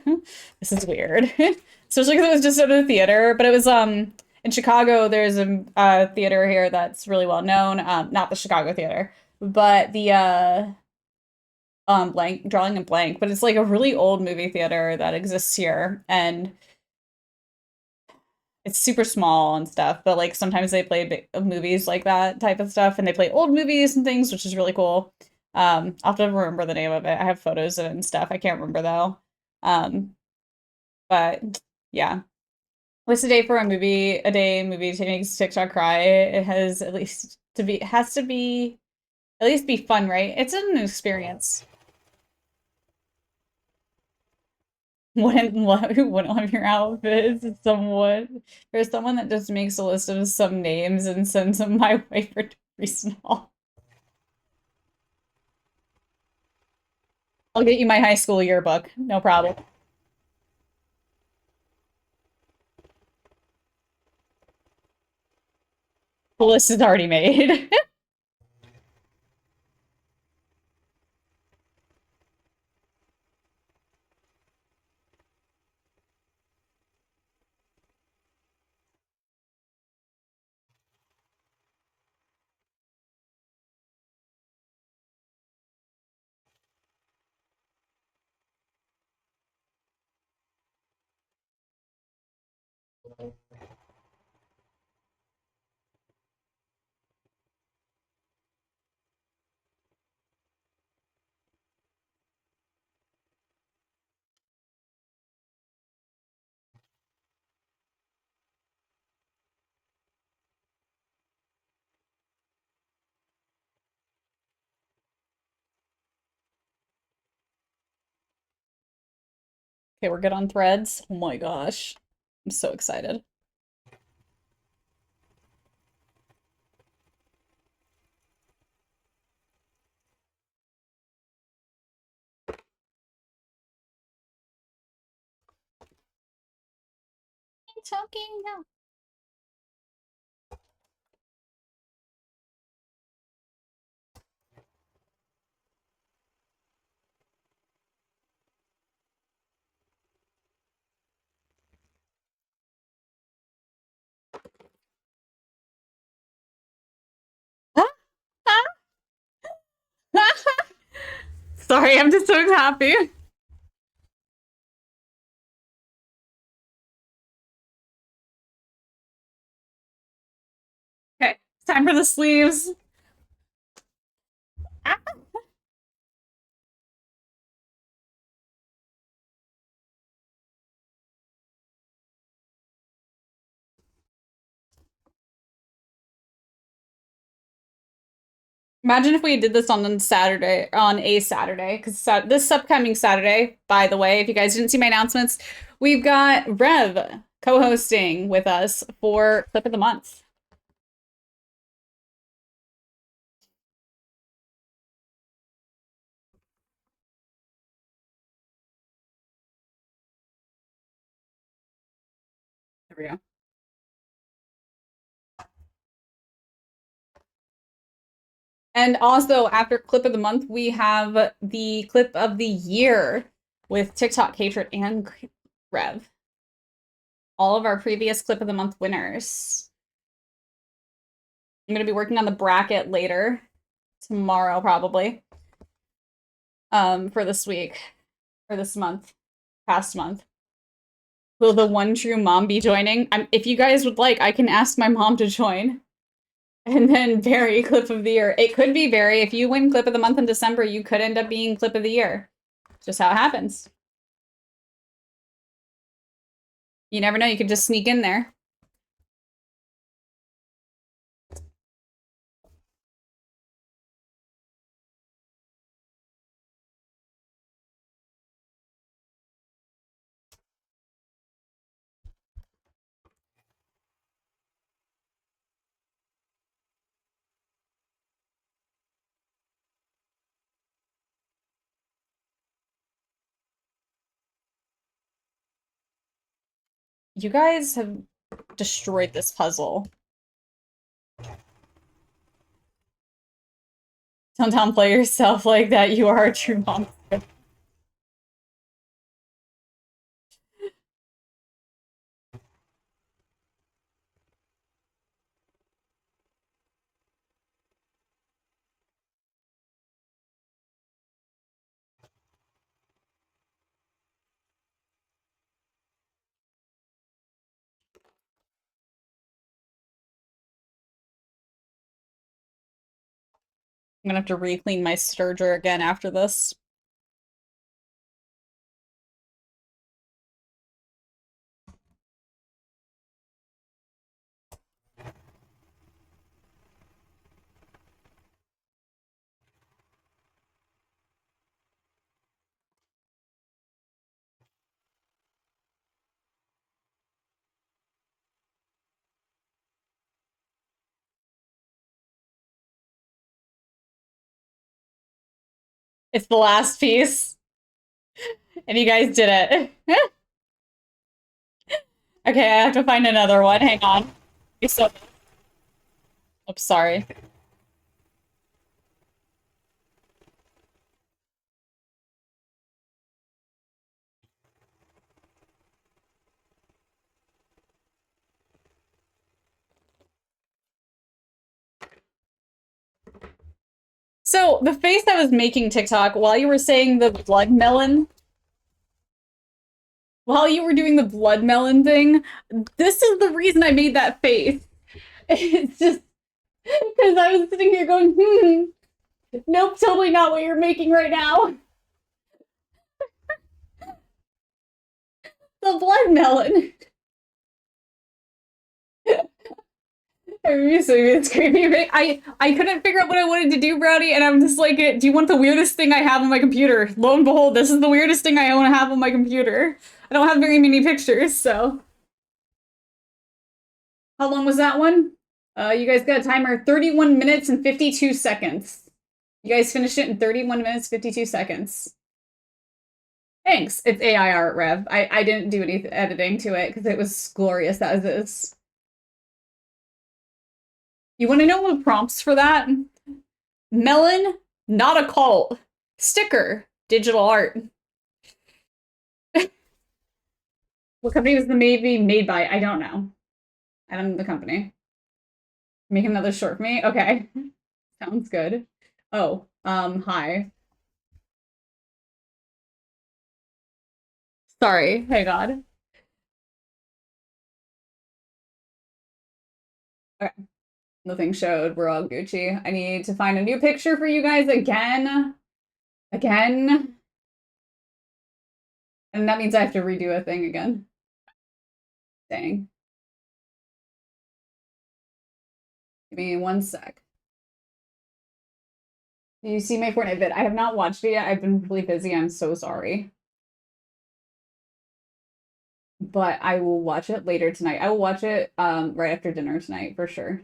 this is weird. Especially because it was just at a theater, but it was in Chicago, there's a theater here that's really well known. Not the Chicago Theater, but the blank drawing a blank. But it's like a really old movie theater that exists here, and it's super small and stuff. But like sometimes they play movies like that type of stuff, and they play old movies and things, which is really cool. I'll have to remember the name of it. I have photos of it and stuff. I can't remember though. Um, but yeah. What's a day for a movie? A day movie to make TikTok cry. It has at least to be has to be at least be fun, right? It's an experience. Who wouldn't love your outfits? It's someone there's someone that just makes a list of some names and sends them my way for recent haul. I'll get you my high school yearbook. No problem. The list is already made. Okay, we're good on threads. Oh my gosh. I'm so excited. I'm talking now. Sorry, I'm just so happy. Okay, time for the sleeves. Ah. Imagine if we did this on a Saturday, because this upcoming Saturday, by the way, if you guys didn't see my announcements, we've got Rev co-hosting with us for Clip of the Month. There we go. And also, after Clip of the Month, we have the Clip of the Year with TikTok Hatred and Rev. All of our previous Clip of the Month winners. I'm going to be working on the bracket later, tomorrow probably, for this week, or this month, past month. Will the one true mom be joining? If you guys would like, I can ask my mom to join. And then Barry, Clip of the Year. It could be Barry. If you win Clip of the Month in December, you could end up being Clip of the Year. Just how it happens. You never know. You could just sneak in there. You guys have destroyed this puzzle. Don't downplay yourself like that. You are a true monster. gonna have to re-clean my sturger again after this. It's the last piece. And you guys did it. Okay, I have to find another one. Hang on. So, oops, sorry. So the face I was making TikTok while you were saying the blood melon, while you were doing the blood melon thing, this is the reason I made that face. It's just because I was sitting here going, nope, totally not what you're making right now. The blood melon. It's creepy. I couldn't figure out what I wanted to do, Brownie, and I'm just like, do you want the weirdest thing I have on my computer? Lo and behold, this is the weirdest thing I want to have on my computer. I don't have very many pictures, so. How long was that one? You guys got a timer, 31 minutes and 52 seconds. You guys finished it in 31 minutes, 52 seconds. Thanks. It's AI art, Rev. I didn't do any editing to it because it was glorious as is. You want to know the prompts for that? Melon, not a cult. Sticker, digital art. What company was the maybe made by? I don't know. I don't know the company. Make another short for me? Okay. Sounds good. Oh, hi. Sorry, hang on. Okay. Nothing showed. We're all Gucci. I need to find a new picture for you guys again. Again. And that means I have to redo a thing again. Dang. Give me one sec. Do you see my Fortnite vid? I have not watched it yet. I've been really busy. I'm so sorry. But I will watch it later tonight. I will watch it right after dinner tonight for sure.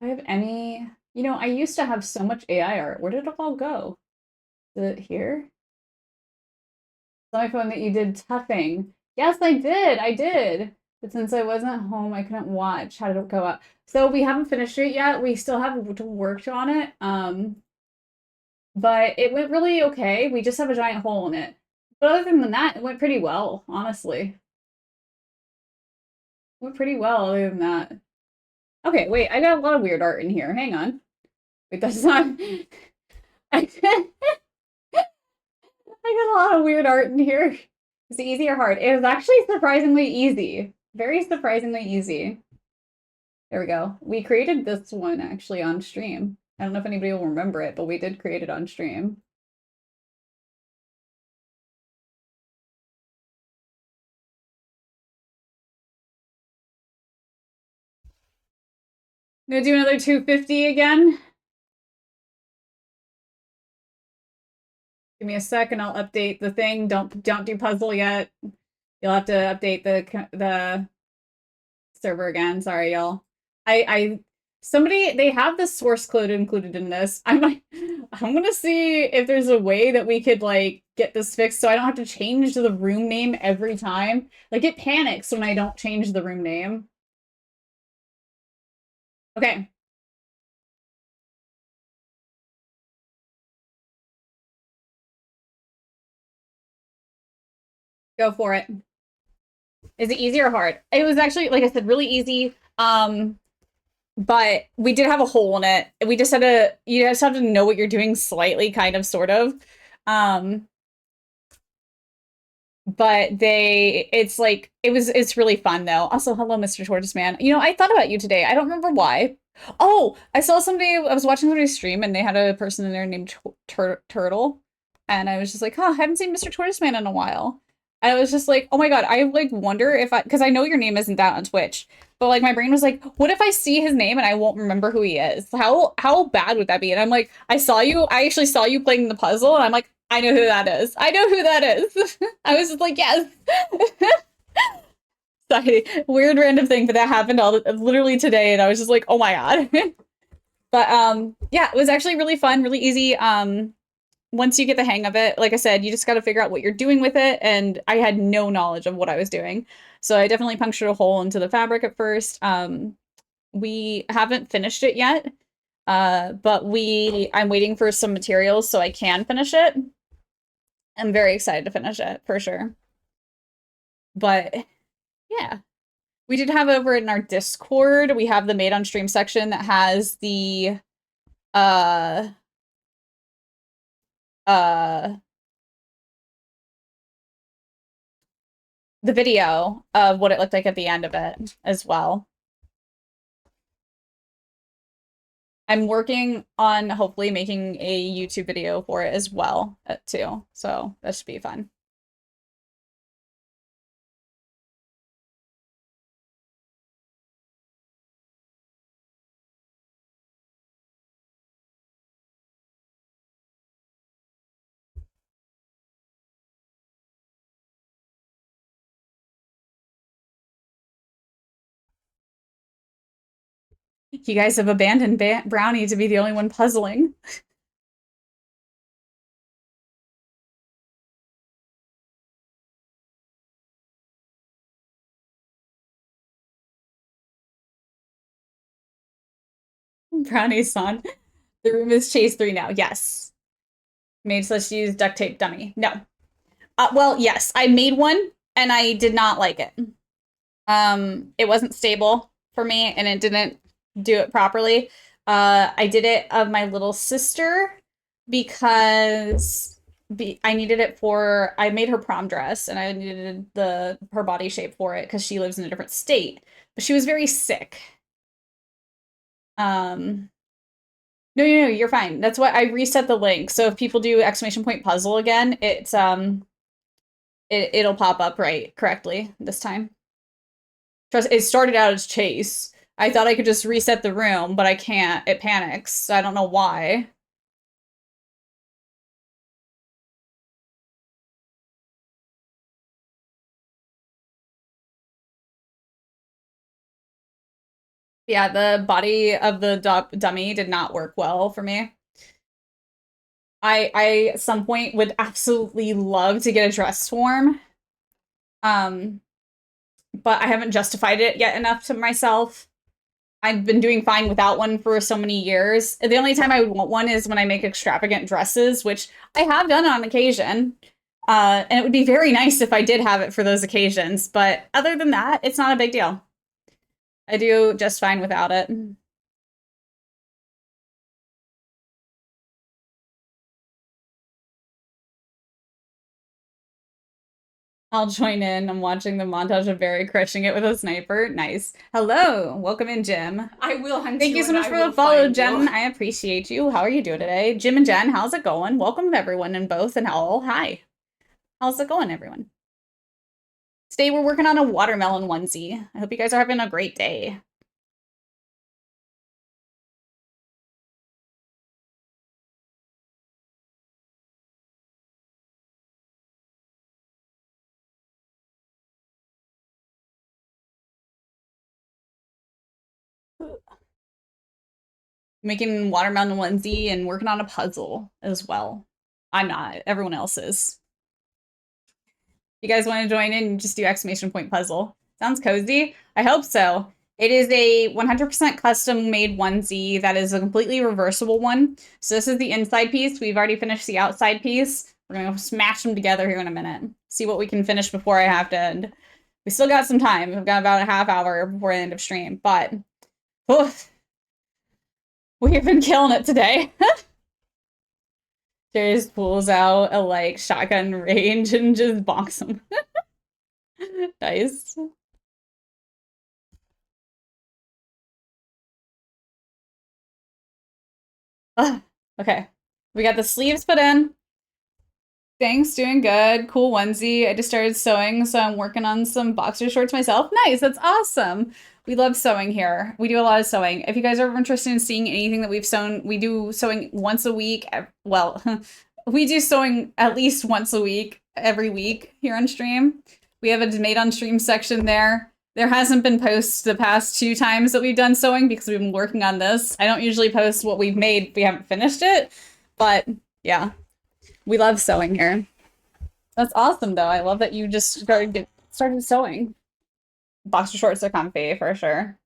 I have any, you know, I used to have so much AI art. Where did it all go? Is it here? On my phone that you did toughing. Yes, I did. I did. But since I wasn't home, I couldn't watch. How did it go up? So we haven't finished it yet. We still have worked on it. But it went really okay. We just have a giant hole in it. But other than that, it went pretty well, honestly. It went pretty well other than that. Okay, wait, I got a lot of weird art in here. Hang on. Wait, that's not... I got a lot of weird art in here. Is it easy or hard? It was actually surprisingly easy. Very surprisingly easy. There we go. We created this one actually on stream. I don't know if anybody will remember it, but we did create it on stream. I'm gonna do another 250 again. Give me a second, I'll update the thing. Don't do puzzle yet. You'll have to update the server again. Sorry, y'all. Somebody, they have the source code included in this. I'm gonna see if there's a way that we could like get this fixed so I don't have to change the room name every time. Like it panics when I don't change the room name. Okay. Go for it. Is it easy or hard? It was actually, like I said, really easy. But we did have a hole in it. We just had to, you just have to know what you're doing slightly, kind of, sort of. but it's really fun though. Also, hello, Mr. Tortoise Man. You know, I thought about you today. I don't remember why. Oh, I was watching somebody's stream and they had a person in there named Turtle. And I was just like, huh, I haven't seen Mr. Tortoise Man in a while. I was just like, oh my God, I like wonder if because I know your name isn't that on Twitch, but like my brain was like, what if I see his name and I won't remember who he is? How bad would that be? And I'm like, I actually saw you playing the puzzle, and I'm like, I know who that is. I know who that is. I was just like, yes. Sorry, weird random thing, but that happened literally today, and I was just like, oh my God. But yeah, it was actually really fun, really easy. Once you get the hang of it, like I said, you just got to figure out what you're doing with it. And I had no knowledge of what I was doing. So I definitely punctured a hole into the fabric at first. We haven't finished it yet, but I'm waiting for some materials so I can finish it. I'm very excited to finish it, for sure. But yeah. We did have over in our Discord, we have the Made on Stream section that has the the video of what it looked like at the end of it as well. I'm working on hopefully making a YouTube video for it as well, too. So that should be fun. You guys have abandoned Brownie to be the only one puzzling. Brownie's on. The room is Chase 3 now. Yes. Made such use duct tape dummy. No. Well, yes, I made one and I did not like it. It wasn't stable for me and it didn't do it properly. I did it of my little sister because I needed it for, I made her prom dress and I needed her body shape for it because she lives in a different state. But she was very sick. No, you're fine. That's why I reset the link. So if people do exclamation point puzzle again, it'll pop up correctly this time. Trust, it started out as Chase. I thought I could just reset the room, but I can't. It panics. I don't know why. Yeah, the body of the dummy did not work well for me. I at some point would absolutely love to get a dress form. But I haven't justified it yet enough to myself. I've been doing fine without one for so many years. The only time I would want one is when I make extravagant dresses, which I have done on occasion. And it would be very nice if I did have it for those occasions. But other than that, it's not a big deal. I do just fine without it. I'll join in. I'm watching the montage of Barry crushing it with a sniper. Nice. Hello. Welcome in, Jim. I will hunt Thank you so much for the follow, Jen. I appreciate you. How are you doing today? Jim and Jen, how's it going? Welcome everyone in both and all. Hi. How's it going, everyone? Today we're working on a watermelon onesie. I hope you guys are having a great day. Making watermelon onesie and working on a puzzle as well. I'm not. Everyone else is. You guys want to join in and just do exclamation point puzzle? Sounds cozy. I hope so. It is a 100% custom made onesie that is a completely reversible one. So this is the inside piece. We've already finished the outside piece. We're going to smash them together here in a minute. See what we can finish before I have to end. We still got some time. We've got about a half hour before the end of stream, but oof, we have been killing it today. Jerry just pulls out a like shotgun range and just bonks him. Nice. Okay. We got the sleeves put in. Thanks, doing good. Cool onesie. I just started sewing, so I'm working on some boxer shorts myself. Nice, that's awesome. We love sewing here. We do a lot of sewing. If you guys are interested in seeing anything that we've sewn, we do sewing once a week. Well, we do sewing at least once a week, every week here on stream. We have a made on stream section there. There hasn't been posts the past 2 times that we've done sewing because we've been working on this. I don't usually post what we've made if we haven't finished it, but yeah. We love sewing here. That's awesome, though. I love that you just started sewing. Boxer shorts are comfy, for sure.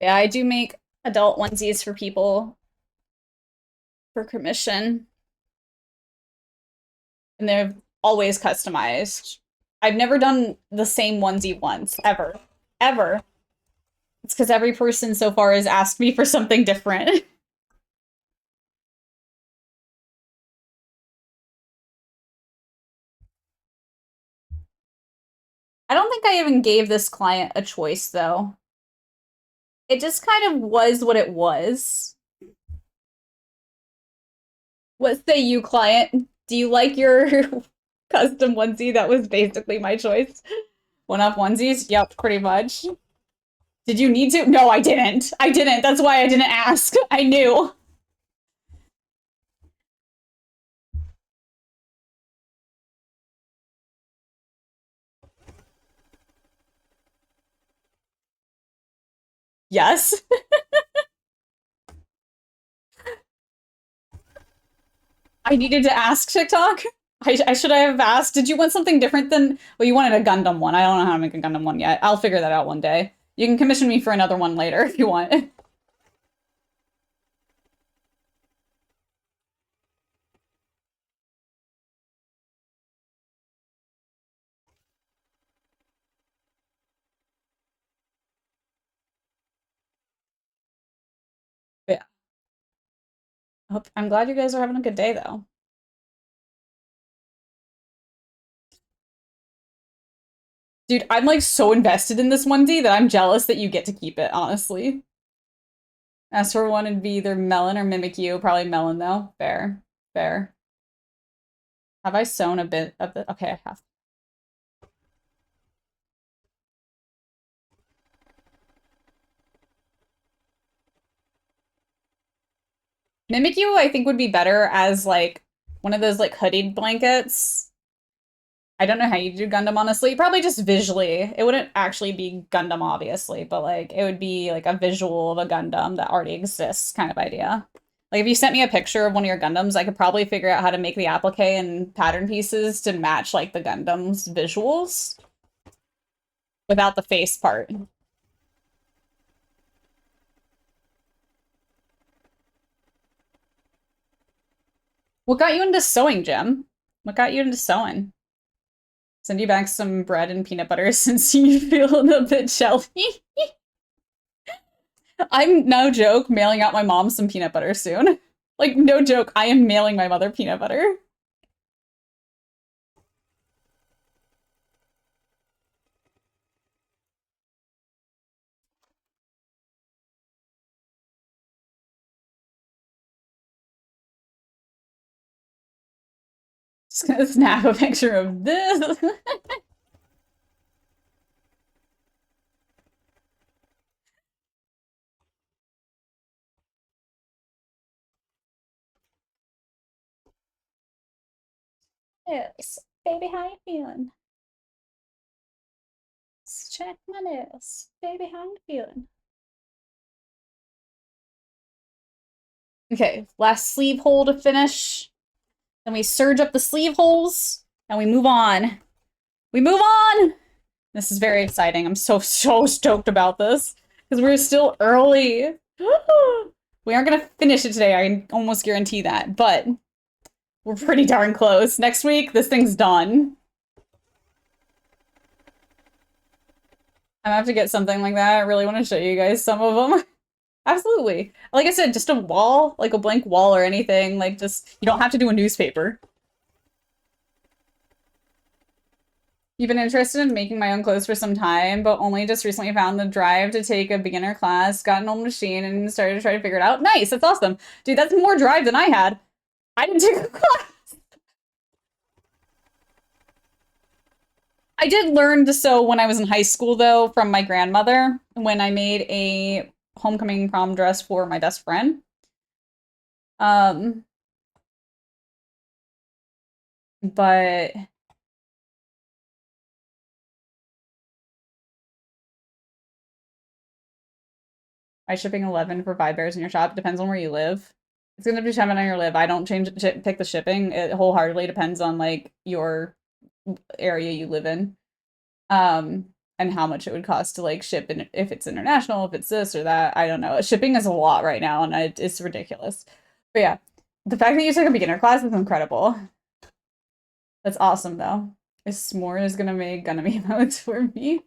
Yeah, I do make adult onesies for people for commission. And they're always customized. I've never done the same onesie once, ever. Ever. It's because every person so far has asked me for something different. I don't think I even gave this client a choice, though. It just kind of was what it was. What say you, client? Do you like your custom onesie? That was basically my choice. One-off onesies? Yep, pretty much. Did you need to? No, I didn't. I didn't. That's why I didn't ask. I knew. Yes. I needed to ask TikTok. I should have asked. Did you want something different than? Well, you wanted a Gundam one. I don't know how to make a Gundam one yet. I'll figure that out one day. You can commission me for another one later if you want. But yeah. I'm glad you guys are having a good day, though. Dude, I'm like so invested in this onesie that I'm jealous that you get to keep it, honestly. As for one, it'd be either Melon or Mimic You. Probably Melon, though. Fair. Fair. Have I sewn a bit of it? Okay, I have. Mimic You, I think, would be better as, like, one of those, like, hoodied blankets. I don't know how you do Gundam, honestly. Probably just visually. It wouldn't actually be Gundam, obviously, but, like, it would be, like, a visual of a Gundam that already exists kind of idea. Like, if you sent me a picture of one of your Gundams, I could probably figure out how to make the applique and pattern pieces to match, like, the Gundam's visuals without the face part. What got you into sewing, Jim? What got you into sewing? Send you back some bread and peanut butter since you feel a bit jelly. I'm, no joke, mailing out my mom some peanut butter soon. Like, no joke, I am mailing my mother peanut butter. Just gonna snap a picture of this. Yes. Baby, how you feeling? Let's check my nails. Baby, how you feeling? Okay, last sleeve hole to finish. Then we serge up the sleeve holes, and we move on. We move on! This is very exciting. I'm so stoked about this. Because we're still early. We aren't gonna finish it today, I can almost guarantee that, but we're pretty darn close. Next week, this thing's done. I'm gonna have to get something like that. I really want to show you guys some of them. Absolutely. Like I said, just a wall, like a blank wall or anything. Like, just, you don't have to do a newspaper. You've been interested in making my own clothes for some time, but only just recently found the drive to take a beginner class, got an old machine, and started to try to figure it out. Nice, that's awesome. Dude, that's more drive than I had. I didn't take a class. I did learn to sew when I was in high school, though, from my grandmother, when I made a homecoming prom dress for my best friend. But by shipping 11 for 5 bears in your shop, depends on where you live. It's gonna depend on where you live. I don't pick the shipping. It wholeheartedly depends on like your area you live in. And how much it would cost to like ship, and if it's international, if it's this or that, I don't know. Shipping is a lot right now, and it's ridiculous. But yeah, the fact that you took a beginner class is incredible. That's awesome, though. Is S'more is gonna make Gunami emotes for me?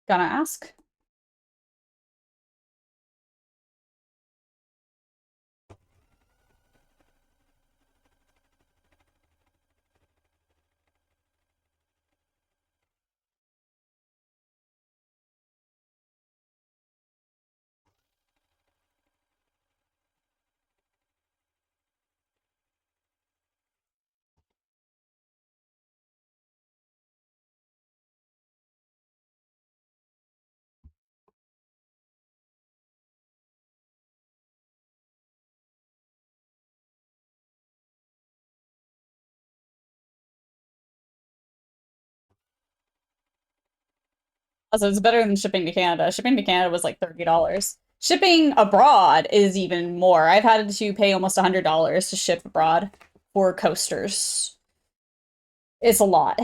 Gonna ask. Also, it's better than shipping to Canada. Shipping to Canada was like $30. Shipping abroad is even more. I've had to pay almost $100 to ship abroad for coasters. It's a lot.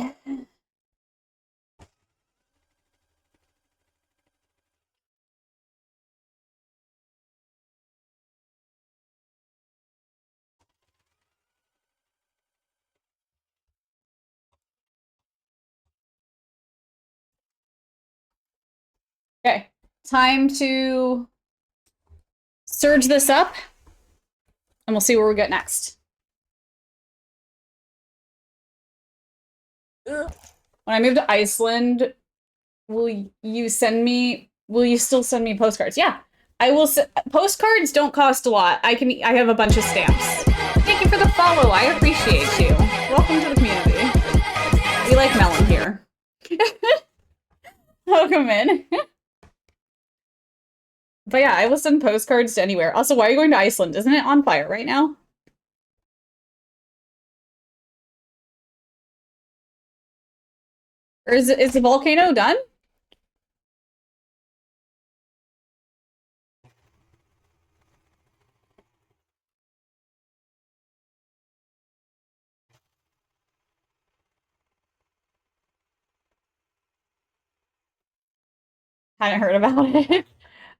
Okay, time to surge this up, and we'll see where we get next. When I move to Iceland, will you still send me postcards? Yeah, I will. Postcards don't cost a lot. I have a bunch of stamps. Thank you for the follow. I appreciate you. Welcome to the community. We like Melon here. Welcome in. But yeah, I will send postcards to anywhere. Also, why are you going to Iceland? Isn't it on fire right now? Or is the volcano done? Hadn't heard about it.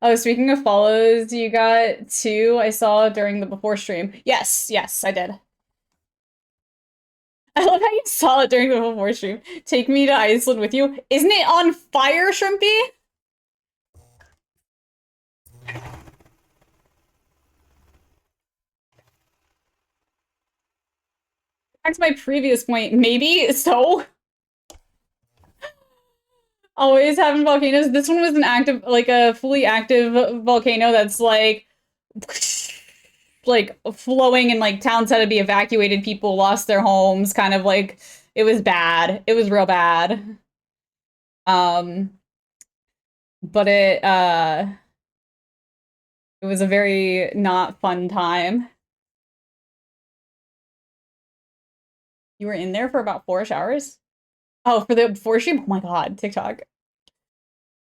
Oh, speaking of follows, you got 2 I saw during the before stream. Yes, I did. I love how you saw it during the before stream. Take me to Iceland with you. Isn't it on fire, Shrimpy? Back to my previous point, maybe so. Always having volcanoes. This one was an active, like a fully active volcano that's like flowing, and like towns had to be evacuated. People lost their homes. Kind of like it was bad. It was real bad. But it was a very not fun time. You were in there for about 4 hours? Oh, for the before stream? Oh my god, TikTok.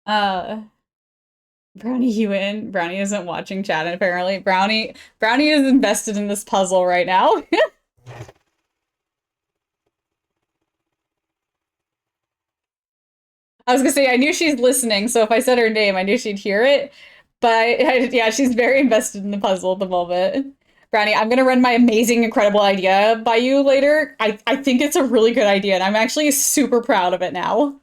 Brownie, you in? Brownie isn't watching chat, apparently. Brownie is invested in this puzzle right now. I was gonna say, I knew she's listening, so if I said her name, I knew she'd hear it. But yeah, she's very invested in the puzzle at the moment. Brownie, I'm gonna run my amazing, incredible idea by you later. I think it's a really good idea, and I'm actually super proud of it now.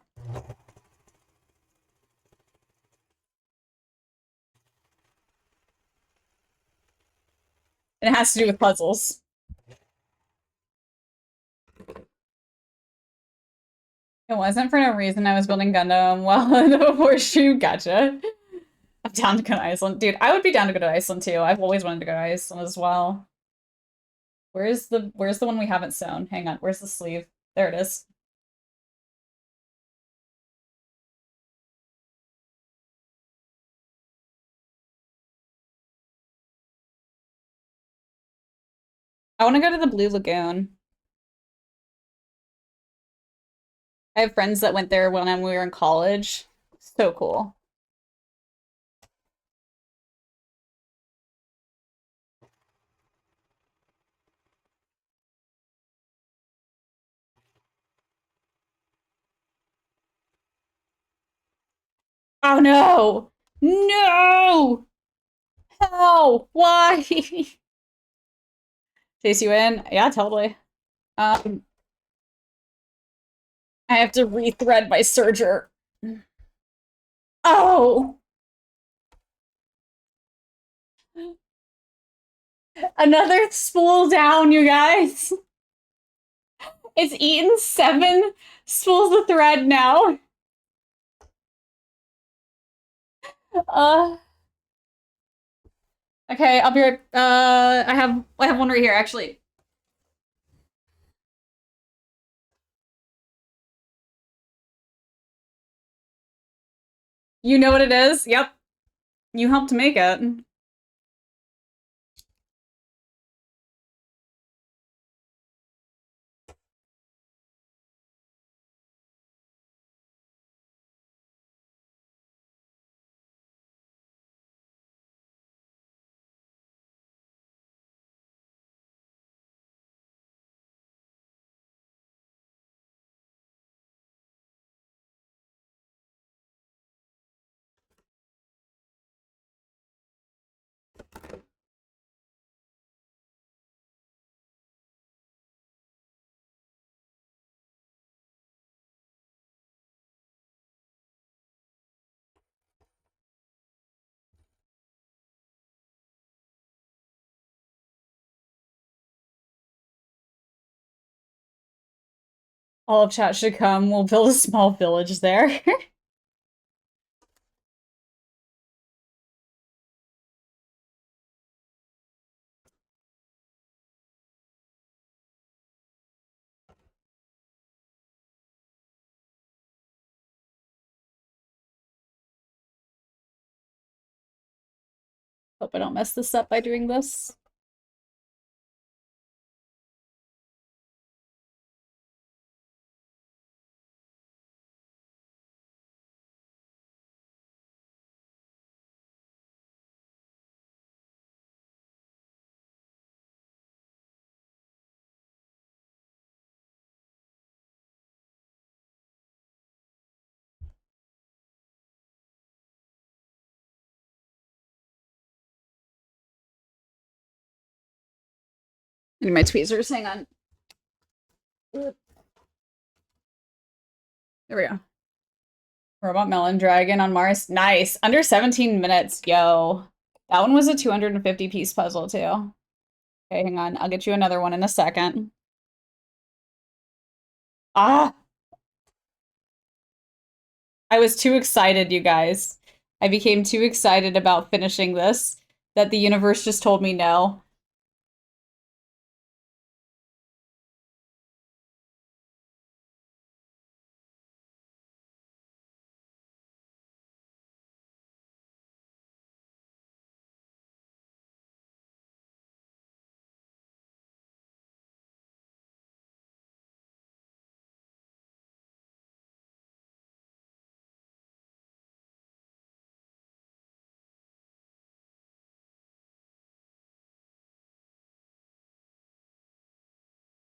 And it has to do with puzzles. It wasn't for no reason I was building Gundam well before stream. Gotcha. I'm down to go to Iceland. Dude, I would be down to go to Iceland too. I've always wanted to go to Iceland as well. Where's the one we haven't sewn? Hang on, where's the sleeve? There it is. I want to go to the Blue Lagoon. I have friends that went there when we were in college. So cool. Oh no! No! How? Why? Chase you in? Yeah, totally. Um, I have to rethread my serger. Oh! Another spool down, you guys. It's eaten 7 spools of thread now. Uh, okay, I'll be right. I have one right here actually. You know what it is? Yep. You helped make it. All of chat should come. We'll build a small village there. Hope I don't mess this up by doing this. Need my tweezers, hang on. There we go. Robot Melon Dragon on Mars. Nice. Under 17 minutes. Yo. That one was a 250 piece puzzle too. Okay, hang on. I'll get you another one in a second. Ah! I was too excited, you guys. I became too excited about finishing this that the universe just told me no.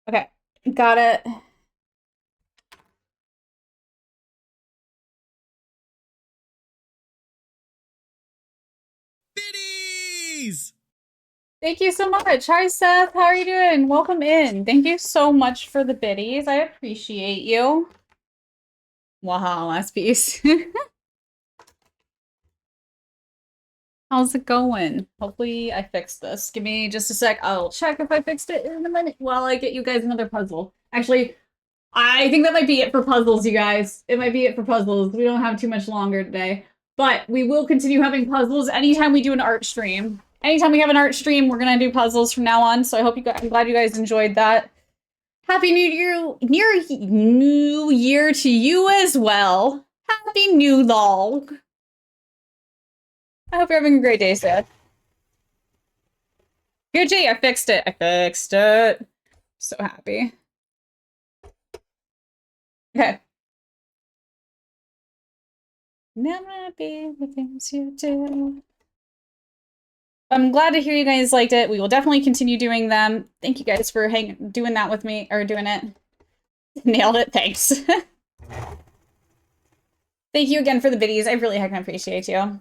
Okay, got it. biddies. Thank you so much. Hi, Seth. How are you doing? Welcome in. Thank you so much for the biddies. I appreciate you. Wow, last piece. How's it going? Hopefully I fixed this. Give me just a sec. I'll check if I fixed it in a minute while I get you guys another puzzle. Actually, I think that might be it for puzzles, you guys. It might be it for puzzles. We don't have too much longer today. But we will continue having puzzles anytime we do an art stream. Anytime we have an art stream, we're gonna do puzzles from now on. So I hope you guys, I'm glad you guys enjoyed that. Happy New Year to you as well. Happy New Log. I hope you're having a great day, Seth. Gucci, I fixed it. I fixed it. So happy. Okay. Never be the things you do. I'm glad to hear you guys liked it. We will definitely continue doing them. Thank you guys for doing that with me, or doing it. Nailed it. Thanks. Thank you again for the biddies. I really heckin' appreciate you.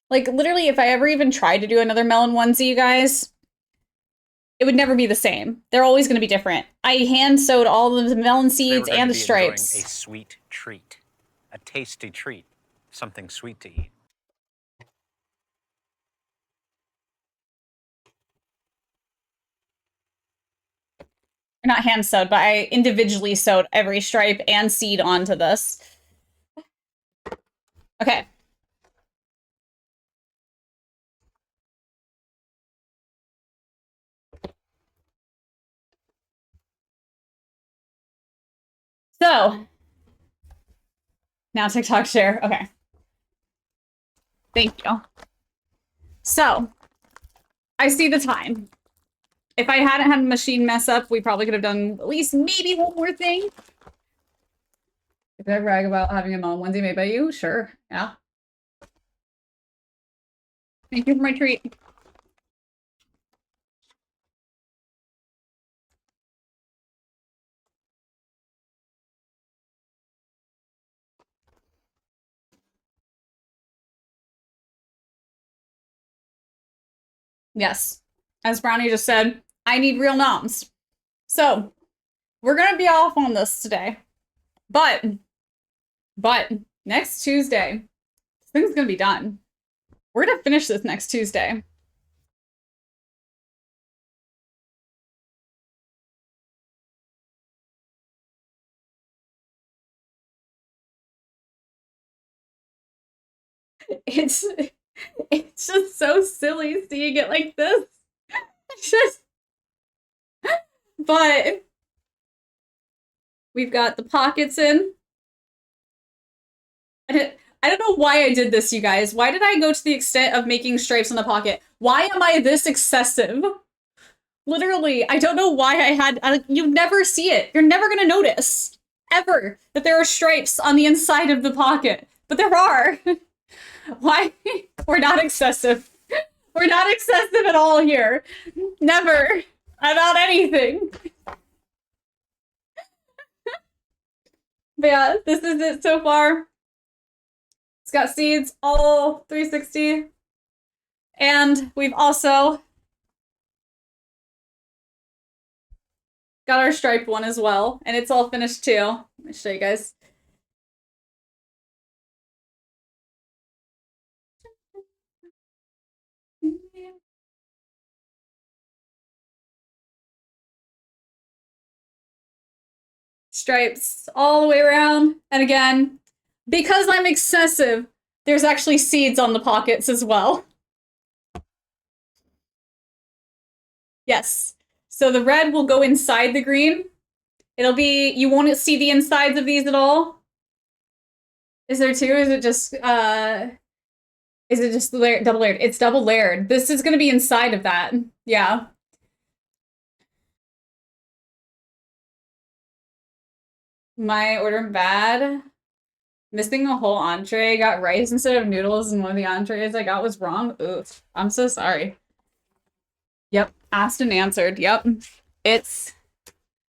Like, literally, if I ever even tried to do another Melon Onesie, you guys, it would never be the same. They're always going to be different. I hand-sewed all of the melon seeds and the stripes. A sweet treat. A tasty treat. Something sweet to eat. Not hand-sewed, but I individually sewed every stripe and seed onto this. Okay. So, now TikTok share. Okay. Thank you. So, I see the time. If I hadn't had a machine mess up, we probably could have done at least maybe one more thing. If I brag about having a Melon Onesie made by you, sure. Yeah. Thank you for my treat. Yes. As Brownie just said, I need real noms. So, we're gonna be off on this today. But, next Tuesday, this thing's gonna be done. We're gonna finish this next Tuesday. It's just so silly seeing it like this. It's just, but we've got the pockets in. I don't know why I did this, you guys. Why did I go to the extent of making stripes on the pocket? Why am I this excessive? Literally, I don't know why I had... you never see it. You're never gonna notice, ever, that there are stripes on the inside of the pocket. But there are. Why? We're not excessive. We're not excessive at all here. Never. About anything. But yeah, this is it so far. It's got seeds all 360. And we've also got our striped one as well. And it's all finished too. Let me show you guys. Stripes all the way around. And again, because I'm excessive, there's actually seeds on the pockets as well. Yes. So the red will go inside the green. It'll be, you won't see the insides of these at all. Is there two? Is it just, Is it just double layered? It's double layered. This is gonna be inside of that. Yeah. My order bad. Missing a whole entree. Got rice instead of noodles, and one of the entrees I got was wrong. Oof. I'm so sorry. Yep. Asked and answered. Yep. This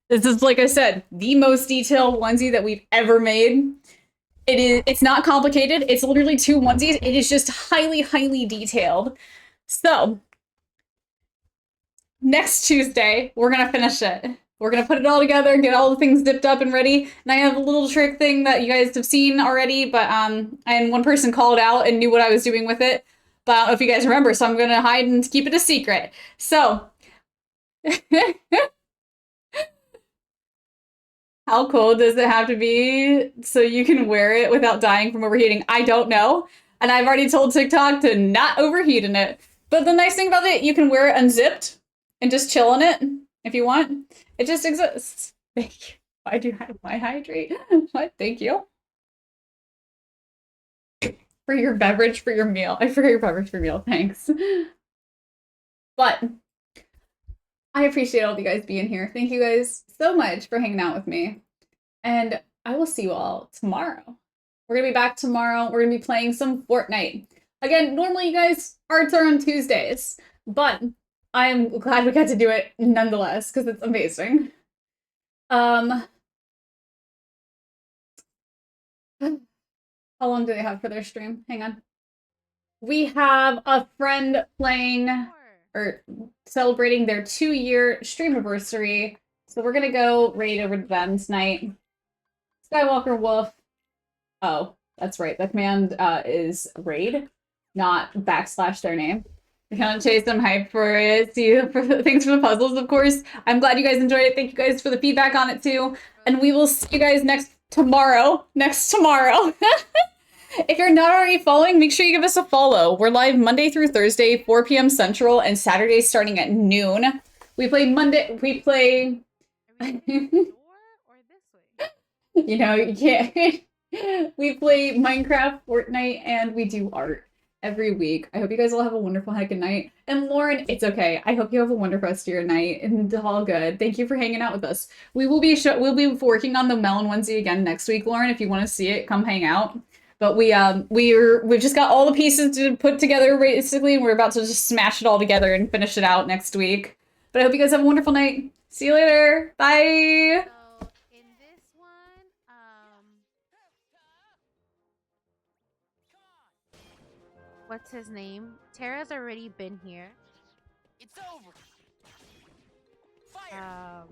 is, like I said, the most detailed onesie that we've ever made. It's not complicated. It's literally 2 onesies. It is just highly, highly detailed. So, next Tuesday, we're gonna finish it. We're gonna put it all together, get all the things dipped up and ready. And I have a little trick thing that you guys have seen already, but and one person called out and knew what I was doing with it. But I don't know if you guys remember, so I'm gonna hide and keep it a secret. So how cold does it have to be so you can wear it without dying from overheating? I don't know. And I've already told TikTok to not overheat in it. But the nice thing about it, you can wear it unzipped and just chill in it if you want. It just exists. Thank you. Why hydrate? What? Thank you. For your beverage for your meal. I forgot your beverage for your meal. Thanks. But I appreciate all of you guys being here. Thank you guys so much for hanging out with me. And I will see you all tomorrow. We're going to be back tomorrow. We're going to be playing some Fortnite. Again, normally you guys, arts are on Tuesdays, but I am glad we got to do it nonetheless because it's amazing. How long do they have for their stream? Hang on. We have a friend playing or celebrating their 2-year stream anniversary. So we're gonna go raid over to them tonight. Skywalker Wolf. Oh, that's right. The command is raid, not / their name. I can't chase them hype for it. See you for thanks for the puzzles, of course. I'm glad you guys enjoyed it. Thank you guys for the feedback on it too. And we will see you guys next tomorrow. If you're not already following, make sure you give us a follow. We're live Monday through Thursday, 4 p.m. Central, and Saturdays starting at noon. We play you know, you can't. We play Minecraft, Fortnite, and we do art every week. I hope you guys all have a wonderful heckin' night. And Lauren, it's okay. I hope you have a wonderful rest of your night and all good. Thank you for hanging out with us. We'll be working on the Melon Onesie again next week, Lauren. If you want to see it, come hang out. But we've just got all the pieces to put together basically, and we're about to just smash it all together and finish it out next week. But I hope you guys have a wonderful night. See you later. Bye. So in this one, what's his name? Tara's already been here. It's over. Fire.